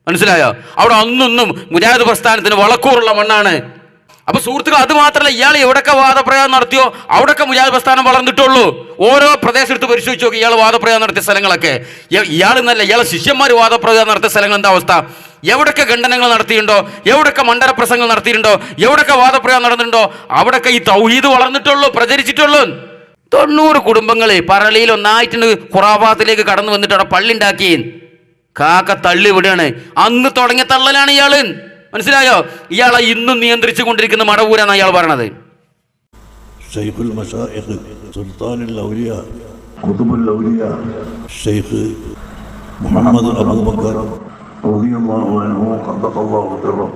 മനസ്സിലായോ? അവിടെ അന്നൊന്നും മുജാഹിദ് പ്രസ്ഥാനത്തിന് വളക്കൂറുള്ള മണ്ണാണ്. അപ്പൊ സുഹൃത്തുക്കൾ, അത് മാത്രമല്ല, ഇയാൾ എവിടൊക്കെ വാദപ്രയോഗം നടത്തിയോ അവിടൊക്കെ മുജാഹിദ് പ്രസ്ഥാനം വളർന്നിട്ടുള്ളൂ. ഓരോ പ്രദേശത്ത് പരിശോധിച്ച് നോക്കി ഇയാൾ വാദപ്രയോഗം നടത്തിയ സ്ഥലങ്ങളൊക്കെ. ഇയാൾ എന്നല്ല, ഇയാളെ ശിഷ്യന്മാർ വാദപ്രയോഗം നടത്തിയ സ്ഥലങ്ങൾ എന്താ അവസ്ഥ? എവിടൊക്കെ ഖണ്ഡനങ്ങൾ നടത്തിയിട്ടുണ്ടോ, എവിടൊക്കെ മണ്ഡല പ്രസംഗങ്ങൾ നടത്തിയിട്ടുണ്ടോ, എവിടൊക്കെ വാദപ്രയോഗം നടന്നിട്ടുണ്ടോ അവിടൊക്കെ ഈ തൗഹീദ് വളർന്നിട്ടുള്ളൂ, പ്രചരിച്ചിട്ടുള്ളൂ. 90 കുടുംബങ്ങൾ പറളിയിൽ ഒന്നായിട്ടുണ്ട് ഖുറാഫാത്തിലേക്ക് കടന്നു വന്നിട്ട് അവിടെ പള്ളി ഉണ്ടാക്കി. കാക്ക തള്ളി വിടുകയാണ്. അന്ന് തുടങ്ങിയ തള്ളലാണ് ഇയാള്. മനസ്സിലായോ? ഇയാളെ ഇന്നും നിയന്ത്രിച്ചു കൊണ്ടിരിക്കുന്ന മടവൂരാണ് അയാൾ പറയണത്. ശൈഖുൽ മശായിഖ് സുൽത്താനുൽ ഔലിയ ഖുതുബുൽ ഔലിയ ശൈഖ് മുഹമ്മദ് അബൂബക്കർ റളിയല്ലാഹു അൻഹു ഖദ്ദസല്ലാഹു സിറഹു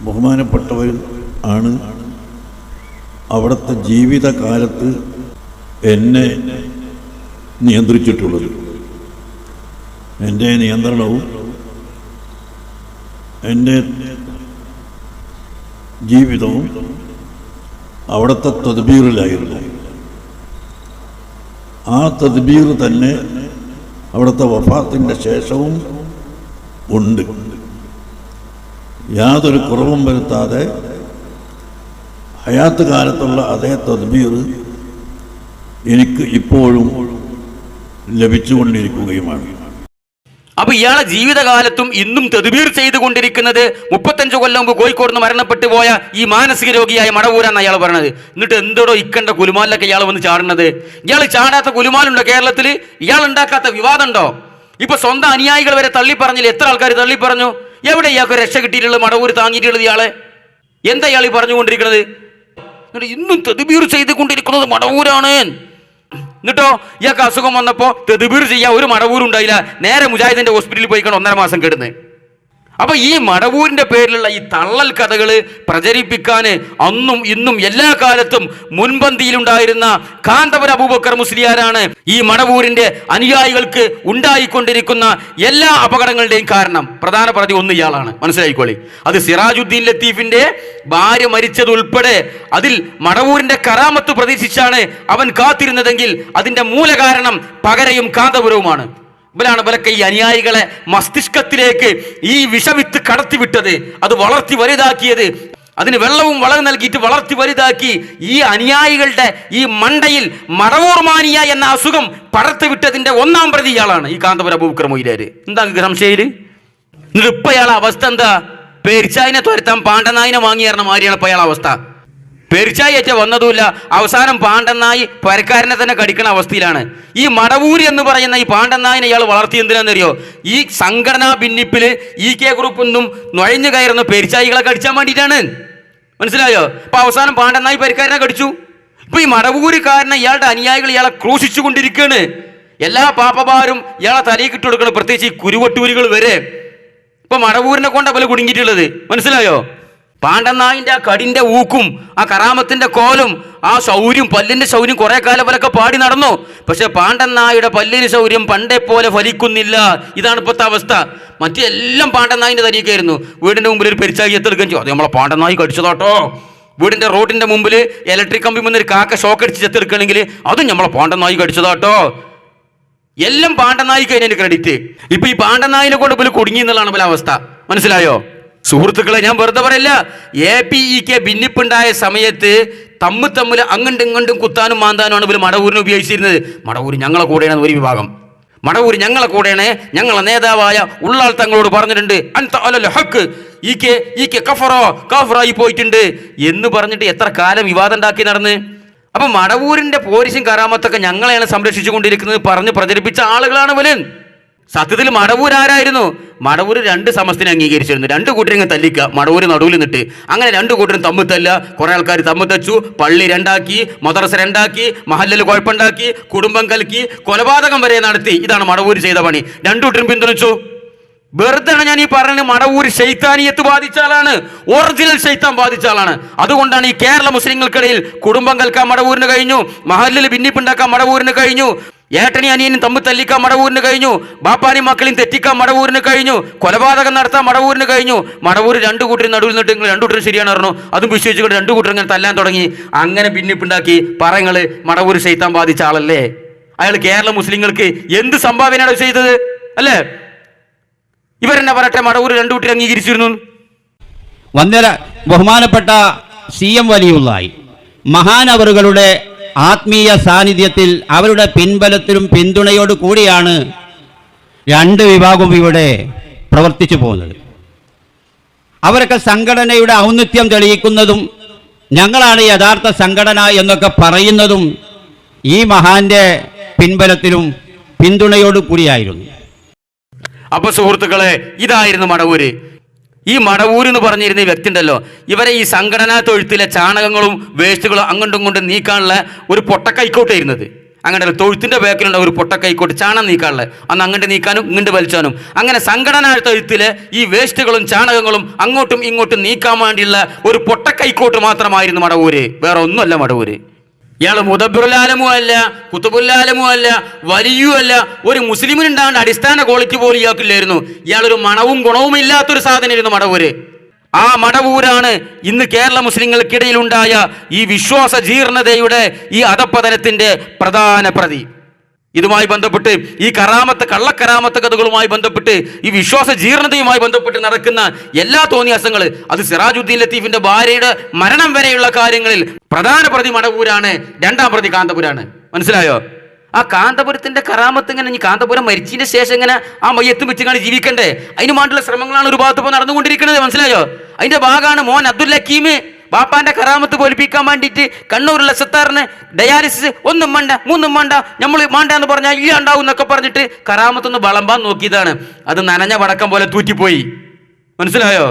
ബഹുമാനപ്പെട്ടവർ ആണ് അവിടുത്തെ ജീവിതകാലത്ത് എന്നെ നിയന്ത്രിച്ചിട്ടുള്ളത്. എൻ്റെ നിയന്ത്രണവും എൻ്റെ ജീവിതവും അവിടുത്തെ തദ്ബീറിലായിരുന്നു. ആ തദ്ബീർ തന്നെ അവിടുത്തെ വഫാത്തിൻ്റെ ശേഷവും ഉണ്ട്. യാതൊരു കുറവും വരുത്താതെ ഹയാത്ത് കാലത്തുള്ള അതേ തദ്ബീർ എനിക്ക് ഇപ്പോഴും ലഭിച്ചുകൊണ്ടിരിക്കുകയുമാണ്. അപ്പൊ ഇയാളെ ജീവിതകാലത്തും ഇന്നും തദ്ബീർ ചെയ്തുകൊണ്ടിരിക്കുന്നത് 35 കൊല്ലം മുമ്പ് കോഴിക്കോട് നിന്ന് മരണപ്പെട്ടു പോയ ഈ മാനസിക രോഗിയായ മടവൂരാണ് അയാൾ പറഞ്ഞത്. എന്നിട്ട് എന്തോടോ ഇക്കണ്ട കുലുമാലിലൊക്കെ ഇയാൾ വന്ന് ചാടുന്നത്? ഇയാൾ ചാടാത്ത കുലുമാലുണ്ടോ കേരളത്തിൽ? ഇയാൾ ഉണ്ടാക്കാത്ത വിവാദമുണ്ടോ? ഇപ്പൊ സ്വന്തം അനുയായികൾ വരെ തള്ളി പറഞ്ഞില്ല. എത്ര ആൾക്കാർ തള്ളി പറഞ്ഞു? എവിടെ ഇയാൾക്ക് രക്ഷ കിട്ടിയിട്ടുള്ളത്? മടവൂർ താങ്ങിയിട്ടുള്ളത് ഇയാളെ എന്താ ഇയാൾ ഈ പറഞ്ഞുകൊണ്ടിരിക്കുന്നത്? ഇന്നും തദ്ബീർ ചെയ്തുകൊണ്ടിരിക്കുന്നത് മടവൂരാണ്. എന്നിട്ടോ ഇയാൾക്ക് അസുഖം വന്നപ്പോൾ തെതുബീർ ചെയ്യാൻ ഒരു മടവൂരുണ്ടായില്ല. നേരെ മുജാഹിദിന്റെ ഹോസ്പിറ്റലിൽ പോയിക്കൊണ്ട് 1.5 മാസം കിടന്ന്. അപ്പൊ ഈ മടവൂരിന്റെ പേരിലുള്ള ഈ തള്ളൽ കഥകൾ പ്രചരിപ്പിക്കാൻ അന്നും ഇന്നും എല്ലാ കാലത്തും മുൻപന്തിയിലുണ്ടായിരുന്ന കാന്തപുരം അബൂബക്കർ മുസ്ലിയാരാണ് ഈ മടവൂരിന്റെ അനുയായികൾക്ക് ഉണ്ടായിക്കൊണ്ടിരിക്കുന്ന എല്ലാ അപകടങ്ങളുടെയും കാരണം. പ്രധാന പ്രതി ഒന്ന് ഇയാളാണ്, മനസ്സിലായിക്കോളി. അത് സിറാജുദ്ദീൻ ലത്തീഫിന്റെ ഭാര്യ മരിച്ചതുൾപ്പെടെ അതിൽ മടവൂരിന്റെ കറാമത്ത് പ്രതീക്ഷിച്ചാണ് അവൻ കാത്തിരുന്നതെങ്കിൽ അതിന്റെ മൂലകാരണം പകരയും കാന്തപുരവുമാണ്. ഇവരൊക്കെ ഈ അനുയായികളെ മസ്തിഷ്കത്തിലേക്ക് ഈ വിഷവിത്ത് കടത്തിവിട്ടത്, അത് വളർത്തി വലുതാക്കിയത്, അതിന് വെള്ളവും വളവും നൽകിയിട്ട് വളർത്തി വലുതാക്കി ഈ അനുയായികളുടെ ഈ മണ്ടയിൽ മടവൂർമാനിയ എന്ന അസുഖം പടർത്തിവിട്ടതിന്റെ 1-ാം പ്രതി ഇയാളാണ്, ഈ കാന്തപുരം അബൂബക്കർ മൊയ്ലാര്. എന്താ സംശയം? എന്നിട്ട് ഇപ്പൊ ഇയാളെ അവസ്ഥ എന്താ? പേരിച്ചായിനെ തുരത്താൻ പാണ്ടനായിനെ വാങ്ങിയേറണ മാതിരിയാണ് ഇപ്പൊ ഇയാളെ അവസ്ഥ. പെരിച്ചായി ഏറ്റ വന്നതുമില്ല, അവസാനം പാണ്ടനായി പരക്കാരനെ തന്നെ കടിക്കണ അവസ്ഥയിലാണ്. ഈ മടവൂരി എന്ന് പറയുന്ന ഈ പാണ്ടനായിനെ ഇയാൾ വളർത്തി എന്തിനാണെന്നറിയോ? ഈ സംഘടനാ ഭിന്നിപ്പില് EK ഗ്രൂപ്പൊന്നും നുഴഞ്ഞു കയറുന്ന പെരിച്ചായികളെ കടിച്ചാൻ വേണ്ടിയിട്ടാണ്. മനസ്സിലായോ? അപ്പൊ അവസാനം പാണ്ടനായി പരക്കാരനെ കടിച്ചു. ഇപ്പൊ ഈ മടവൂരിക്കാരനെ ഇയാളുടെ അനുയായികൾ ഇയാളെ ക്രൂശിച്ചു കൊണ്ടിരിക്കുകയാണ്. എല്ലാ പാപ്പമാരും ഇയാളെ തലയിൽ ഇട്ട് കൊടുക്കണം, പ്രത്യേകിച്ച് ഈ കുരുവട്ടൂരികൾ വരെ. ഇപ്പൊ മടവൂരിനെ കൊണ്ട പോലെ കുടുങ്ങിയിട്ടുള്ളത്, മനസ്സിലായോ? പാണ്ടനായിന്റെ ആ കടിന്റെ ഊക്കും ആ കറാമത്തിന്റെ കോലും ആ ശൗര്യം, പല്ലിന്റെ ശൗര്യം കുറെ കാലം വരൊക്കെ പാടി നടന്നു. പക്ഷെ പാണ്ടനായുടെ പല്ലിന് ശൗര്യം പണ്ടേ പോലെ ഫലിക്കുന്നില്ല. ഇതാണ് ഇപ്പോഴത്തെ അവസ്ഥ. മറ്റെല്ലാം പാണ്ടനായിന്റെ തരീക്കായിരുന്നു. വീടിന്റെ മുമ്പിൽ ഒരു പെരിച്ചായി എത്തെടുക്കുകയും ചെയ്യും, അത് നമ്മളെ പാണ്ടനായി കടിച്ചതാട്ടോ. വീടിന്റെ റോഡിന്റെ മുമ്പിൽ ഇലക്ട്രിക് കമ്പി മുന്നിൽ ഒരു കാക്ക ഷോക്ക് അടിച്ച് ചെത്തെടുക്കണമെങ്കിൽ അതും നമ്മളെ പാണ്ടനായി കടിച്ചതാട്ടോ. എല്ലാം പാണ്ടനായിക്ക് അതിന് ക്രെഡിറ്റ്. ഇപ്പൊ ഈ പാണ്ടനായിനെ കൊണ്ട് പോലും കുടുങ്ങി എന്നുള്ളതാണ് പോലെ അവസ്ഥ, മനസ്സിലായോ? സുഹൃത്തുക്കളെ, ഞാൻ വെറുതെ പറയില്ല. APEK ഭിന്നിപ്പുണ്ടായ സമയത്ത് തമ്മിൽ അങ്ങോട്ടും ഇങ്ങോട്ടും കുത്താനും മാന്താനുമാണ് ഇവർ മടവൂരിനെ ഉപയോഗിച്ചിരുന്നത്. മടവൂർ ഞങ്ങളെ കൂടെയാണ് ഒരു വിഭാഗം, മടവൂർ ഞങ്ങളെ കൂടെയാണ്. ഞങ്ങളെ നേതാവായ ഉള്ളാൾ തങ്ങളോട് പറഞ്ഞിട്ടുണ്ട്, അൻത അലൽ ഹക്ക്, EK കഫറായി പോയിട്ടുണ്ട് എന്ന് പറഞ്ഞിട്ട് എത്ര കാലം വിവാദം ഉണ്ടാക്കി നടന്ന്. അപ്പൊ മടവൂരിന്റെ പോലീസും കറാമത്തൊക്കെ ഞങ്ങളെയാണ് സംരക്ഷിച്ചു കൊണ്ടിരിക്കുന്നത് പറഞ്ഞ് പ്രചരിപ്പിച്ച ആളുകളാണ് ഇവൻ. സത്യത്തിൽ മടവൂർ ആരായിരുന്നു? മടവൂർ 2 സമസ്തിനെ അംഗീകരിച്ചിരുന്നു. 2 കൂട്ടരും തല്ലിക്കുക, മടവൂർ നടുവിൽ നിന്നിട്ട്. അങ്ങനെ 2 കൂട്ടരും തമ്മിൽ തല്ല, കുറെ ആൾക്കാർ തമ്മിൽ തച്ചു, പള്ളി 2ആക്കി, മദ്രസ 2ആക്കി, മഹല്ലിൽ കുഴപ്പമുണ്ടാക്കി, കുടുംബം കലക്കി, കൊലപാതകം വരെ നടത്തി. ഇതാണ് മടവൂർ ചെയ്ത പണി. 2 കൂട്ടരും പിന്തുണച്ചു. വെറുതെ ഞാൻ ഈ പറയുന്നത്, മടവൂർ ശൈത്താനിയത്ത് ബാധിച്ച ആളാണ്, ഒറിജിനൽ ശൈത്താൻ ബാധിച്ച ആളാണ്. അതുകൊണ്ടാണ് ഈ കേരള മുസ്ലിങ്ങൾക്കിടയിൽ കുടുംബം കൽക്കാൻ മടവൂരിന് കഴിഞ്ഞു, മഹല്ലിൽ ഭിന്നിപ്പുണ്ടാക്കാൻ മടവൂരിന് കഴിഞ്ഞു, ഏട്ടനി അനിയനും തമ്മിൽ തല്ലിക്കാൻ മടവൂരിന് കഴിഞ്ഞു, ബാപ്പാനും മക്കളെയും തെറ്റിക്കാൻ മടവൂരിന് കഴിഞ്ഞു, കൊലപാതകം നടത്താൻ മടവൂരിന് കഴിഞ്ഞു. മടവൂർ 2 കൂട്ടരും നടുവിൽ നിന്നിട്ട് നിങ്ങൾ 2 കൂട്ടരും ശരിയാണ് പറഞ്ഞു, അതും വിശ്വസിച്ചുകൊണ്ട് 2 കൂട്ടരും ഇങ്ങനെ തല്ലാൻ തുടങ്ങി. അങ്ങനെ ഭിന്നിപ്പുണ്ടാക്കി. പറങ്ങള് മടവൂർ ശൈത്താൻ ബാധിച്ച ആളല്ലേ? അയാൾ കേരള മുസ്ലിങ്ങൾക്ക് എന്ത് സംഭാവനയാണ് ചെയ്തത് അല്ലേ? ഇവരെന്നെ പറയട്ടെ, മടവൂർ 2 കൂട്ടരും അംഗീകരിച്ചിരുന്നു. ബഹുമാനപ്പെട്ട CM വലിയുള്ളായി മഹാനവറുകളുടെ ആത്മീയ സാന്നിധ്യത്തിൽ അവരുടെ പിൻബലത്തിലും പിന്തുണയോട് കൂടിയാണ് 2 വിഭാഗവും ഇവിടെ പ്രവർത്തിച്ചു പോകുന്നത്. അവരൊക്കെ സംഘടനയുടെ ഔന്നത്യം തെളിയിക്കുന്നതും ഞങ്ങളാണ് യഥാർത്ഥ സംഘടന എന്നൊക്കെ പറയുന്നതും ഈ മഹാന്റെ പിൻബലത്തിലും പിന്തുണയോട് കൂടിയായിരുന്നു. അപ്പൊ സുഹൃത്തുക്കളെ, ഇതായിരുന്നു മടവൂര്. ഈ മടവൂർ എന്ന് പറഞ്ഞിരുന്ന ഈ വ്യക്തി ഉണ്ടല്ലോ, ഇവരെ ഈ സംഘടനാ തൊഴുത്തിലെ ചാണകങ്ങളും വേസ്റ്റുകളും അങ്ങോട്ടും ഇങ്ങോട്ടും നീക്കാനുള്ള ഒരു പൊട്ടക്കൈക്കോട്ടായിരുന്നത്. അങ്ങനെ തൊഴുത്തിന്റെ ബാക്കിലുള്ള ഒരു പൊട്ടക്കൈക്കോട്ട് ചാണം നീക്കാനുള്ള, അന്ന് അങ്ങോട്ട് നീക്കാനും ഇങ്ങോട്ട് വലിച്ചാനും. അങ്ങനെ സംഘടനാ തൊഴുത്തിലെ ഈ വേസ്റ്റുകളും ചാണകങ്ങളും അങ്ങോട്ടും ഇങ്ങോട്ടും നീക്കാൻ വേണ്ടിയുള്ള ഒരു പൊട്ടക്കൈക്കോട്ട് മാത്രമായിരുന്നു മടവൂര്, വേറെ ഒന്നുമല്ല മടവൂര്. ഇയാൾ മുദബ്ബിറുലാലമും അല്ല, കുത്തുബുല്ലാലമും അല്ല, വലിയും അല്ല. ഒരു മുസ്ലിമിനുണ്ടാകേണ്ട അടിസ്ഥാന ക്വാളിറ്റി പോലും ഇയാൾക്കില്ലായിരുന്നു. ഇയാളൊരു മണവും ഗുണവും ഇല്ലാത്തൊരു സാധനമായിരുന്നു മടവൂര്. ആ മടവൂരാണ് ഇന്ന് കേരള മുസ്ലിങ്ങൾക്കിടയിലുണ്ടായ ഈ വിശ്വാസ ജീർണതയുടെ ഈ അധപ്പതനത്തിന്റെ പ്രധാന പ്രതി. ഇതുമായി ബന്ധപ്പെട്ട് ഈ കള്ളക്കറാമത്ത് കഥകളുമായി ബന്ധപ്പെട്ട് ഈ വിശ്വാസ ജീർണതയുമായി ബന്ധപ്പെട്ട് നടക്കുന്ന എല്ലാ തോന്നിയാസങ്ങൾ, അത് സിറാജുദ്ദീൻ ലത്തീഫിന്റെ ഭാര്യയുടെ മരണം വരെയുള്ള കാര്യങ്ങളിൽ പ്രധാന പ്രതി മടവൂരാണ്, 2-ാം പ്രതി കാന്തപുരാണ്. മനസ്സിലായോ? ആ കാന്തപുരത്തിന്റെ കറാമത്ത് ഇങ്ങനെ, ഈ കാന്തപുരം മരിച്ചതിന്റെ ശേഷം ഇങ്ങനെ ആ മയ്യത്തും വെച്ച് ജീവിക്കണ്ടേ? അതിന് വേണ്ടിയുള്ള ശ്രമങ്ങളാണ് ഒരു ഭാഗത്ത് ഇപ്പോൾ നടന്നുകൊണ്ടിരിക്കുന്നത്. മനസ്സിലായോ? അതിന്റെ ഭാഗമാണ് മോൻ അബ്ദുൽ ഹക്കീം ബാപ്പാന്റെ കറാമത്ത് പൊലിപ്പിക്കാൻ വേണ്ടിയിട്ട് കണ്ണൂരുള്ള സത്താറിന് ഡയാലിസിസ് 1 മണ്ട 3 മണ്ട നമ്മൾ മാണ്ട എന്ന് പറഞ്ഞാൽ ഇല്ലാണ്ടാവും എന്നൊക്കെ പറഞ്ഞിട്ട് കറാമത്തൊന്ന് വളമ്പാൻ നോക്കിയതാണ്. അത് നനഞ്ഞ വടക്കം പോലെ തൂറ്റിപ്പോയി. മനസ്സിലായോ?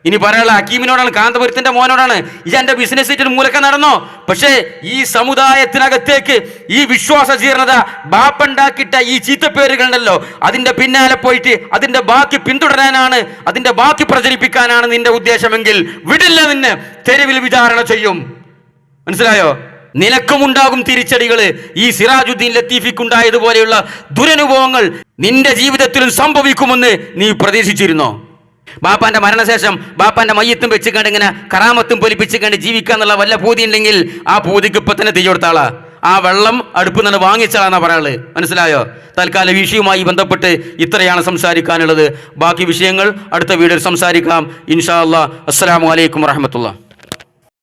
ഇനി പറയാനുള്ള ഹക്കീമിനോടാണ്, കാന്തപുരത്തിന്റെ മോനോടാണ്, ഈ എന്റെ ബിസിനസ് സീറ്റിൽ മൂലക്ക നടന്നോ. പക്ഷേ ഈ സമുദായത്തിനകത്തേക്ക് ഈ വിശ്വാസ ജീർണത, ബാപ്പുണ്ടാക്കിട്ട ഈ ചീത്തപ്പേരുകളുണ്ടല്ലോ, അതിന്റെ പിന്നാലെ പോയിട്ട് അതിന്റെ ബാക്കി പിന്തുടരാനാണ്, അതിന്റെ ബാക്കി പ്രചരിപ്പിക്കാനാണ് നിന്റെ ഉദ്ദേശമെങ്കിൽ വിടില്ല, നിന്നെ തെരുവിൽ വിചാരണ ചെയ്യും. മനസ്സിലായോ? നിനക്കുമുണ്ടാകും തിരിച്ചടികള്. ഈ സിറാജുദ്ദീൻ ലത്തീഫിക്കുണ്ടായതുപോലെയുള്ള ദുരനുഭവങ്ങൾ നിന്റെ ജീവിതത്തിലും സംഭവിക്കുമെന്ന് നീ പ്രതീക്ഷിച്ചിരുന്നോ? ബാപ്പാന്റെ മരണശേഷം ബാപ്പാന്റെ മയ്യത്തും വെച്ചുകൊണ്ട് ഇങ്ങനെ കറാമത്തും പൊലിപ്പിച്ചുകൊണ്ട് ജീവിക്കാന്നുള്ള വല്ല പൂതി ഉണ്ടെങ്കിൽ ആ പൂതിക്ക് ഇപ്പൊ തന്നെ തീ കൊടുത്താളാ. ആ വെള്ളം അടുപ്പ് നിന്ന് വാങ്ങിച്ചാളാന്നാ പറയാള്. മനസ്സിലായോ? തൽക്കാലം വിഷയവുമായി ബന്ധപ്പെട്ട് ഇത്രയാണ് സംസാരിക്കാനുള്ളത്. ബാക്കി വിഷയങ്ങൾ അടുത്ത വീഡിയോയിൽ സംസാരിക്കാം ഇൻഷാ അല്ലാഹ്. അസ്സലാമു അലൈക്കും വറഹ്മത്തുള്ളാഹി.